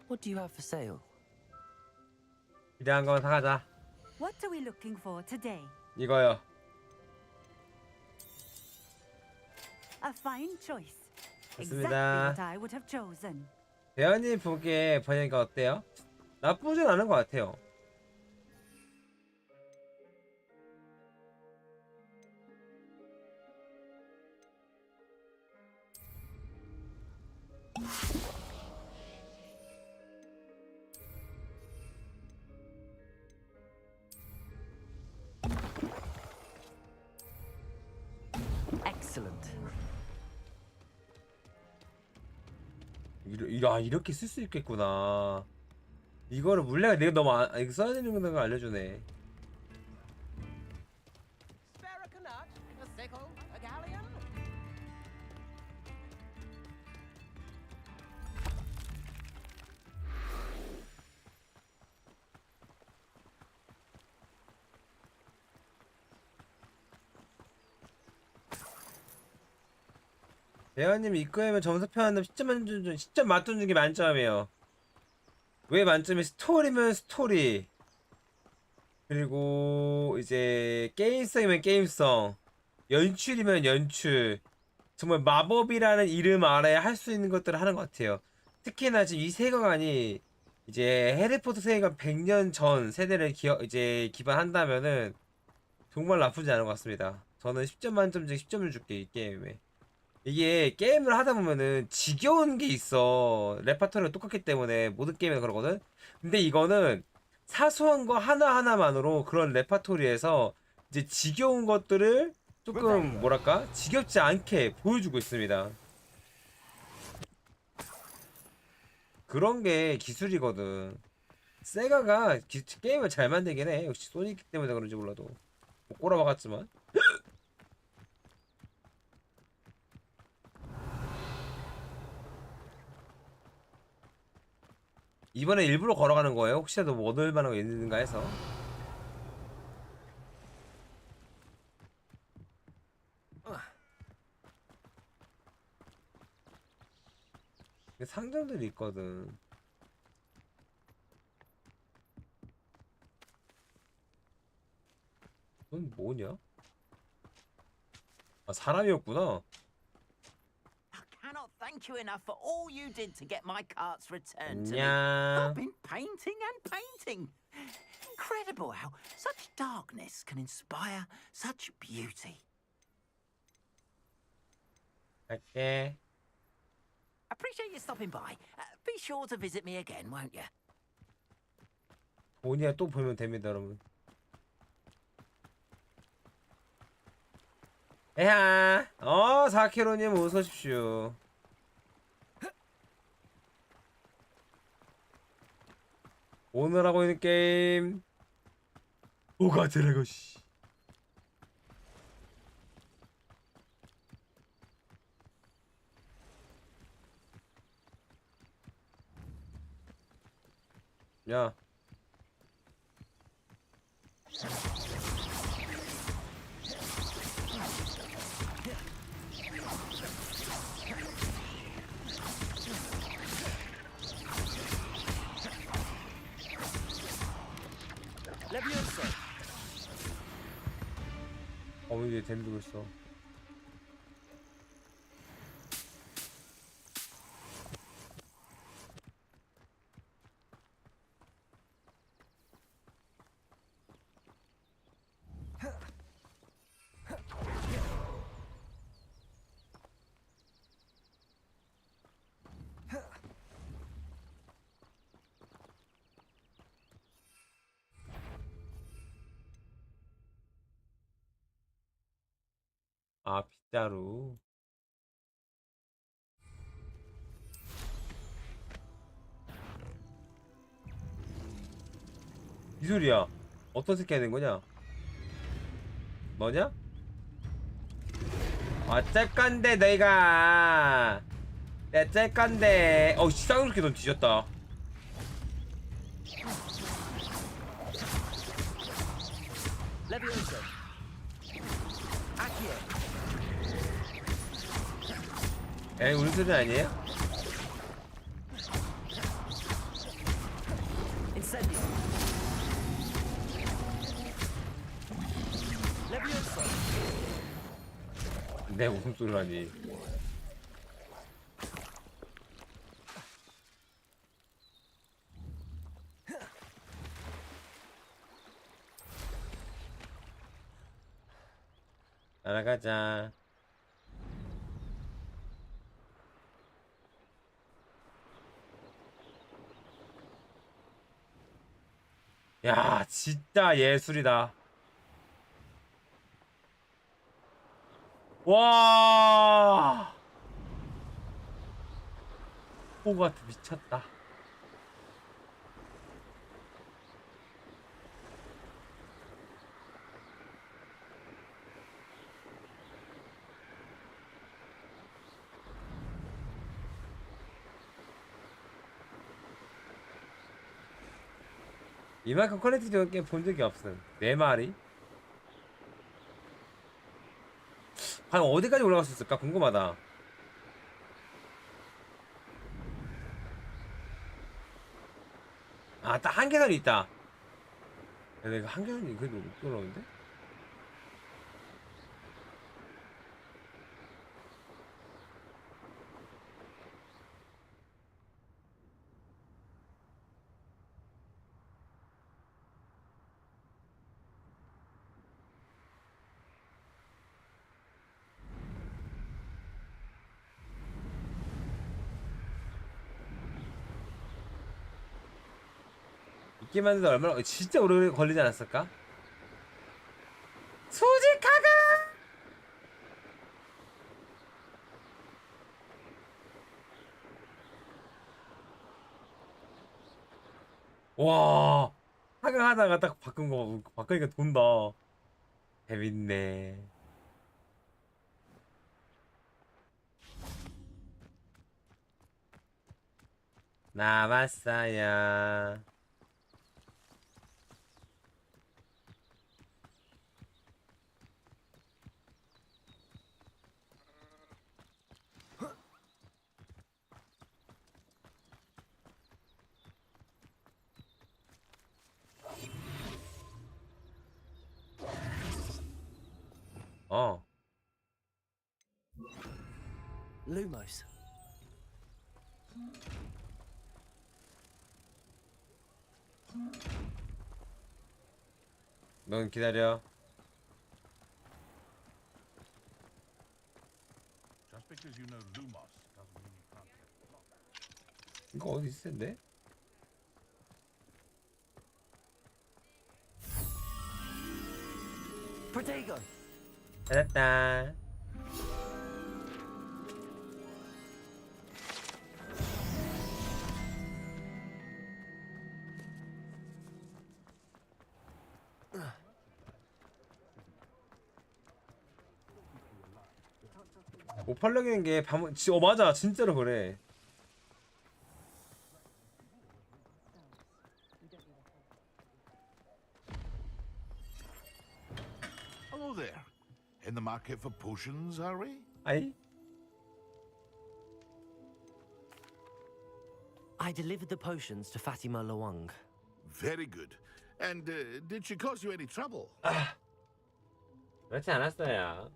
What do you have for sale? 필요한 건 사가자. What are we looking for today? 이거요. A fine choice. Exactly 좋습니다. what I would have chosen. 배현님 보기에 번역이 어때요? 나쁘진 않은 것 같아요. Excellent. 이렇게 쓸 수 있겠구나. 이거를 물레가 내가 너무 이거 써야 되는 걸 알려주네. 대현님 이거에면 점수 표현하면 10점 만점 중에 만점이에요. 왜 만점이? 스토리면 스토리, 그리고 이제 게임성이면 게임성, 연출이면 연출. 정말 마법이라는 이름 아래 할 수 있는 것들을 하는 것 같아요. 특히나 지금 이 세계관이 이제 해리포터 세계관 100년 전 세대를 이제 기반한다면은 정말 나쁘지 않은 것 같습니다. 저는 10점 만점 중에 10점을 줄게, 이 게임에. 이게 게임을 하다 보면은 지겨운 게 있어. 레파토리가 똑같기 때문에 모든 게임에 그러거든. 근데 이거는 사소한 거 하나하나만으로 그런 레파토리에서 이제 지겨운 것들을 조금 뭐랄까 지겹지 않게 보여주고 있습니다. 그런 게 기술이거든. 세가가 게임을 잘 만들긴 해. 역시 소니기 때문에 그런지 몰라도 뭐 꼬라박았지만. 이번에 일부러 걸어가는 거예요? 혹시라도 뭐 얻을 만한 거 있는가 해서. 상점들이 있거든. 넌 뭐냐? 아, 사람이었구나. Cannot thank you enough for all you did to get my carts returned to me. Yeah. I've been painting and painting. Incredible how such darkness can inspire such beauty. 갈게. Appreciate you stopping by. Be sure to visit me again, won't you? 돈이야 또 보면 됩니다, 여러분. 에하. 4kg님 어서 오십시오. 오늘 하고 있는 게임 호그와트라고 씨. 야. 왜 댐들고 있어? 아, 빗자루. 이 소리야. 어떤 새끼 하는 거냐? 너냐? 어쩔 건데 너희가. 어쩔 건데. 쌍욕해 넌 뒤졌다. 에이, 우리 소리 아니에요? 내 웃음소리라니. 날아가자. 야, 진짜 예술이다. 와, 호그와트 미쳤다. 이만큼 퀄리티 좋은 게임 본 적이 없음. 4마리? 과연 어디까지 올라갈 수 있을까? 궁금하다. 아, 딱 한계선이 있다. 야, 내가 한계선이 그래도 못 들어오는데? 있기만 해도 얼마나 진짜 오래 걸리지 않았을까? 수직하가! 와, 하강하다가 딱 바꾼 거 바꾸니까 돈다. 재밌네. 남았어요. 어. Lumos. 넌 기다려. Just because you know Lumos doesn't mean you can't get the block. 이거 어디 있을 텐데? Protego. 찾았다. 못 팔려기는 게 맞아, 진짜로 그래. Hello there. In the market for potions, are we? 아이. I delivered the potions to Fatima Luang. Very good. And did she cause you any trouble? 그렇지 않았어요.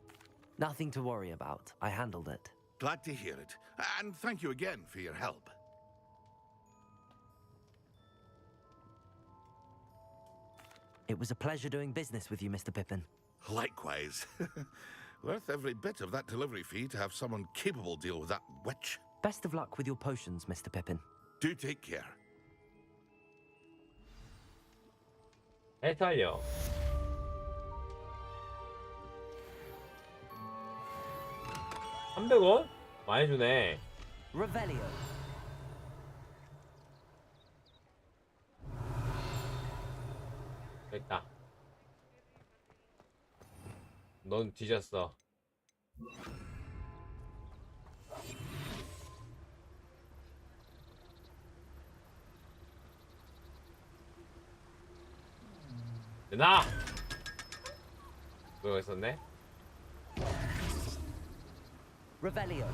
Nothing to worry about. I handled it. Glad to hear it. And thank you again for your help. It was a pleasure doing business with you, Mr. Pippin. Likewise. Worth every bit of that delivery fee to have someone capable deal with that witch. Best of luck with your potions, Mr. Pippin. Do take care. 해탈려. $300원? 많이 주네. Revelio. 됐다. 넌 뒤졌어. 나! 그거 있었네? Revelio.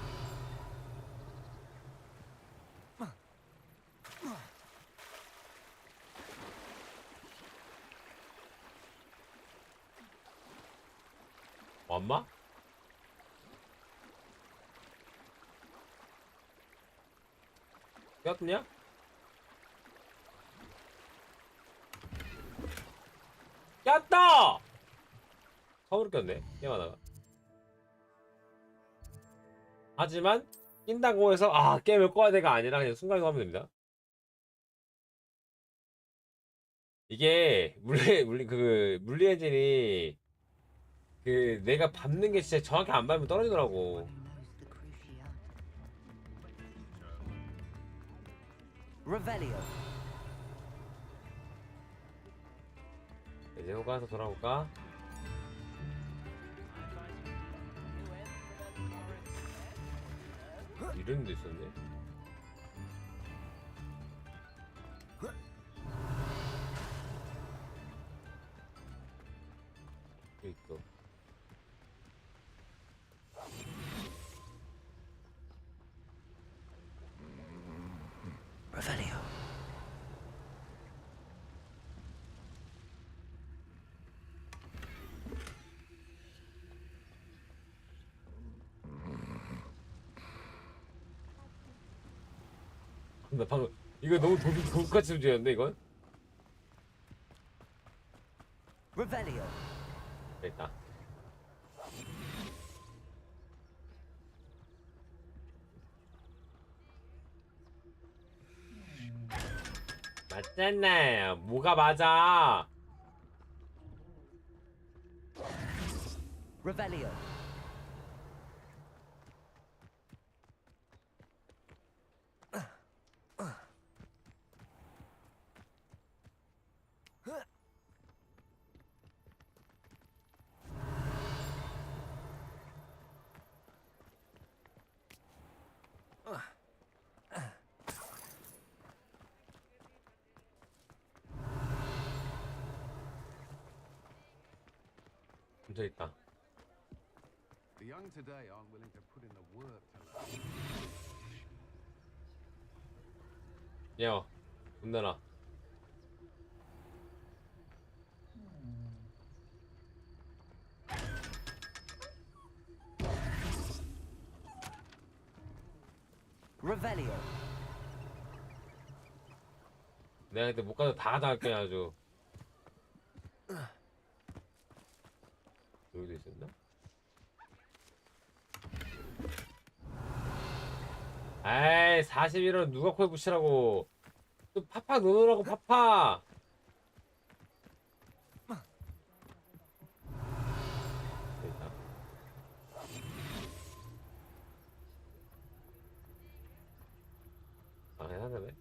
엄마? 꼈냐? 꼈다! 서울 꼈네. 게임하다가. 하지만 낀다고 해서 게임을 꺼야 돼가 아니라 그냥 순간이동 하면 됩니다. 이게 물리 엔진이 내가 밟는 게 진짜 정확히 안 밟으면 떨어지더라고. Revelio. 이제 호가에서 돌아볼까? 이런 데 있었네. 여기 있어. Revelio. 나 방금 이거 너무 도둑같이 움직였는데 이건? Revelio. 됐다. 맞잖아요. 뭐가 맞아? Revelio. 문제 있다. The young today aren't willing to put in the work to learn. 야, 문 내놔. Revelio. 내가 그때 못 가서 다 가져갈게 아주. 여기도 있었나? 에이 41원 누가 코에 붙이라고. 또 파파 넣으라고 파파. 됐다. 아 해나되네.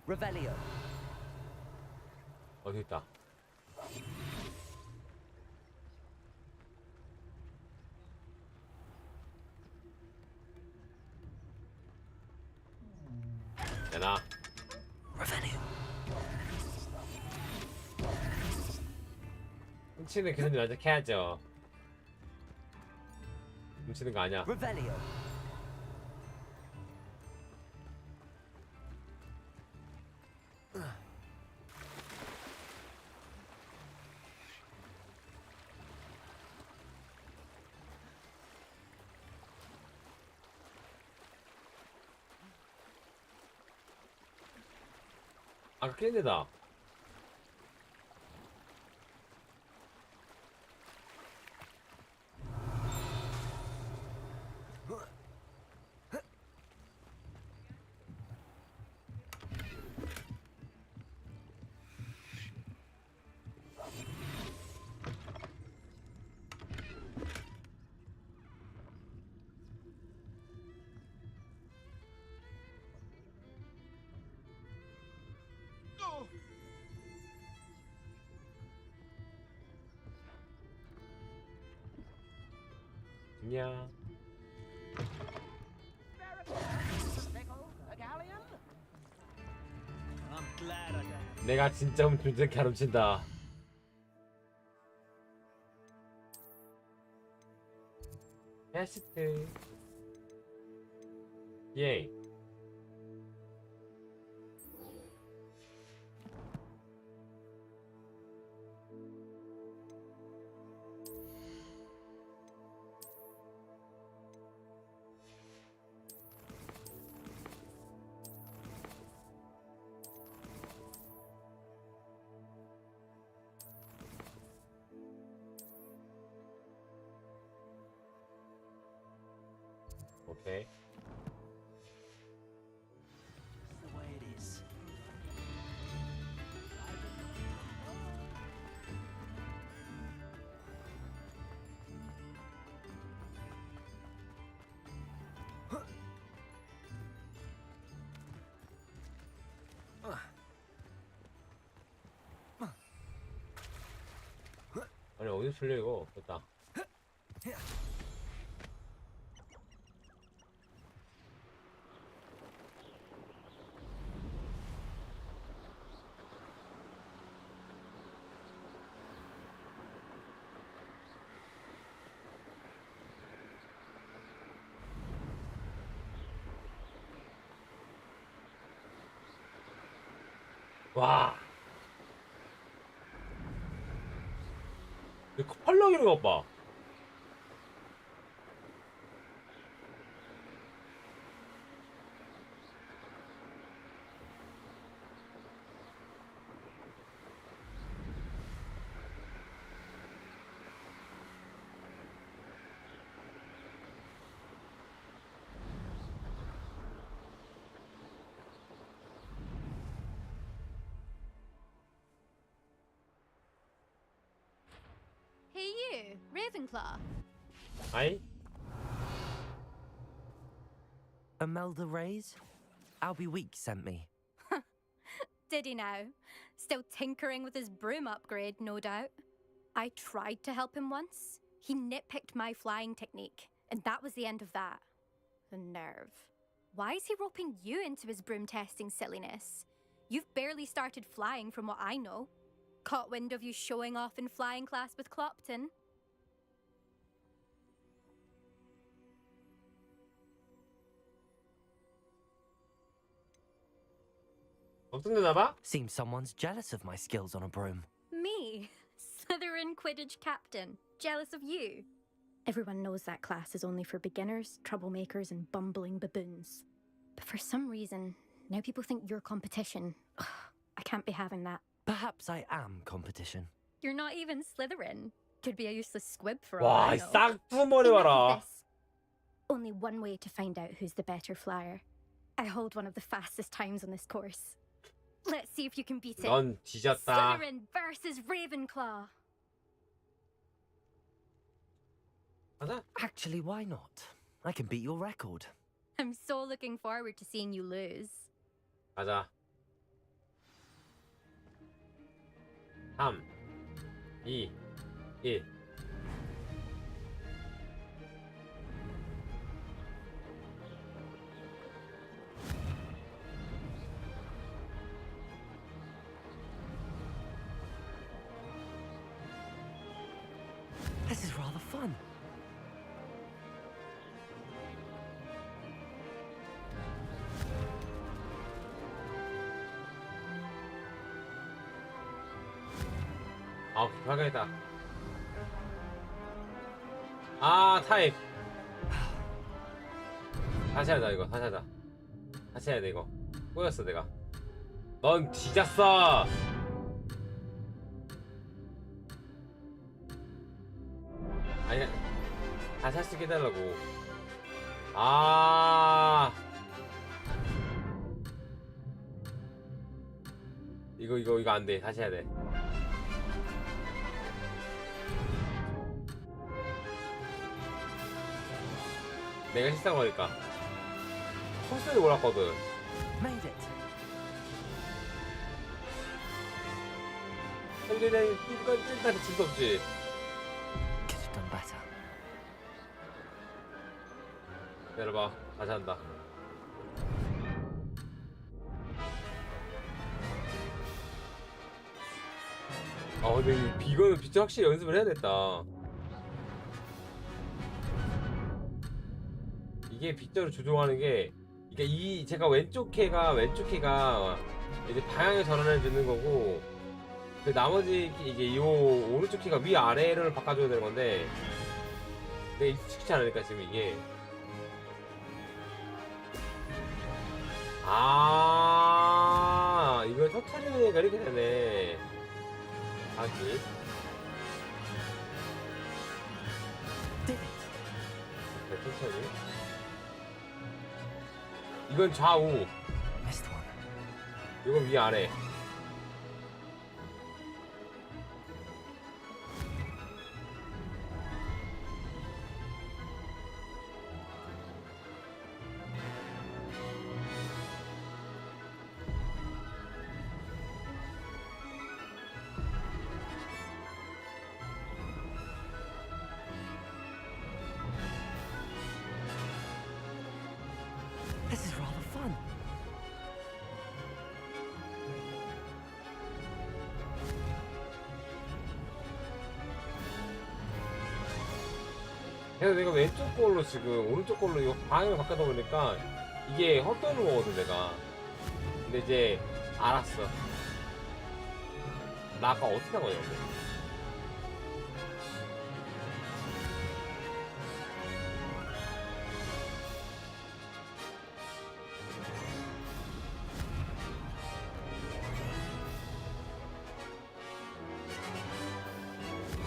Revelio. 어디 있다. 되나? Revelio. 훔치는 기사님 완전 캐야죠. 훔치는 거 아니야. Revelio. 아까 깬 데다. 안녕. 내가 진짜 훔치는 훔친다. 캐스트. 예. 오케이. The way it is. 아니 어디 풀려 이거? 됐다. 와. 이거 펄럭이는 것 봐. Ravenclaw. 아이? Imelda Reyes? Albie Weeks sent me. Did he now? Still tinkering with his broom upgrade, no doubt. I tried to help him once. He nitpicked my flying technique, and that was the end of that. The nerve. Why is he roping you into his broom testing silliness? You've barely started flying from what I know. Caught wind of you showing off in flying class with Clopton. 없었나 봐? Seems someone's jealous of my skills on a broom. Me? Slytherin Quidditch captain. Jealous of you? Everyone knows that class is only for beginners, troublemakers, and bumbling baboons. But for some reason, now people think you're competition. Ugh, I can't be having that. Perhaps I am competition. You're not even Slytherin. Could be a useless squib for all 와, I 이 know. 쌍두머리 Enough 봐라. of this. Only one way to find out who's the better flyer. I hold one of the fastest times on this course. Let's see if you can beat it. 넌 뒤졌다. Slytherin versus Ravenclaw. 가자. Actually, why not? I can beat your record. I'm so looking forward to seeing you lose. 가자. 3, 2, 1. This is rather fun. 아, 발견했다. 아, 타임. 다시 하자, 이거. 다시 하자. 다시 해야 돼, 이거. 꼬였어, 내가. 넌 뒤졌어! 아니, 다시 할 수 있게 해달라고. 아. 이거 안 돼. 다시 해야 돼. 내가 실수한 거니까. 총수를 몰랐거든. Made it. 근데 내 이거 찐따한테 질 수 없지. Could have done better. 내려봐. 다시 한다. 아, 근데 이거는 진짜 확실히 연습을 해야겠다. 이게 빗자루 조종하는 게, 그러니까 이 제가 왼쪽 키가 이제 방향을 전환해 주는 거고, 그 나머지 이게 이 오른쪽 키가 위 아래를 바꿔줘야 되는 건데, 내가 익숙치 않으니까 지금 이게. 아, 이걸 터트리니까 이렇게 되네. 아기. 천천히. 이건 좌우. 이건 위 아래. This is rather fun. 그래서 내가 왼쪽 걸로 지금 오른쪽 걸로 이거 방향을 바꿔다 보니까 이게 헛도는 거거든 내가. 근데 이제 알았어. 나 아까 어떻게 한 거냐고.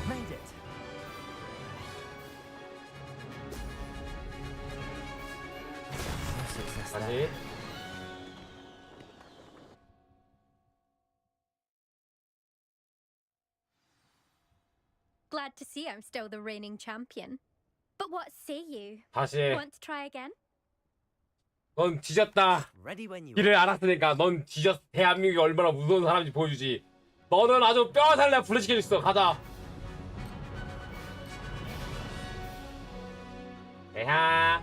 Made it. No success there. 다시. Glad to see I'm still the reigning champion. But what say you? 다시 Want to try again? 넌 뒤졌다. Ready when you 길을 알았으니까 넌 뒤졌. 대한민국이 얼마나 무서운 사람인지 보여주지. 너는 아주 뼈살려 분리시킬 수 있어. 가자. 에하.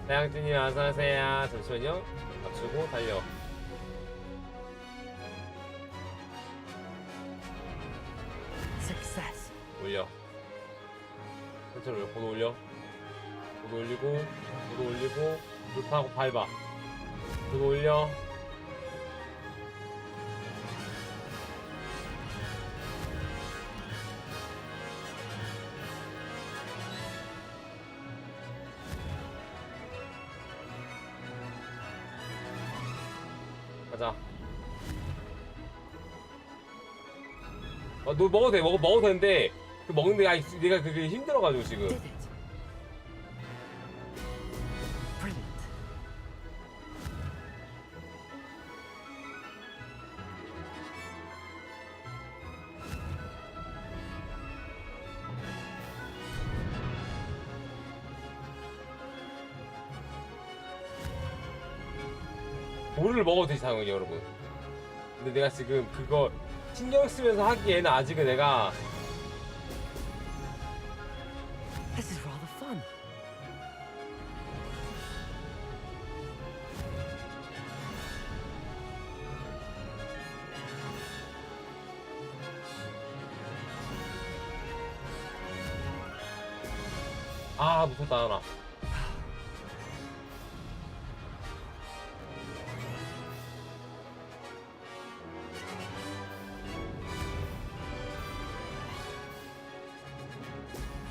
대양준님 어서오세요. 잠시만요. 맞추고 달려. Success. 올려. 천천히 올려. 고도 올려. 고도 올리고 고도 올리고 불파하고 밟아. 고도 올려. 가자. 너 먹어도 돼. 먹어도 되는데 그 먹는데 내가 그게 힘들어가지고 지금. 돌을 먹어도 되지 당연히 여러분. 근데 내가 지금 그거 신경 쓰면서 하기에는 아직은 내가 This is rather fun. 아 무섭다 나.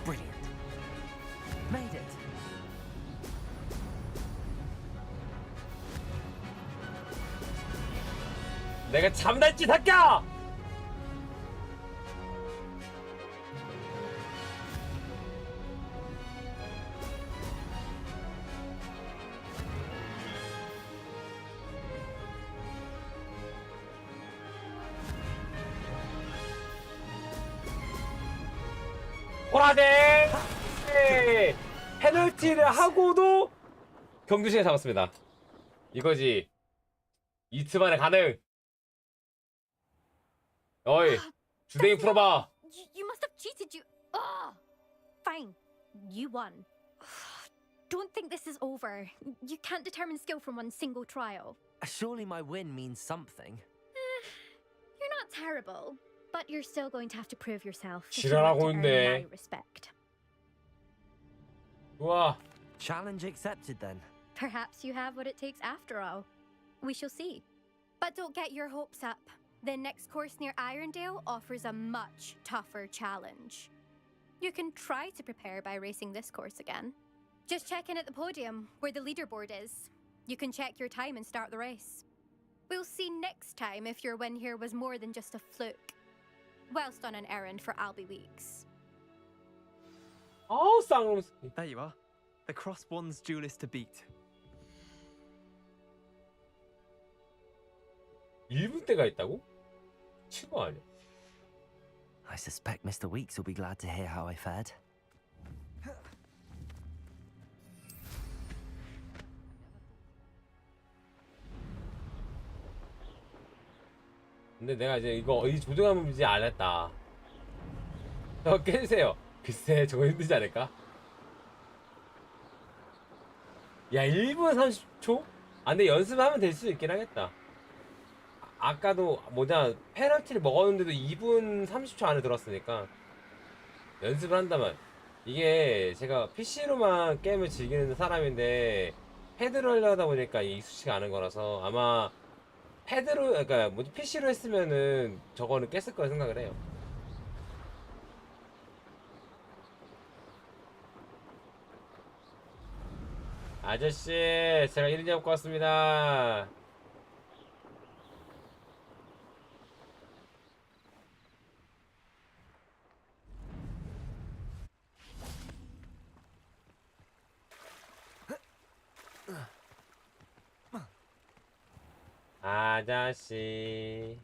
Brilliant. Made it. 내가 잠날 짓 할까? 호라데 페널티를 하고도 경주 시간 잡았습니다. 이거지. 이틀 만에 가능. 어이 주댕이 풀어봐. You must have cheated. Fine. You won. Don't think this is over. You can't determine skill from one single trial. Surely my win means something. You're not terrible, but you're still going to have to prove yourself if you want 지랄하고 to earn 있네. my respect. 우와. Challenge accepted then. Perhaps you have what it takes after all. We shall see. But don't get your hopes up. The next course near Irondale offers a much tougher challenge. You can try to prepare by racing this course again. Just check in at the podium, where the leaderboard is. You can check your time and start the race. We'll see next time if your win here was more than just a fluke. Whilst on an errand for Albie Weeks. 어우 쌍놈. There you are. The Crosswands duelist to beat. 1분 때가 있다고? 미친 거 아니야? I suspect Mr. Weeks will be glad to hear how I fared. 근데 내가 이제 이 조종하면 이제 안 했다. 저거 깨주세요. 글쎄 저거 힘들지 않을까? 야 1분 30초? 아 근데 연습하면 될 수 있긴 하겠다. 아까도 뭐냐 페널티를 먹었는데도 2분 30초 안에 들었으니까 연습을 한다면 이게 제가 PC로만 게임을 즐기는 사람인데 패드로 하려다 보니까 익숙치가 않은 거라서 아마 패드로 그러니까 뭐지 PC로 했으면은 저거는 깼을 거라 생각을 해요. 아저씨 제가 이름 잡고 왔습니다. 아저씨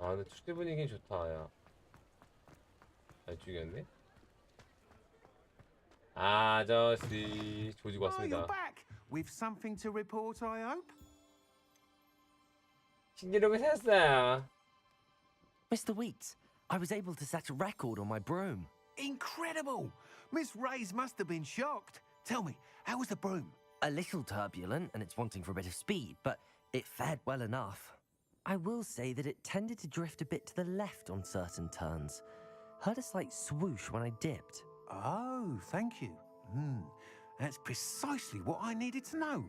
아 근데 축제 분위기 좋다. 야 안 죽였네. 아저씨 조지고 Oh, you're 왔습니다. back. With something to report, I hope? 신기록을 세웠어요. Mr. Wheats, I was able to set a record on my broom. Incredible! Miss Ray's must have been shocked. Tell me, how was the broom? A little turbulent and it's wanting for a bit of speed, but it fared well enough. I will say that it tended to drift a bit to the left on certain turns. Heard a slight swoosh when I dipped. Oh, thank you. That's precisely what I needed to know.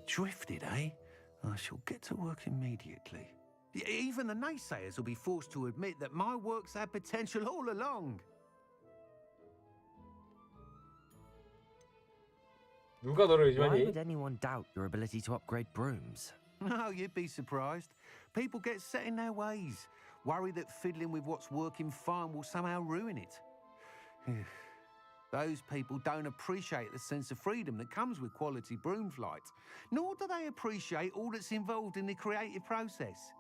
Drifted, eh? I shall get to work immediately. Even the naysayers will be forced to admit that my work's had potential all along. 누가 너를 Why 의심하니? would anyone doubt your ability to upgrade brooms? Oh, you'd be surprised. People get set in their ways, worry that fiddling with what's working fine will somehow ruin it. Those people don't appreciate the sense of freedom that comes with quality broom flight, nor do they appreciate all that's involved in the creative process.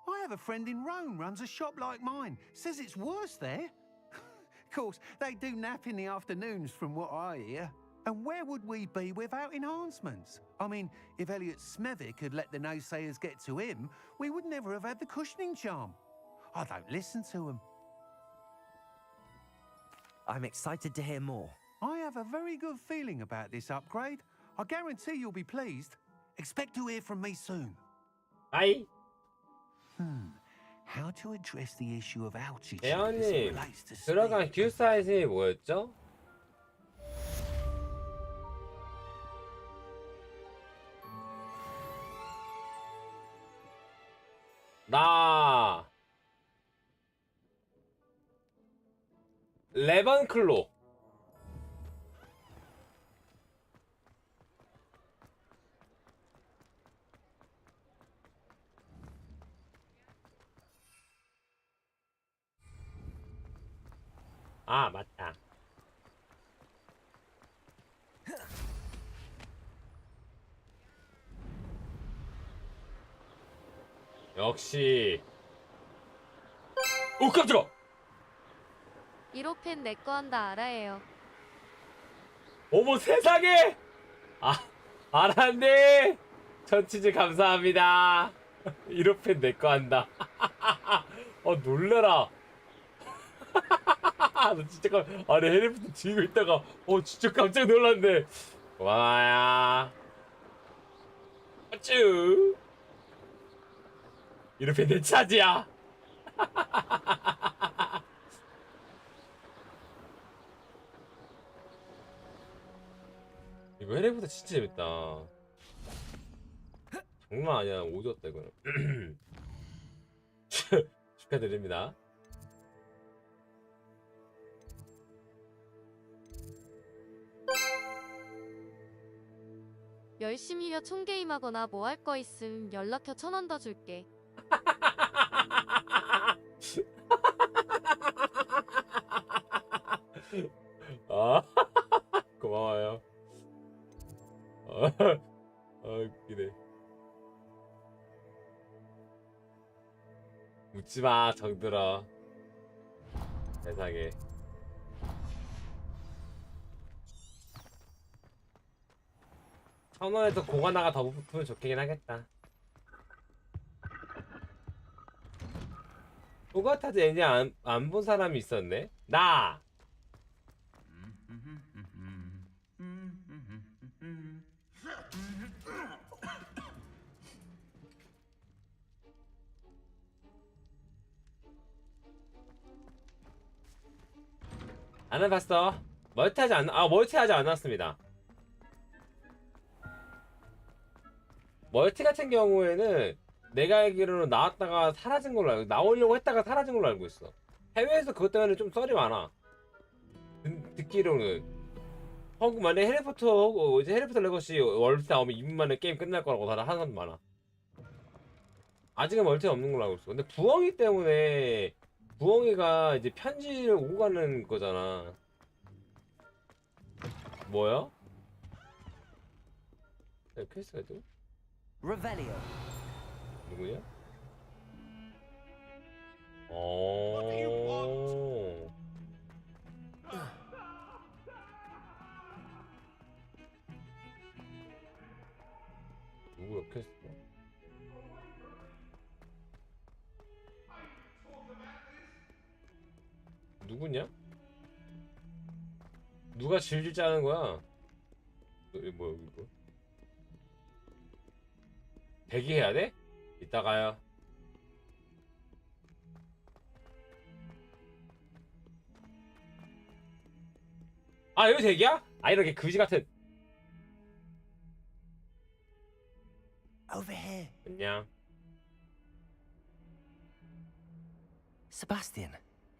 I have a friend in Rome runs a shop like mine, says it's worse there. Of course, they do nap in the afternoons from what I hear. And where would we be without enhancements? I mean, if Elliot Smethwick had let the naysayers get to him, we would never have had the cushioning charm. I don't listen to them. I'm excited to hear more. I have a very good feeling about this upgrade. I guarantee you'll be pleased. Expect to hear from me soon. 아이. How to address the issue of altitude as it 대현님 relates to speed. 들어간 큐 사이즈이 뭐였죠? 나 레반클로 아 맞다. 역시. 오 깜짝아. 1호 팬 내꺼 한다 알아요. 어머 세상에. 아 알았네. 천치즈 감사합니다. 1호 팬 내꺼 한다. 놀래라. 나 진짜 아니 해리부터 지고 있다가 진짜 깜짝 놀랐네. 고마워요. 어쭈. 이렇게 내 차지야. 이거 해리부터 진짜 재밌다. 장난 아니야. 오졌다 이거는. 축하드립니다. 열심히 혀 총게임하거나 뭐 할 거 있음 연락처 1000원 더 줄게. 고마워요. 웃기네. 웃지마 정들어. 세상에. 천원에서 공 하나가 더 붙으면 좋긴 하겠다. 호그와트 애니 안 본 사람이 있었네? 나! 안 해봤어. 멀티하지 않았습니다. 멀티 같은 경우에는 내가 알기로는 나왔다가 사라진 걸로 알고, 나오려고 했다가 사라진 걸로 알고 있어. 해외에서 그것 때문에 좀 썰이 많아. 듣기로는 만약에 해리포터 이제 해리포터 레거시 월드 나오면 2분 만에 게임 끝날 거라고 다들 하는 사람도 많아. 아직은 멀티가 없는 걸로 알고 있어. 근데 부엉이 때문에 부엉이가 이제 편지를 오고 가는 거잖아. 뭐야? 퀘스트가 있다고? Revelio. 누구냐? 누구냐? 누가 질질 짜는 거야? 뭐야 이거? 대기해야 돼? 이따가요. 아 여기 대기야? 아 이렇게 그지 같은. Over here. 안녕. Sebastian,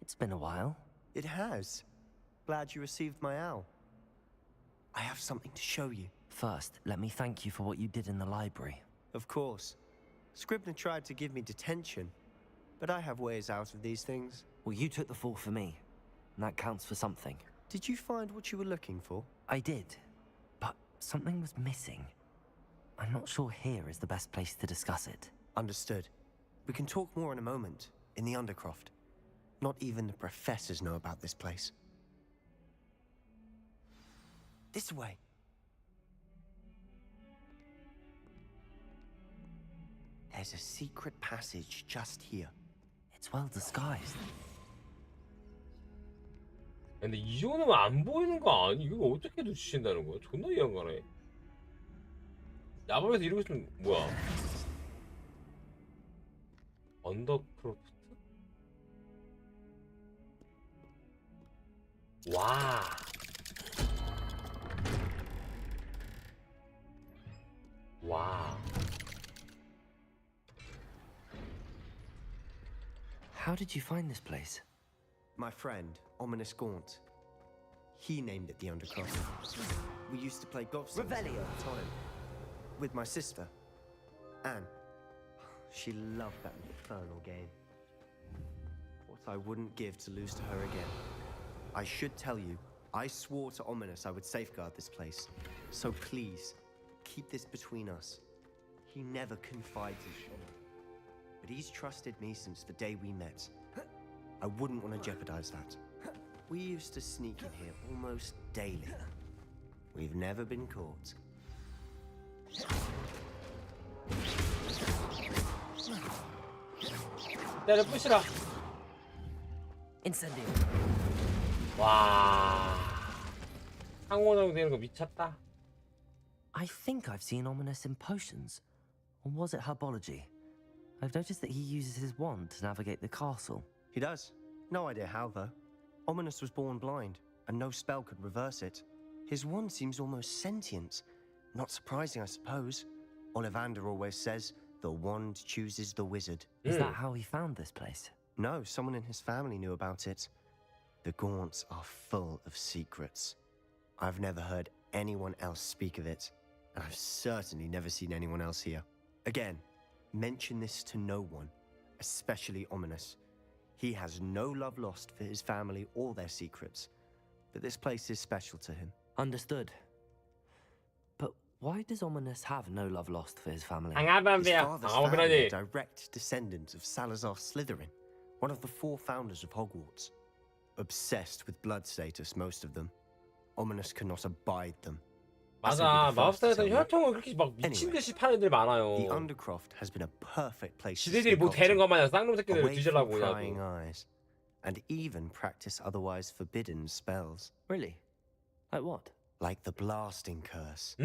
it's been a while. It has. Glad you received my owl. I have something to show you. First, let me thank you for what you did in the library. Of course. Scribner tried to give me detention, but I have ways out of these things. Well, you took the fall for me, and that counts for something. Did you find what you were looking for? I did, but something was missing. I'm not sure here is the best place to discuss it. Understood. We can talk more in a moment, in the Undercroft. Not even the professors know about this place. This way. There's a secret passage just here. It's well disguised. 근데 이 정도면 안 보이는 거 아니? 이거 어떻게 눈치챈다는 거야? 존나 이해가네. 야밤에서 이러고 있으면 뭐야? 언더크로프트? 와. 와. How did you find this place? My friend, Ominous Gaunt. He named it the Undercroft. We used to play golf all the time. With my sister, Anne. She loved that infernal game. What I wouldn't give to lose to her again. I should tell you, I swore to Ominous I would safeguard this place. So please, keep this between us. He never confides in me. But he's trusted me since the day we met. I wouldn't want to jeopardize that. We used to sneak in here almost daily. We've never been caught. 때려 부시라. Incendio. 와. 상호작용 되는 거 미쳤다. I think I've seen Ominous in potions. Or was it herbology? I've noticed that he uses his wand to navigate the castle. He does. No idea how, though. Ominous was born blind, and no spell could reverse it. His wand seems almost sentient. Not surprising, I suppose. Ollivander always says, the wand chooses the wizard. Is that how he found this place? No, someone in his family knew about it. The Gaunts are full of secrets. I've never heard anyone else speak of it, and I've certainly never seen anyone else here. Again, mention this to no one, especially Ominous. He has no love lost for his family or their secrets, but this place is special to him. Understood. But why does Ominous have no love lost for his family? His father's family, a direct descendant of Salazar Slytherin, one of the 4 founders of Hogwarts. Obsessed with blood status, most of them. Ominous cannot abide them. 맞아, 마법사에서 혈통을 그렇게 막 미친 듯이 파는 애들 많아요. The Undercroft has been a perfect place to 지들이 뭐 되는 것 마냥 쌍놈 새끼들을 away 뒤질라고 from prying 그냥. eyes, and even practice otherwise forbidden spells. Really? Like what? Like the blasting curse.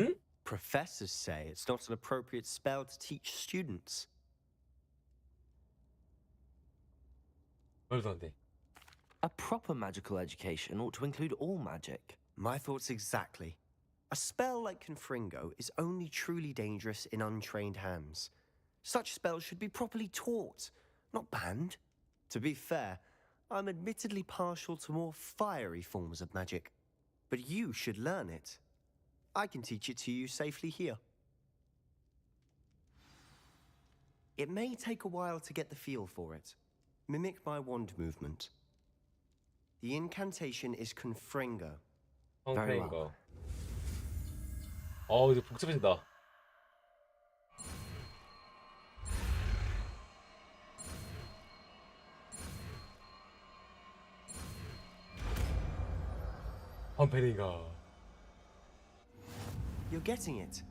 Professors say it's not an appropriate spell to teach students. 말도 안 돼. A proper magical education ought to include all magic. My thoughts exactly. A spell like Confringo is only truly dangerous in untrained hands. Such spells should be properly taught, not banned. To be fair, I'm admittedly partial to more fiery forms of magic. But you should learn it. I can teach it to you safely here. It may take a while to get the feel for it. Mimic my wand movement. The incantation is Confringo. Very well. 이제 복잡해진다. 펌페링가. You're getting it.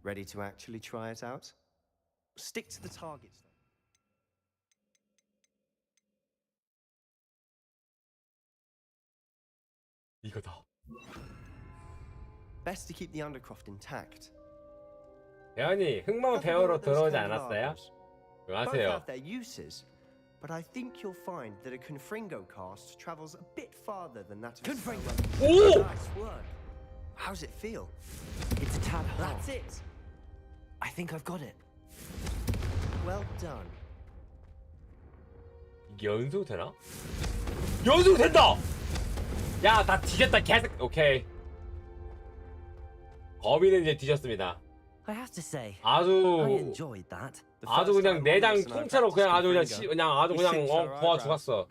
Ready to actually try it out? Stick to the targets. 이거다. Best to keep the Undercroft intact. 배현이 흑마법 배우로 들어오지 않았어요? Both 안녕하세요. have their uses, but I think you'll find that a Confringo cast travels a bit farther than that of Confringo. Ooh! Nice work. How's it feel? It's a tad hot. That's it. I think I've got it. Well done. 이게 연속 되나? 연속 된다! 야, 다 뒤졌다, 개새끼. 오케이. 거미는 이제 뒤졌습니다. I have to say, 아주 I enjoyed that. 아주 그냥 내장 통째로 그냥 아주 그냥 그냥 아주 그냥 도와 죽었어.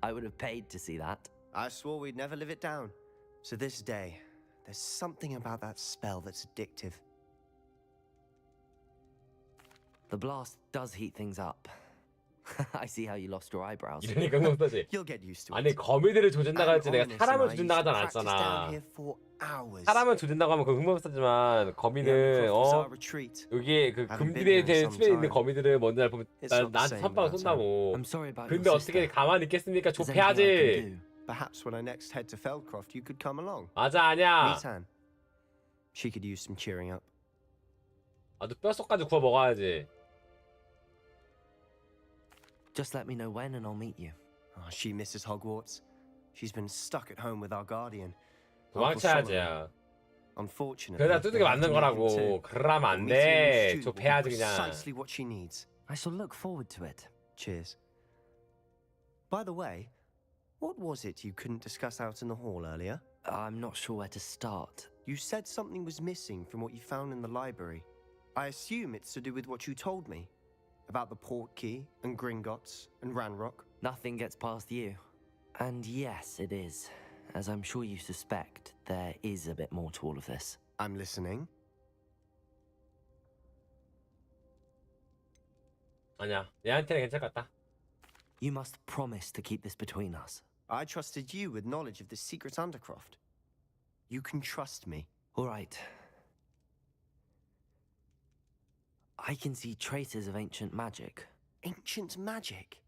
I would have paid to see that. I swore we'd never live it down. So this day, there's something about that spell that's addictive. The blast does heat things up. I see how you lost your eyebrows. 이러니까 그거지. You'll get used to it. 아니 거미들을 조준다고 했지 내가 사람을 조준다고 하지 않았잖아. 사람을 조준다고 하면 그 흑마법사지만 거미는 여기 그 금들에 대해 숲에 있는 거미들을 먼저 날 보면 나한테 선빵을 쏜다고. 근데 어떻게 가만히 있겠습니까? 좁혀야지. Perhaps when I next head to Feldcroft, you could come along. 맞아 아니야. Meet Anne. She could use some cheering up. 아주 뼛속까지 구워 먹어야지. Just let me know when and I'll meet you. Oh, she misses Hogwarts. She's been stuck at home with our guardian. 도망쳐야지. Unfortunately, 그러다 두들겨 맞는 거라고. 그러면 안 돼. 좁혀야지 그냥. Precisely what she needs. I shall look forward to it. Cheers. By the way, what was it you couldn't discuss out in the hall earlier? I'm not sure where to start. You said something was missing from what you found in the library. I assume it's to do with what you told me. About the port key, and Gringotts, and Ranrock. Nothing gets past you. And yes, it is. As I'm sure you suspect, there is a bit more to all of this. I'm listening. 아니야, 얘한테는 괜찮을 것 같다. You must promise to keep this between us. I trusted you with knowledge of the secret Undercroft. You can trust me. All right. I can see traces of ancient magic. Ancient magic?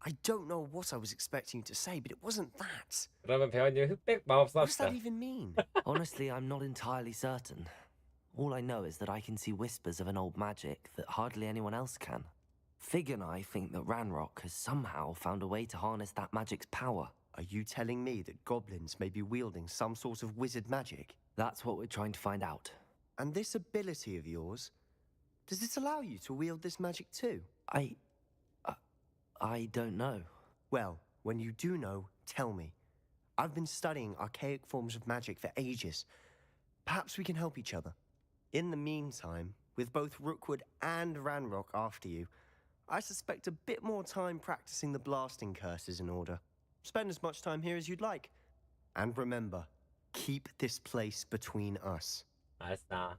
I don't know what I was expecting you to say, but it wasn't that. 그러면 배우님 흑백 What does 마법사 that even mean? Honestly, I'm not entirely certain. All I know is that I can see whispers of an old magic that hardly anyone else can. Fig and I think that Ranrock has somehow found a way to harness that magic's power. Are you telling me that goblins may be wielding some sort of wizard magic? That's what we're trying to find out. And this ability of yours, does it allow you to wield this magic too? I don't know. Well, when you do know, tell me. I've been studying archaic forms of magic for ages. Perhaps we can help each other. In the meantime, with both Rookwood and Ranrock after you, I suspect a bit more time practicing the blasting curse is in order. Spend as much time here as you'd like. And remember, keep this place between us. 알았어.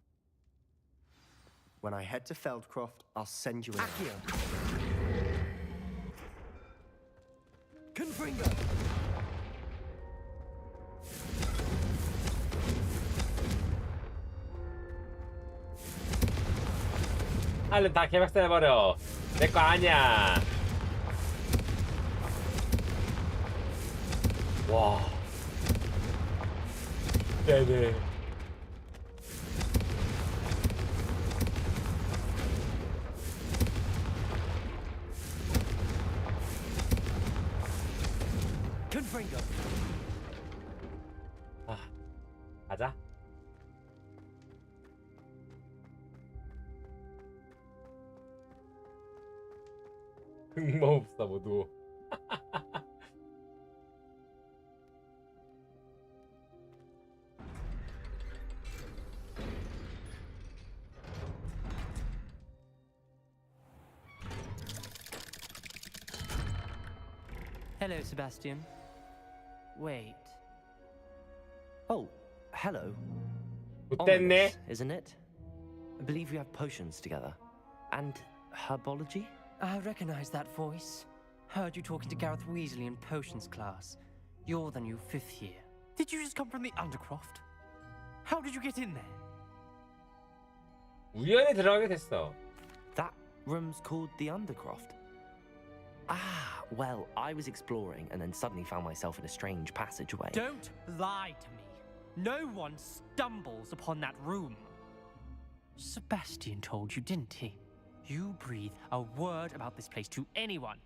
When I head to Feldcroft, I'll send you an Accio. Confringo. 얼른 다 개박살해버려. 내 거 아니야. 와. 네네. Confringo. 아, 가자. 흑마법사 모두. Hello, Sebastian. Wait. Oh, hello. 못됐네. Ominous, isn't it? I believe we have potions together. And herbology? I recognize that voice. Heard you talking to Gareth Weasley in potions class. You're the new 5th year. Did you just come from the Undercroft? How did you get in there? 우연히 들어가게 됐어. That room's called the Undercroft. Ah, Well, I was exploring and then suddenly found myself in a strange passageway. Don't lie to me. No one stumbles upon that room. Sebastian told you, didn't he? You breathe a word about this place to anyone,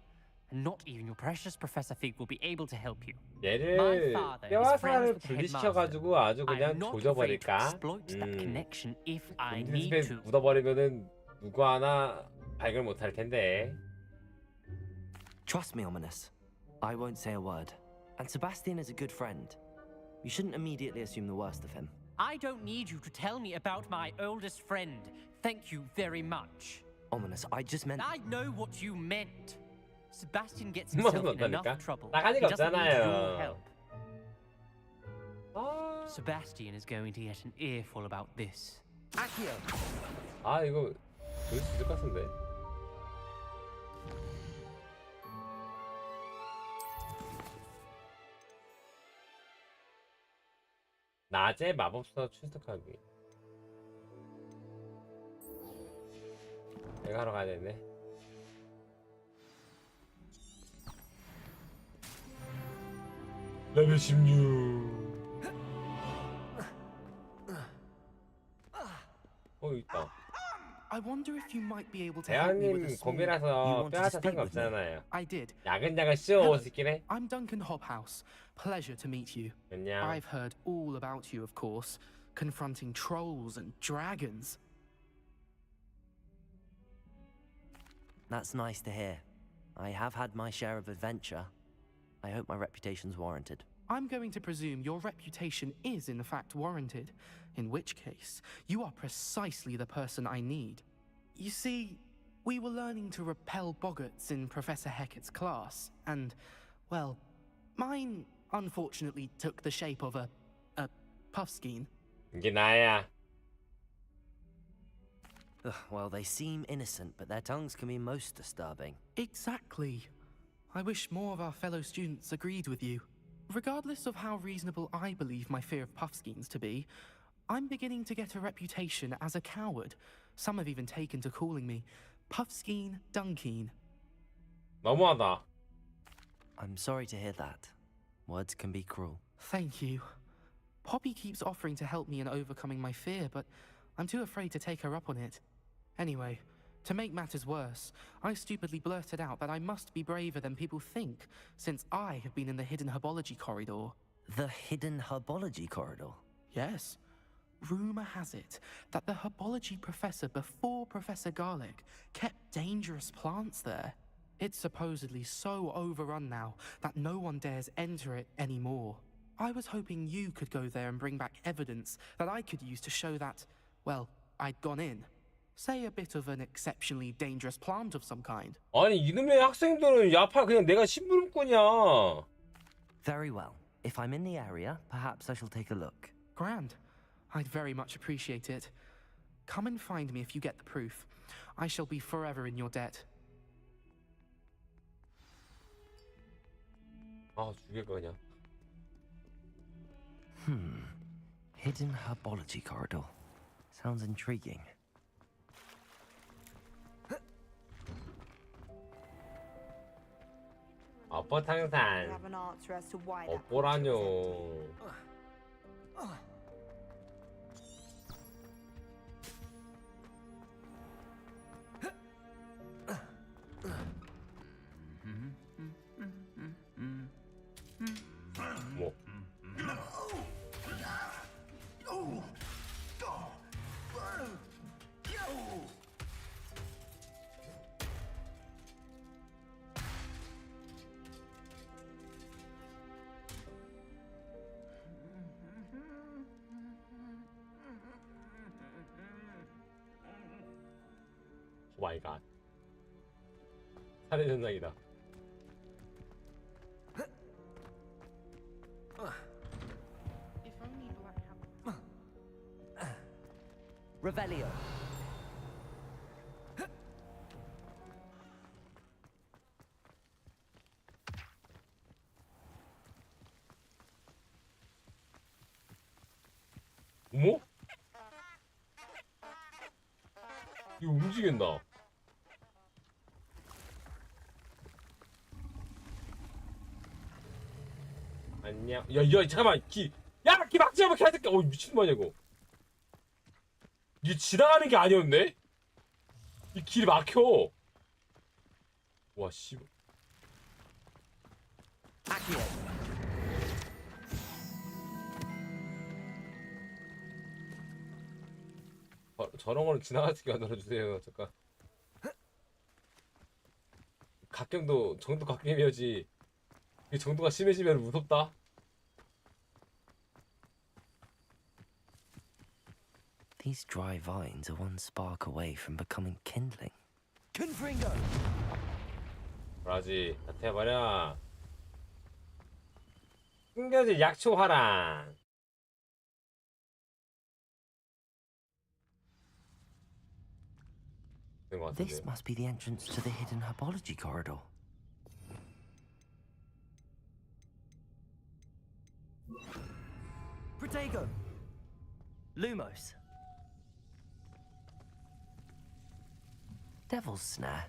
and not even your precious Professor Fig will be able to help you. 얘를 뼈화살을 분리시켜가지고 아주 그냥 조져버릴까? 분리스페이스 묻어버리면은 누구 하나 발견 못할 텐데. Trust me, Ominous. I won't say a word. And Sebastian is a good friend. You shouldn't immediately assume the worst of him. I don't need you to tell me about my oldest friend. Thank you very much. Ominous, I just meant... I know what you meant. Sebastian gets himself in enough trouble. 나가니까 He doesn't need your 없잖아요. help. Sebastian is going to get an earful about this. Accio. 아 이거 보일 수 있을 것 같은데. 낮에 마법사 출석하기. 내가 하러 가야 되네. 레벨 16. 있다. I wonder if you might be able to help me with a 대왕님 small... 곰이라서 뼈하차 상관없잖아요. I did. 야근야근 씌워올 수 있긴 해. I'm Duncan Hobhouse. Pleasure to meet you. 안녕. I've heard all about you, of course, confronting trolls and dragons. That's nice to hear. I have had my share of adventure. I hope my reputation's warranted. I'm going to presume your reputation is in fact warranted, in which case, you are precisely the person I need. You see, we were learning to repel boggarts in Professor Hecat's class, and, well, mine unfortunately took the shape of a puffskein. 이게 나야. Well, they seem innocent, but their tongues can be most disturbing. Exactly. I wish more of our fellow students agreed with you. Regardless of how reasonable I believe my fear of puffskeins to be, I'm beginning to get a reputation as a coward. Some have even taken to calling me Puffskein Dunkeen. 너무하다. I'm sorry to hear that. Words can be cruel. Thank you. Poppy keeps offering to help me in overcoming my fear, but I'm too afraid to take her up on it. Anyway, to make matters worse, I stupidly blurted out that I must be braver than people think, since I have been in the hidden herbology corridor. The hidden herbology corridor? Yes. Rumour has it that the herbology professor before Professor Garlic kept dangerous plants there. It's supposedly so overrun now that no one dares enter it anymore. I was hoping you could go there and bring back evidence that I could use to show that, well, I'd gone in. Say a bit of an exceptionally dangerous plant of some kind. 아니 이놈의 학생들은 야파 그냥 내가 심부름꾼이야. Very well. If I'm in the area, perhaps I shall take a look. Grand. I'd very much appreciate it. Come and find me if you get the proof. I shall be forever in your debt. 아 죽일 거 그냥. Hidden herbology corridor. Sounds intriguing. 업보탕산. 업보라뇨. 뭐? 오 마이 갓. 살해 현장이다. Revelio. 어머? 이거 움직인다. 안녕. 야, 잠깐만. 기 막지 마, 개새끼. 미친 거 아니야, 이거. 이게 지나가는 게 아니었네? 이 길이 막혀. 와, 씨발. 저런 거는 지나가지게 만들어주세요. 잠깐. 각경도 정도 각경이어지. 이 정도가 심해지면 무섭다. These dry vines are one spark away from becoming kindling. Confringo! 브라지, 나태해버려. 숨겨진 약초 화랑. This must be the entrance to the hidden herbology corridor. Protego! Lumos! Devil's Snare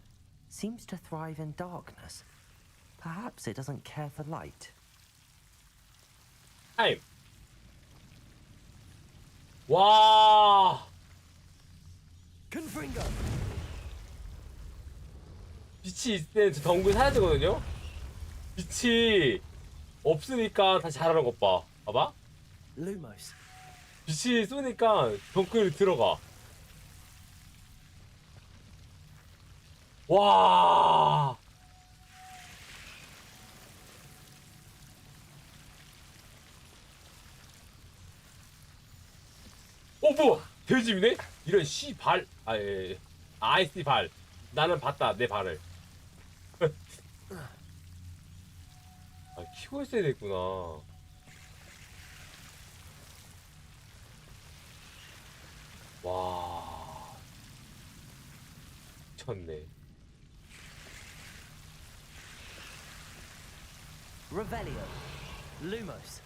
seems to thrive in darkness. Perhaps it doesn't care for light. 타임. 와. Confringo! 빛이 있을 때 저 덩굴 사라지거든요? 빛이 없으니까 다시 자라는 것 봐. 봐봐. Lumos. 빛이 쏘니까 덩굴이 들어가. 와. 뭐야? 돼지네? 이런 씨발. 아이씨 발. 나는 봤다, 내 발을. 키고 있어야 됐구나. 와. 미쳤네. Revelio. Lumos.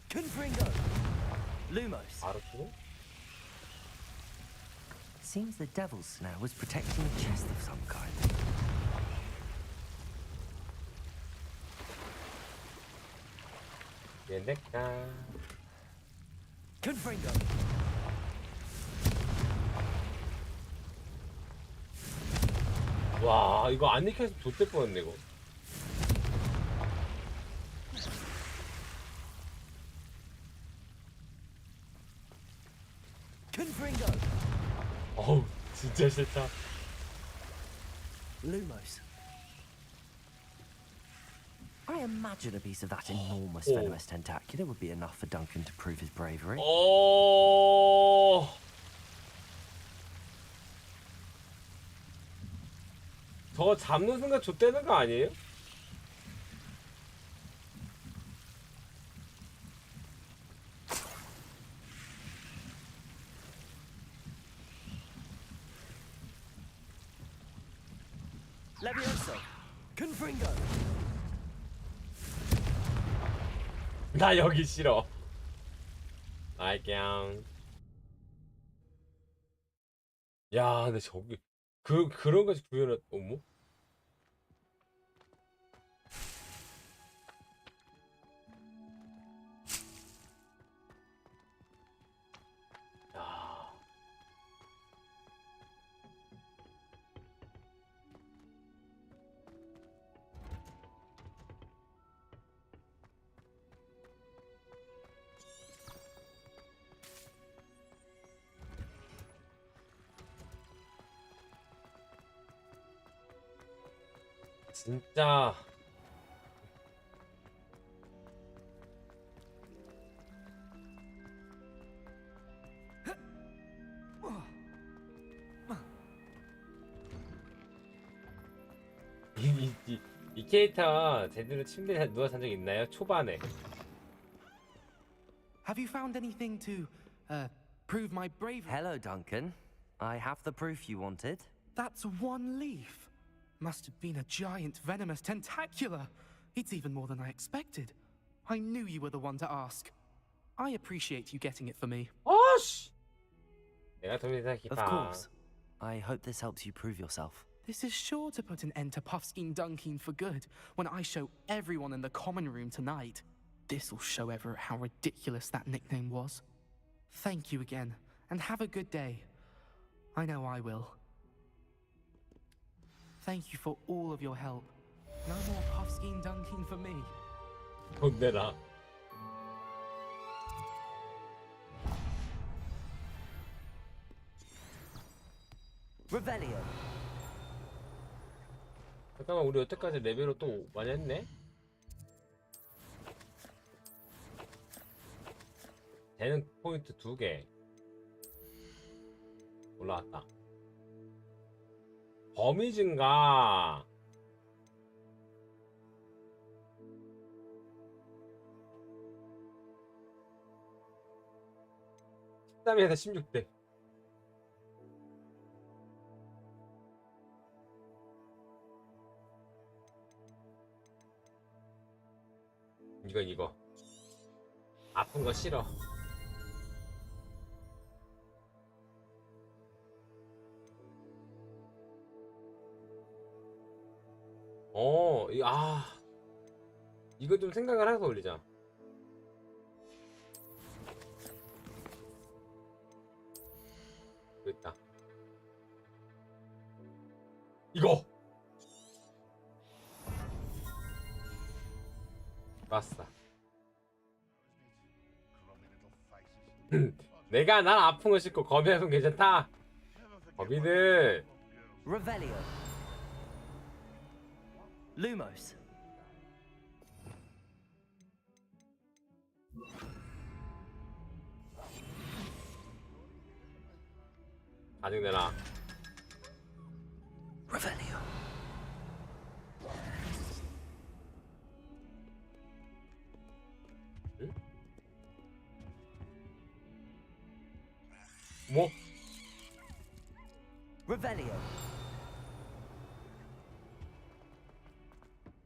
Confringo. Lumos. Seems the Devil's Snare was protecting a chest of some kind. 얘네까. Confringo. 와, 이거 안 익혀서 좆될 뻔했네, 이거. Confringo. 어우, 진짜 싫다. Lumos. I imagine a piece of that enormous Oh. venomous tentacular would be enough for Duncan to prove his bravery. 저거 잡는 순간 좆되는 거 아니에요? Levioso. Confringo. 나 여기 싫어. 아이 그냥. 야, 근데 저기 그런 거지 구현을. 어머? 진짜 이 캐릭터 제대로 침대에 누워 잔 적 있나요? 초반에. Have you found anything to, prove my bravery? Hello, Duncan. I have the proof you wanted. That's one leaf. Must have been a giant venomous tentacular. It's even more than I expected. I knew you were the one to ask. I appreciate you getting it for me. 어씨. 내가 도움이 되다 Of 기뻐. course. I hope this helps you prove yourself. This is sure to put an end to Puffskein Dunking for good when I show everyone in the common room tonight. This'll show Everett how ridiculous that nickname was. Thank you again, and have a good day. I know I will. Thank you for all of your help. No more Puffskein Dunking for me. 돈 내라. Revelio. 잠깐만, 우리 여태까지 레벨로 또 많이 했네? 재능 포인트 2개 올라왔다. 범위 증가. (13에서 16대) 이거 아픈 거 싫어. 이거 좀 생각을 해서 올리자. 여기 있다. 이거 맞다. 내가 난 아픈 거 싫고 거미 아픈 괜찮다. 거미들. Revelio. Lumos. 아직 내놔. Revelio. 응? 뭐? Revelio.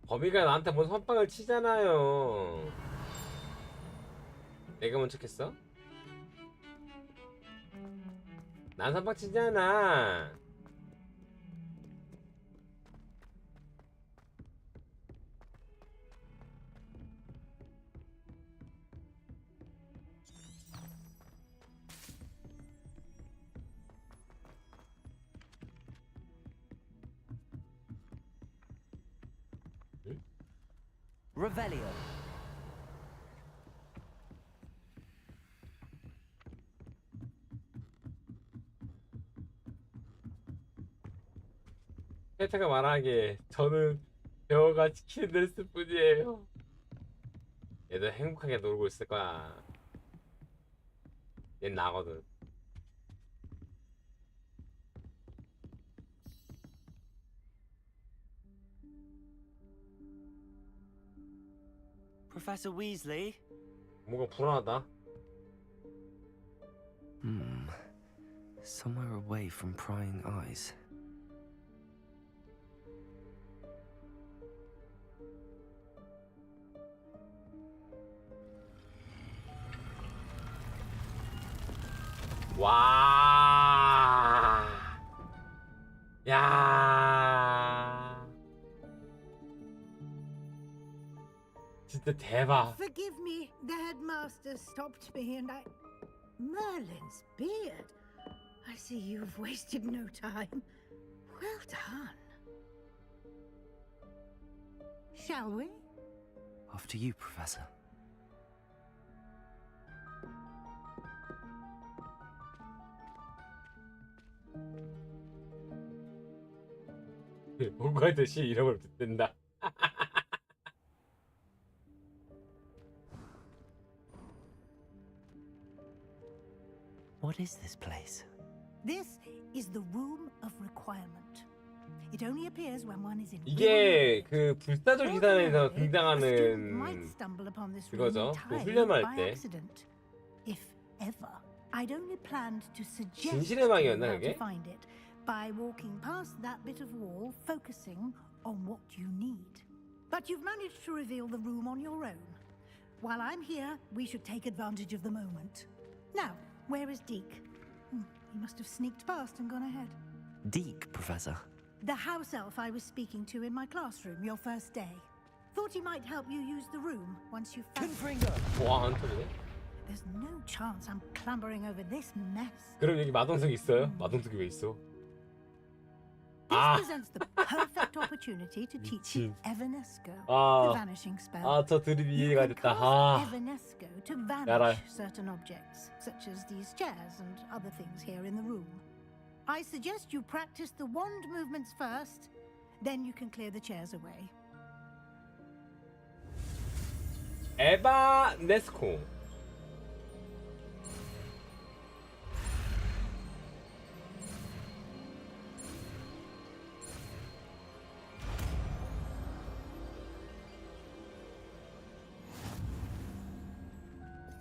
거미가 나한테 뭔 선빵을 치잖아요. 내가 먼저 쳤어? 난 선빵 치잖아. Revelio. 혜태가 말하기에 저는 배워가 치킨을 냈을 뿐이에요. 얘도 행복하게 놀고 있을 거야. 얜 나거든. Professor Weasley? 뭔가 불안하다. Somewhere away from prying eyes. 와. 야. 진짜 대박. Forgive me, the headmaster stopped me and I... Merlin's beard. I see you've wasted no time. Well done. Shall we? After you, Professor. 호그와트 씨 이름을 듣는다. What is this place? This is the room of requirement. It only appears when one is in. 이게 그 불사조 기산에서 등장하는 그거죠. 그 훈련할 때. If ever, I'd only planned to suggest 진실의 방이었나 where to 그게? find it by walking past that bit of wall, focusing on what you need. But you've managed to reveal the room on your own. While I'm here, we should take advantage of the moment. Now, where is Deke? He must have sneaked past and gone ahead. Deke, Professor. The house elf I was speaking to in my classroom your first day. Thought he might help you use the room once you've found it. 와, 안 터지네. There's no chance I'm clambering over this mess. 그럼 여기 마동석 있어요? 마동석이 왜 있어? This presents the perfect opportunity to teach you Evanesco, the 아, vanishing spell. 아, 저 드립 이해가 됐다. Cast 아, Evanesco to 알아요. vanish certain objects, such as these chairs and other things here in the room. I suggest you practice the wand movements first, then you can clear the chairs away. 에바네스코.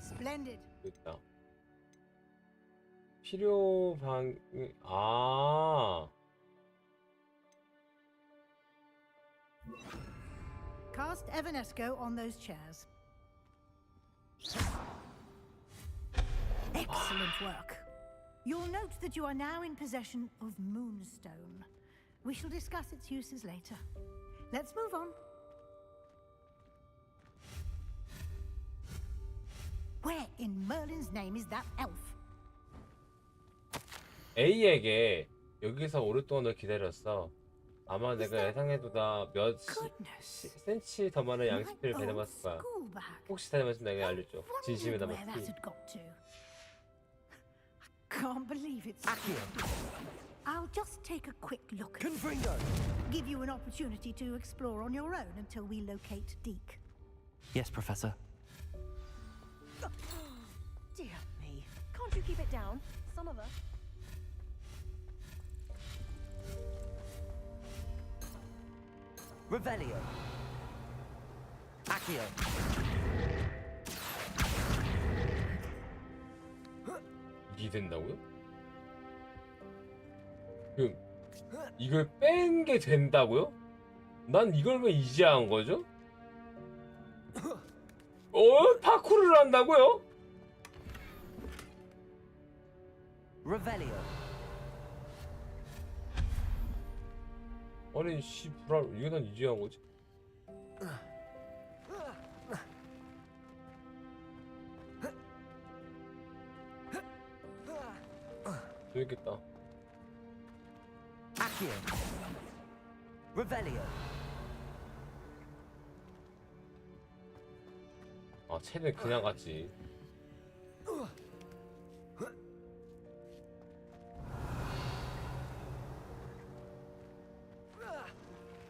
Splendid. 됐다. 필요 방, 아. Cast Evanesco on those chairs. Excellent work. You'll note that you are now in possession of Moonstone. We shall discuss its uses later. Let's move on. Where in Merlin's name is that elf? A에게 여기서 오랫동안 기다렸어. 아마 내가 예상해도다 몇 센치 더 많은 양식들을 배달했을 거야. 혹시 다녀봤으면 내가 알려줘. 진심에 Where 담았지. that had got to. I can't believe it's. I'll just take a quick look. Give you an opportunity to explore on your own until we locate Deke. Yes, Professor. Dear me. Can't you keep it down? Some of us. Revelio. Accio. 이게 된다고요? 그 이걸 뺀 게 된다고요? 난 이걸 왜 이제 한 거죠? 파쿠르를 한다고요? Revelio. 아니 씨 불알 이게 난 이제 한 거지? 되겠다. Accio. Revelio. 아 쟤는 그냥 갔지.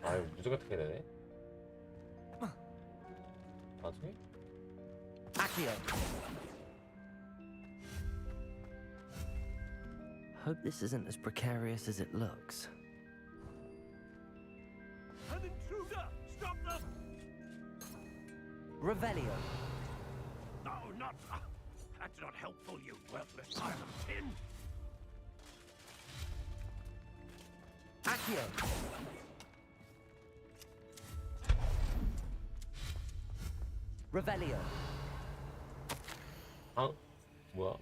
아유 무조건 어떻게 되네. 나중에? Accio. Hope this isn't as precarious as it looks. An intruder! Stop them! Revelio. No, not. That's not helpful, you worthless pile of tin! Accio. Revelio. 뭐야?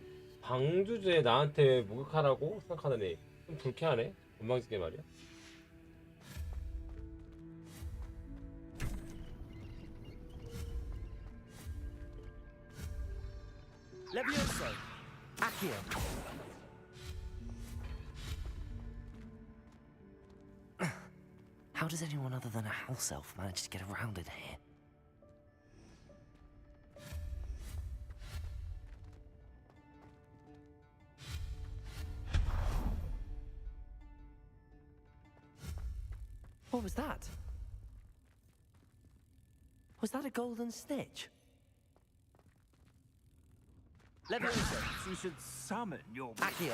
방주제에 나한테 목욕하라고 생각하는 애. 좀 불쾌하네. 건방지게 말이야. Levioso. Accio. How does anyone other than a house elf manage to get around in here? What was that? Was that a golden snitch? Levioso. You should summon your. Accio.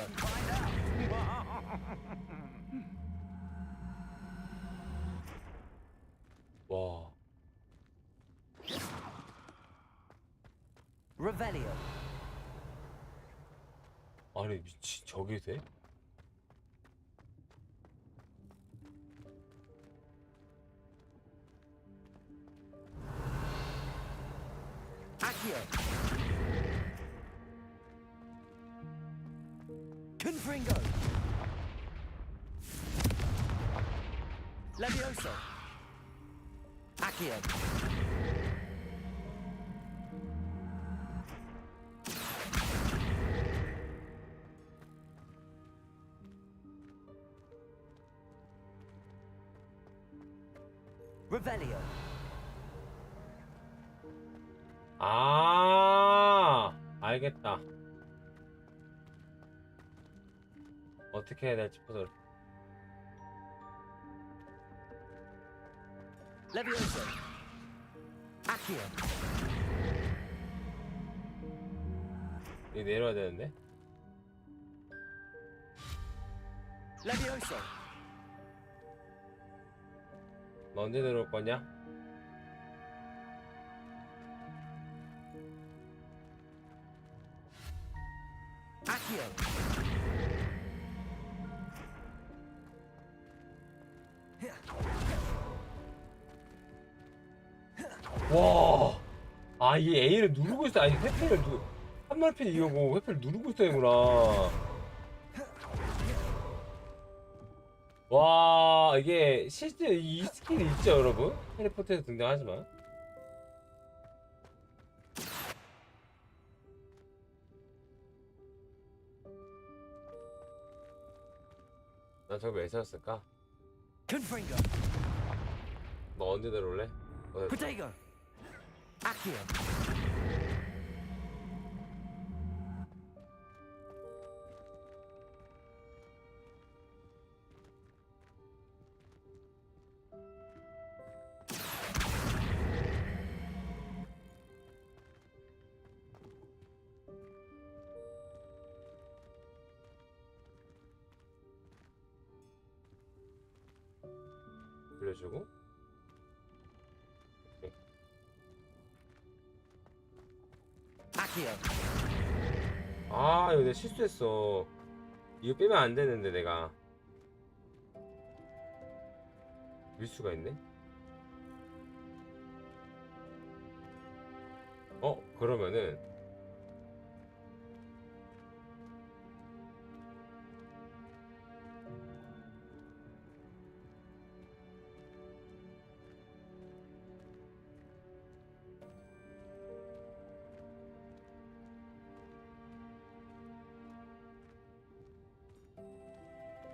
와. Revelio. 아니 미친 저게 돼? Accio. Confringo. Levioso. Accio. Revelio. 아, 알겠다. 어떻게 해야 될지 보자. Levioso. Accio. 여기 내려야 되는데. Levioso. 너 언제 내려올 거냐? Accio. 와, 아 이게 A를 누르고 있어. 아니 회피를 한말핀 이거고 회피를 누르고 있어야 되구나. 와, 이게 실제 이 스킬이 있죠 여러분? 해리포터에서 등장하지만 난 저거 왜 세웠을까? Confringo. 너 언제 내려올래? Protego. Accio. 돌려주고. Accio. 아, 이거 내가 실수했어. 이거 빼면 안 되는데 내가. 밀수가 있네. 그러면은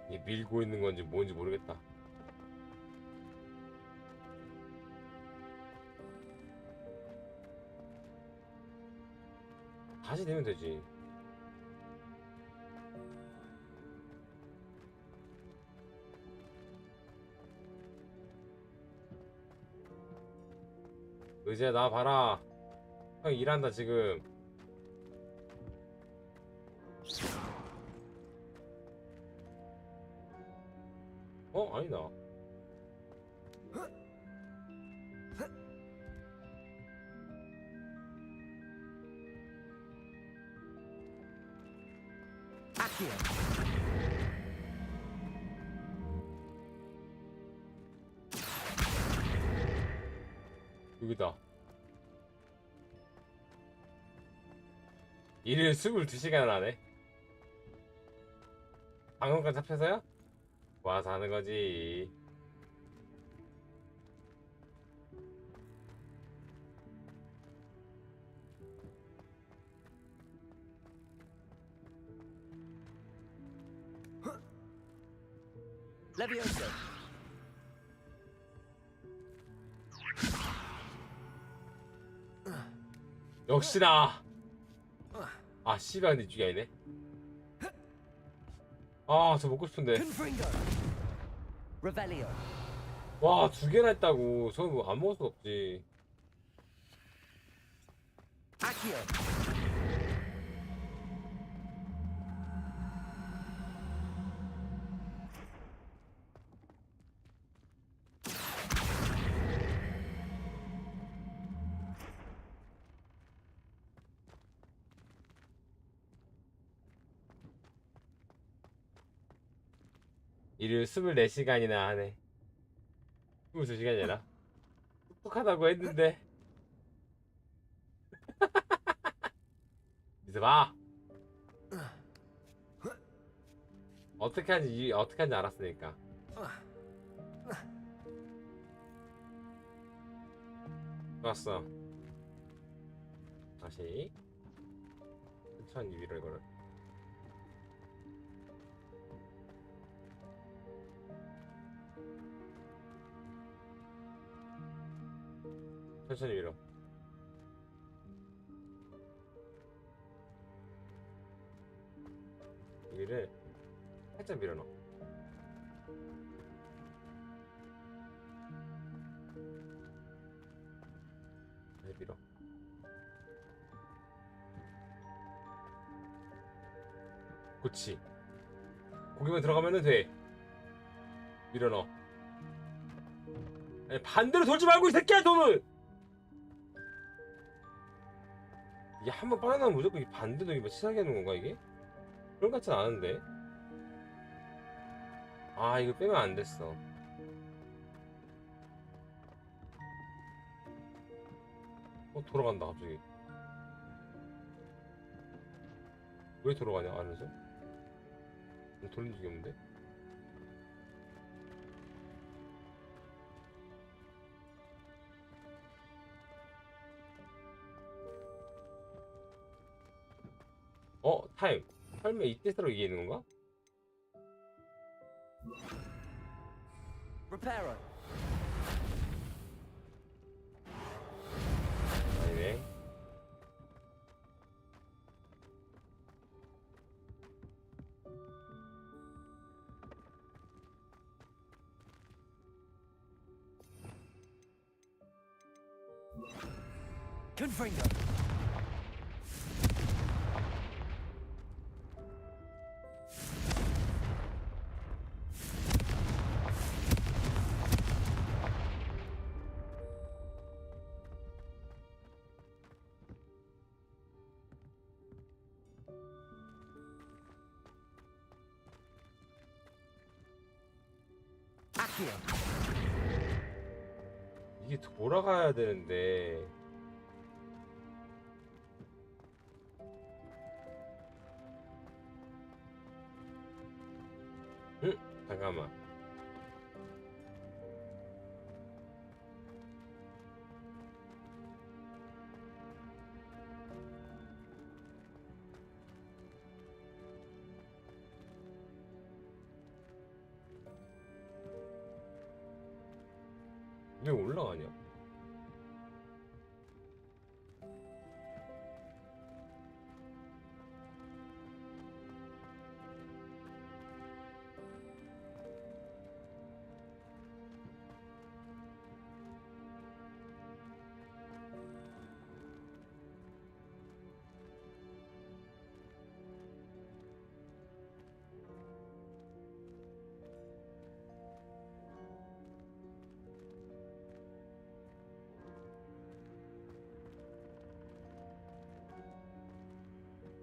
이게 밀고 있는 건지 뭔지 모르겠다. 다시 되면 되지. 의지야 나 봐라. 형 일한다 지금. 아니다. Accio. 여기다. 일을 22시간 하네. 방금까지 잡혀서요? 와서 하는 거지. Levioso. 역시나. 아 씨발 근데 이쪽이 아니네. 아 저 먹고 싶은데. Confringo. Revelio. 와 2개나 했다고. 저거 뭐 안 먹을 수 없지. Accio. 일을 24시간이나 하네. 22시간이 아니라 톡톡하다고 했는데 이제 봐. 어떻게 하는지 알았으니까. 좋았어. 다시 천천히 위로 이거를. 천천히 위로. 여기를 살짝 밀어넣어. 네, 밀어. 그렇지. 고기만 들어가면은 돼. 밀어넣어. 아니, 반대로 돌지 말고 이 새끼야 돈을. 이게 한 번 빠져나오면 무조건 이 반대로 이거 치사하게 하는 건가 이게? 그런 것 같진 않은데. 아 이거 빼면 안 됐어. 돌아간다 갑자기. 왜 돌아가냐 안에서? 돌린 적이 없는데? 타임. 설마 이때서로 이게 있는 건가? Reparo. 아니네. Confringo. 이게 돌아가야 되는데. 응? 잠깐만. 왜 올라가냐?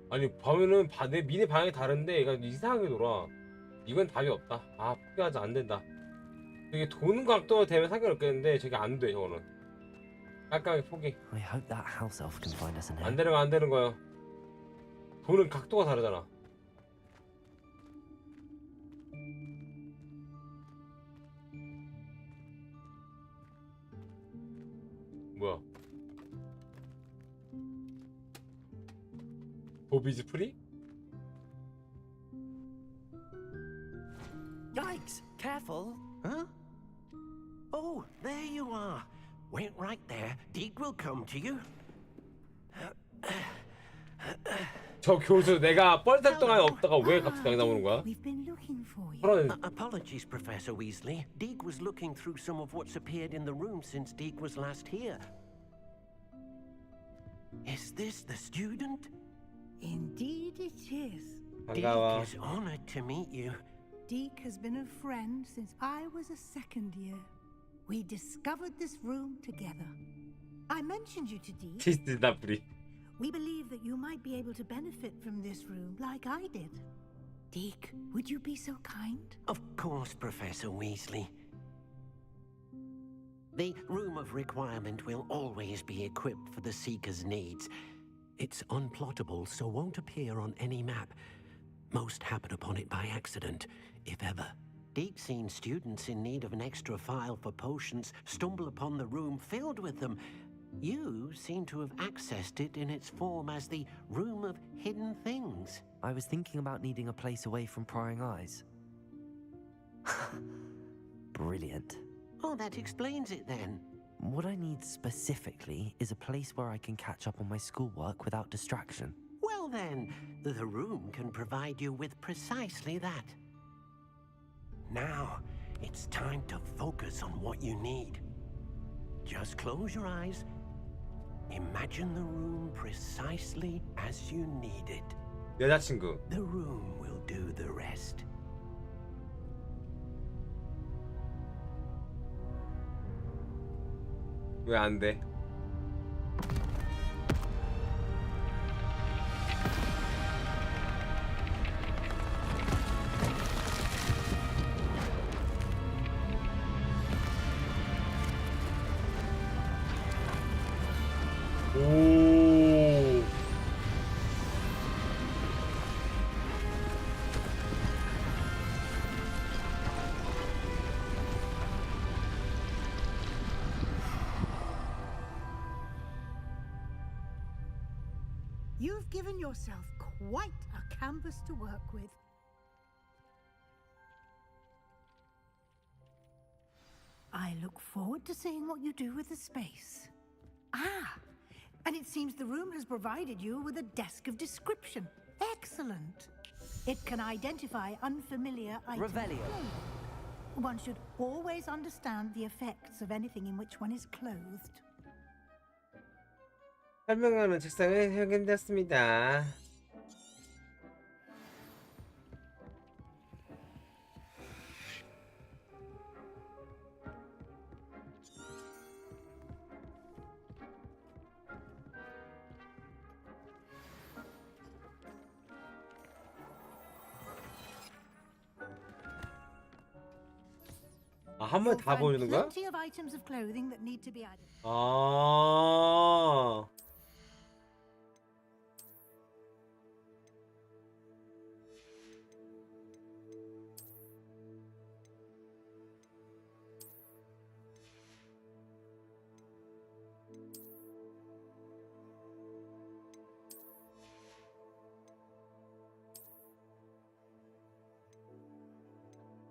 아니 보면은 내 미네 방향이 다른데 얘가 이상하게 돌아. 이건 답이 없다. 아 포기하자. 안된다. 이게 도는 각도가 되면 상관없겠는데 저게 안돼. 저거는 깔끔하게 포기. I hope that house elf can find us in here. 안되는 거 안되는 거요. 도는 각도가 다르잖아. 뭐야? 보비즈 프리? Yikes! Careful! Huh? Oh, there you are. Wait right there. Deke will come to you. 저 교수 내가 뻘살 동안 없다가 왜 갑자기 나오는 거야? We've been looking for you. 그런 Apologies, Professor Weasley. Deke was looking through some of what's appeared in the room since Deke was last here. Is this the student? Indeed it is. 반가워. Deke is honored to meet you. Deke has been a friend since I was a second year. We discovered this room together. I mentioned you to Deke. 치즈다 프리. We believe that you might be able to benefit from this room like I did. Deke, would you be so kind? Of course, Professor Weasley. The Room of Requirement will always be equipped for the Seeker's needs. It's unplottable, so won't appear on any map. Most happen upon it by accident, if ever. Deep-seen students in need of an extra file for potions stumble upon the room filled with them. You seem to have accessed it in its form as the Room of Hidden Things. I was thinking about needing a place away from prying eyes. Brilliant. Oh, that explains it then. What I need specifically is a place where I can catch up on my schoolwork without distraction. Well then, the room can provide you with precisely that. Now, it's time to focus on what you need. Just close your eyes. Imagine the room precisely as you need it. 여자친구. The room will do the rest. 왜 안 돼? 오. You've given yourself quite a canvas to work with. I look forward to seeing what you do with the space. Ah, and it seems the room has provided you with a desk of description. Excellent. It can identify unfamiliar items. Revelio. One should always understand the effects of anything in which one is clothed. 설명하는 책상을 발견되었습니다. 아, 한 번에 다 보여주는 거야? Plenty of items of clothing that need to be added. 아.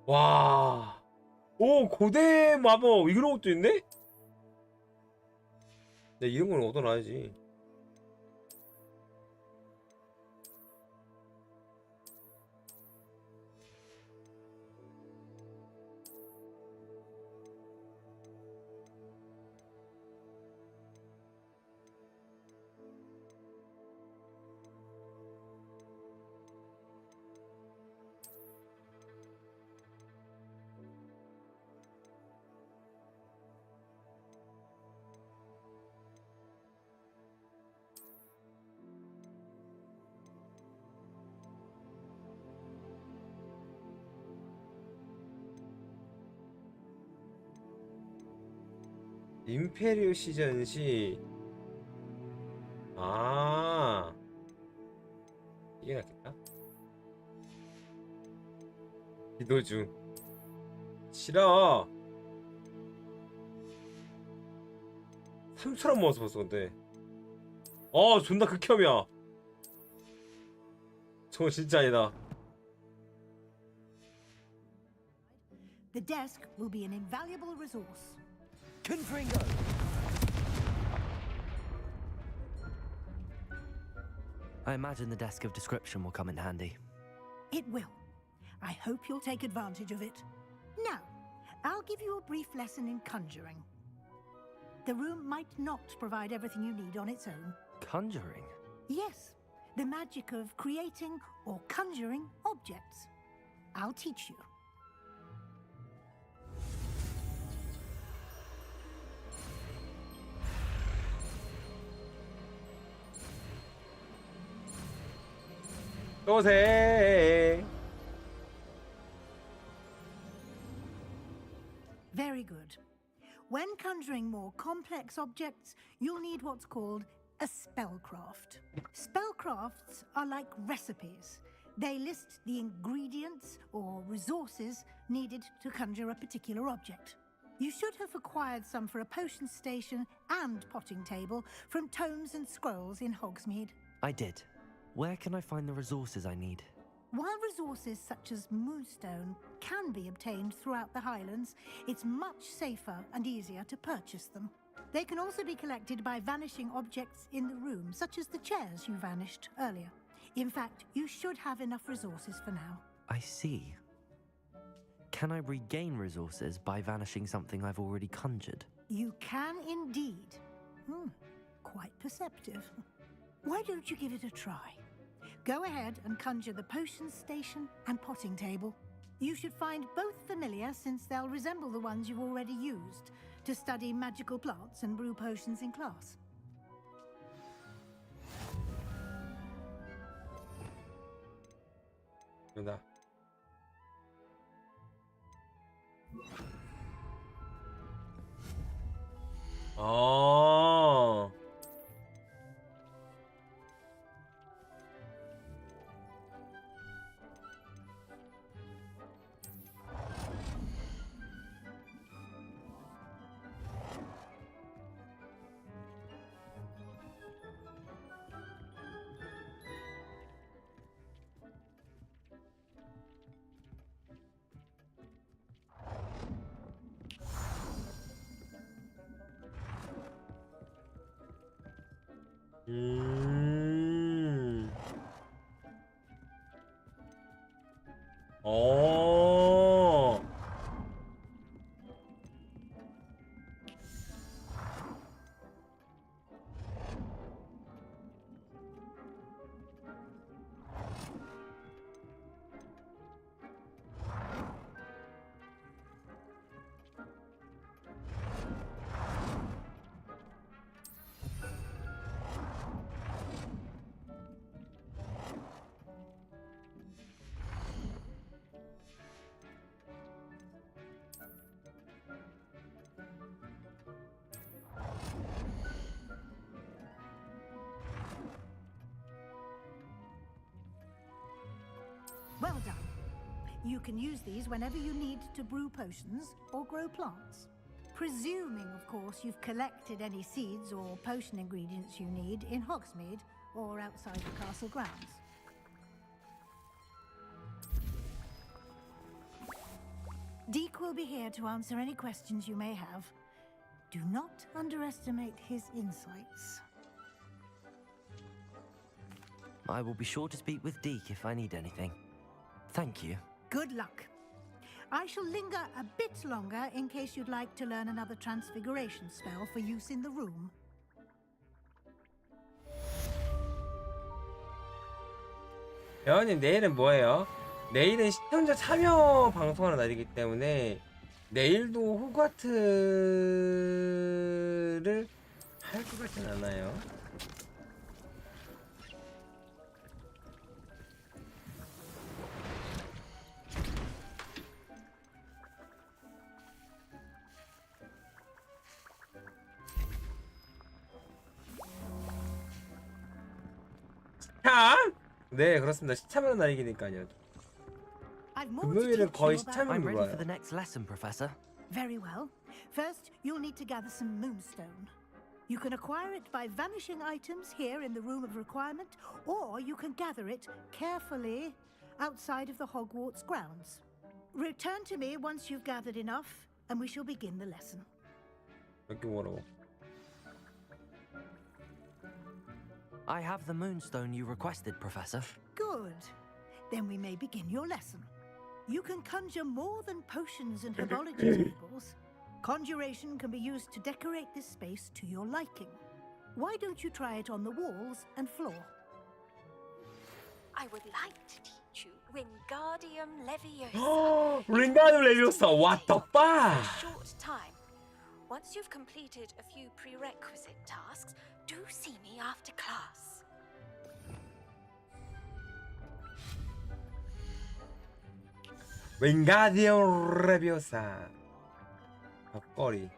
와. 오, 고대 마법 이런 것도 있네? 네, 이런 건 얻어놔야지. 임페리오 시전시. 아, 이게 낫겠다. 기도 중. 싫어. 3초란 먹었어 벌써. 근데 존나 극혐이야. 저거 진짜 아니다. The desk will be an invaluable resource. Confringo. I imagine the desk of description will come in handy. It will. I hope you'll take advantage of it. Now, I'll give you a brief lesson in conjuring. The room might not provide everything you need on its own. Conjuring? Yes, the magic of creating or conjuring objects. I'll teach you. 또세. Very good. When conjuring more complex objects, you'll need what's called A spellcraft. Spellcrafts are like recipes. They list the ingredients or resources needed to conjure a particular object. You should have acquired some for a potion station and potting table from tomes and scrolls in Hogsmeade. I did. Where can I find the resources I need? While resources such as moonstone can be obtained throughout the Highlands, it's much safer and easier to purchase them. They can also be collected by vanishing objects in the room, such as the chairs you vanished earlier. In fact, you should have enough resources for now. I see. Can I regain resources by vanishing something I've already conjured? You can indeed. Quite perceptive. Why don't you give it a try? Go ahead and conjure the potion station and potting table. You should find both familiar, since they'll resemble the ones you've already used to study magical plants and brew potions in class. 된다. 아. 어. Well done. You can use these whenever you need to brew potions or grow plants. Presuming, of course, you've collected any seeds or potion ingredients you need in Hogsmeade or outside the castle grounds. Deke will be here to answer any questions you may have. Do not underestimate his insights. I will be sure to speak with Deke if I need anything. Thank you. Good luck. I shall linger a bit longer in case you'd like to learn another transfiguration spell for use in the room. 여원님 내일은 뭐예요? 내일은 시청자 참여 방송하는 날이기 때문에 내일도 호그와트를 할 것 같진 않아요. 시참? 네 그렇습니다. 시참하는 날이니까요. 금요일은 거의 시참으로 I'm ready 놀아요. for the next lesson, Professor. Very well. First, you'll need to gather some moonstone. You can acquire it by vanishing items here in the Room of Requirement, or you can gather it carefully outside of the Hogwarts grounds. Return to me once you've gathered enough, and we shall begin the lesson. 이렇게 뭐라고? I have the moonstone you requested, Professor. Good. Then we may begin your lesson. You can conjure more than potions and herbology tables. Conjuration can be used to decorate this space to your liking. Why don't you try it on the walls and floor? I would like to teach you Wingardium Leviosa. Wingardium Leviosa, what the For fuck? a short time. Once you've completed a few prerequisite tasks, do see me after class. Wingardium Leviosa. 벽걸이.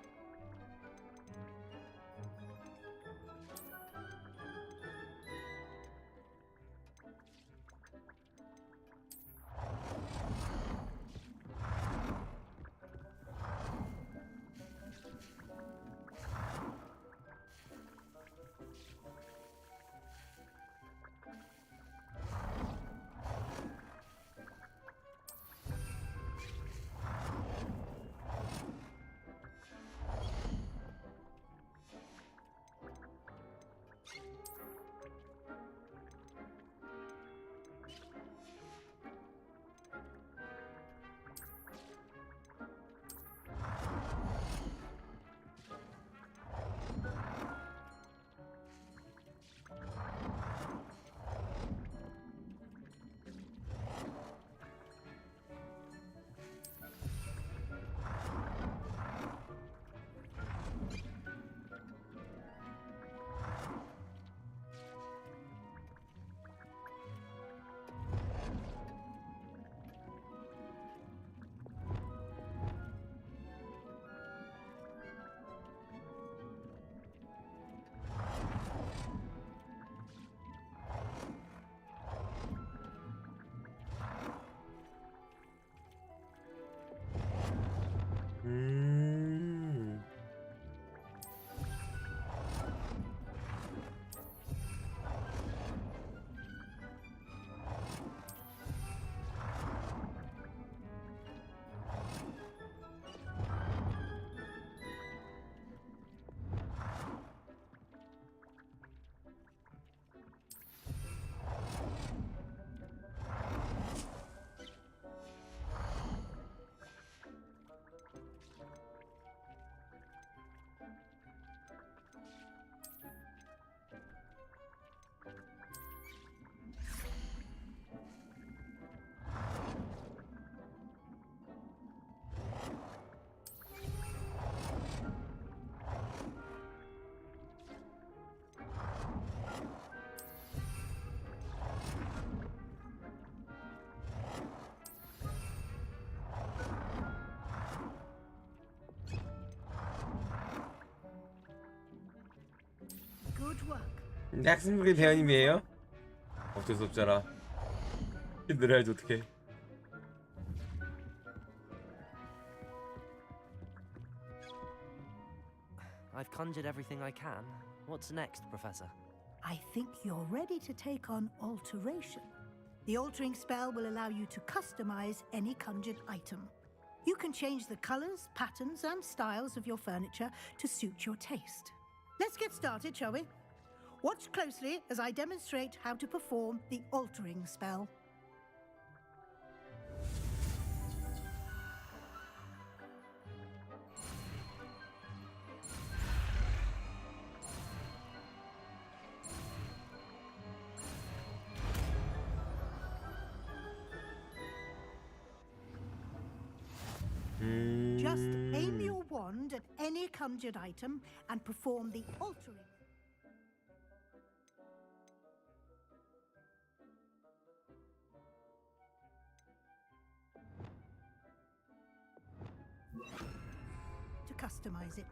학생분이 대원님이에요? 어쩔 수 없잖아. 힘들어야지 어떡해. I've conjured everything I can. What's next, Professor? I think you're ready to take on alteration. The altering spell will allow you to customize any conjured item. You can change the colors, patterns, and styles of your furniture to suit your taste. Let's get started, shall we? Watch closely as I demonstrate how to perform the altering spell. Just aim your wand at any conjured item and perform the altering. To customize it.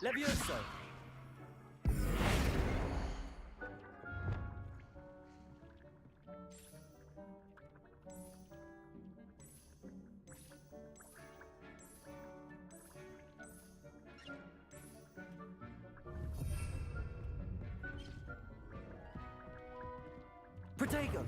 Levioso! Protego!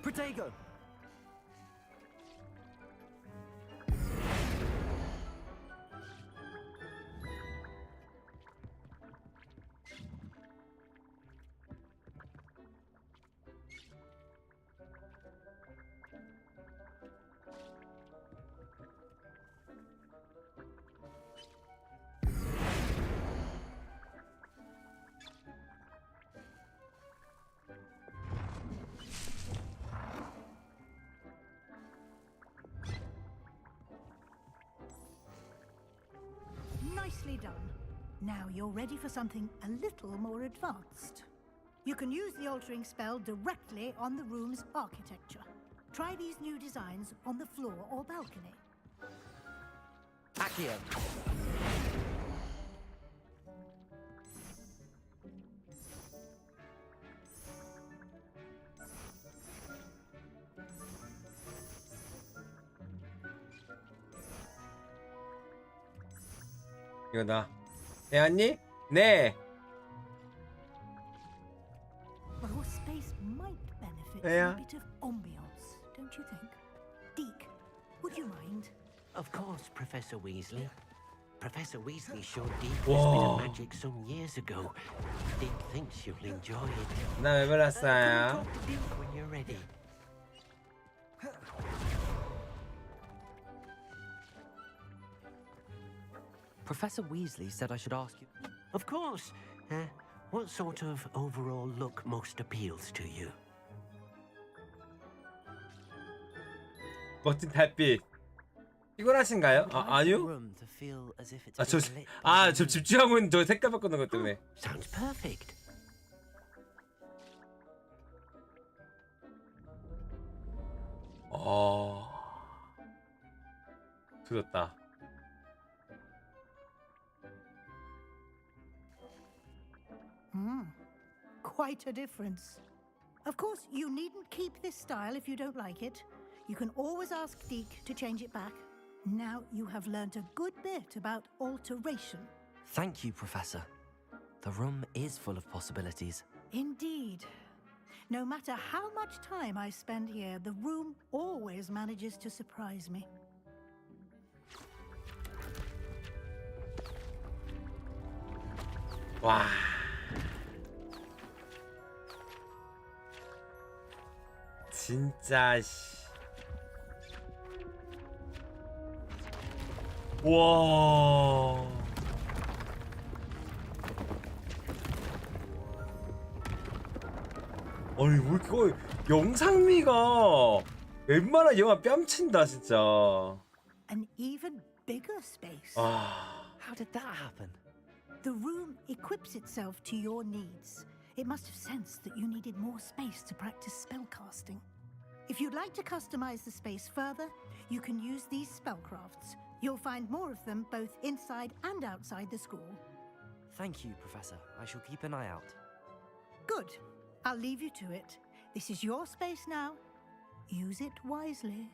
Protego! Nicely done. Now you're ready for something a little more advanced. You can use the altering spell directly on the room's architecture. Try these new designs on the floor or balcony. Accio! 이거다. 대안님? 네. The whole space might benefit Yeah. from a bit of ambiance, don't you think? Deke, would you mind? Of course, Professor Weasley. Professor Weasley showed Deke this bit Whoa. of magic some years ago. Deke thinks you'll enjoy it. 나 왜 Come and 불렀어요? talk to Deke when you're ready. Professor Weasley said I should ask you. Of course. What sort of overall look most appeals to you? 멋진 달빛. 피곤하신가요? 아니요? Room to feel as if it's 저 been lit by the moon. 집중하고 있는 저 색깔 바꾸는 것 때문에. Sounds perfect. 조졌다. Quite a difference. Of course, you needn't keep this style if you don't like it. You can always ask Deke to change it back. Now you have learnt a good bit about alteration. Thank you, Professor. The room is full of possibilities. Indeed. No matter how much time I spend here, the room always manages to surprise me. 와. 진짜 씨. 와. 아니 왜 이렇게 영상미가 웬만한 영화 뺨친다 진짜. An even bigger space. How did that happen? The room equips itself to your needs. It must have sensed that you needed more space to practice spellcasting. If you'd like to customize the space further, you can use these spellcrafts. You'll find more of them both inside and outside the school. Thank you, Professor. I shall keep an eye out. Good. I'll leave you to it. This is your space now. Use it wisely.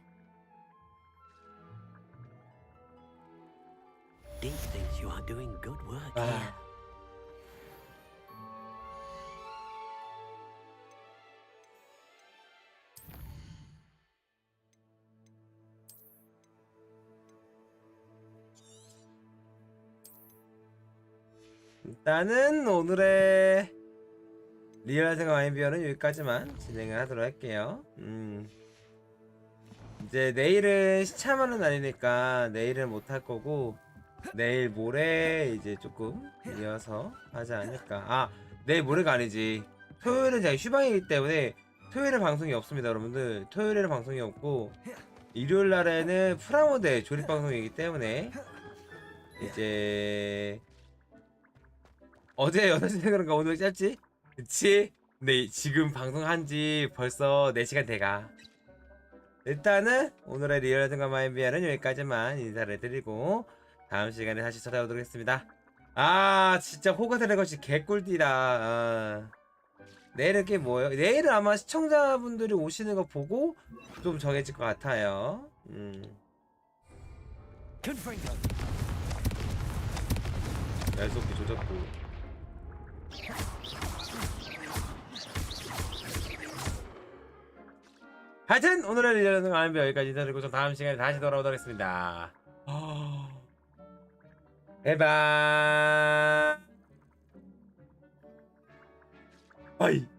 Dee thinks you are doing good work here. 일단은 오늘의 리얼 생활 아임베어는 여기까지만 진행을 하도록 할게요. 이제 내일은 시참하는 날이니까 내일은 못할 거고 내일 모레 이제 조금 이어서 하지 않을까. 아, 내일 모레가 아니지. 토요일은 제가 휴방이기 때문에 토요일에 방송이 없습니다, 여러분들. 토요일에는 방송이 없고 일요일 날에는 프라모델 조립 방송이기 때문에 이제 어제 8시에 그런가 오늘 짧지? 그치? 근데 지금 방송한 지 벌써 4시간 돼가. 일단은 오늘의 리얼 생활 아임베어는 여기까지만 인사를 드리고 다음 시간에 다시 찾아오도록 하겠습니다. 아 진짜 호그와트 것이 개꿀띠다. 내일은 게 뭐예요? 내일은 아마 시청자분들이 오시는 거 보고 좀 정해질 것 같아요. 야속히 조졌고. 하여튼 오늘의 리얼 생활 아임베어 여기까지 인사드리고 좀 다음 시간에 다시 돌아오도록 하겠습니다. 바이바이.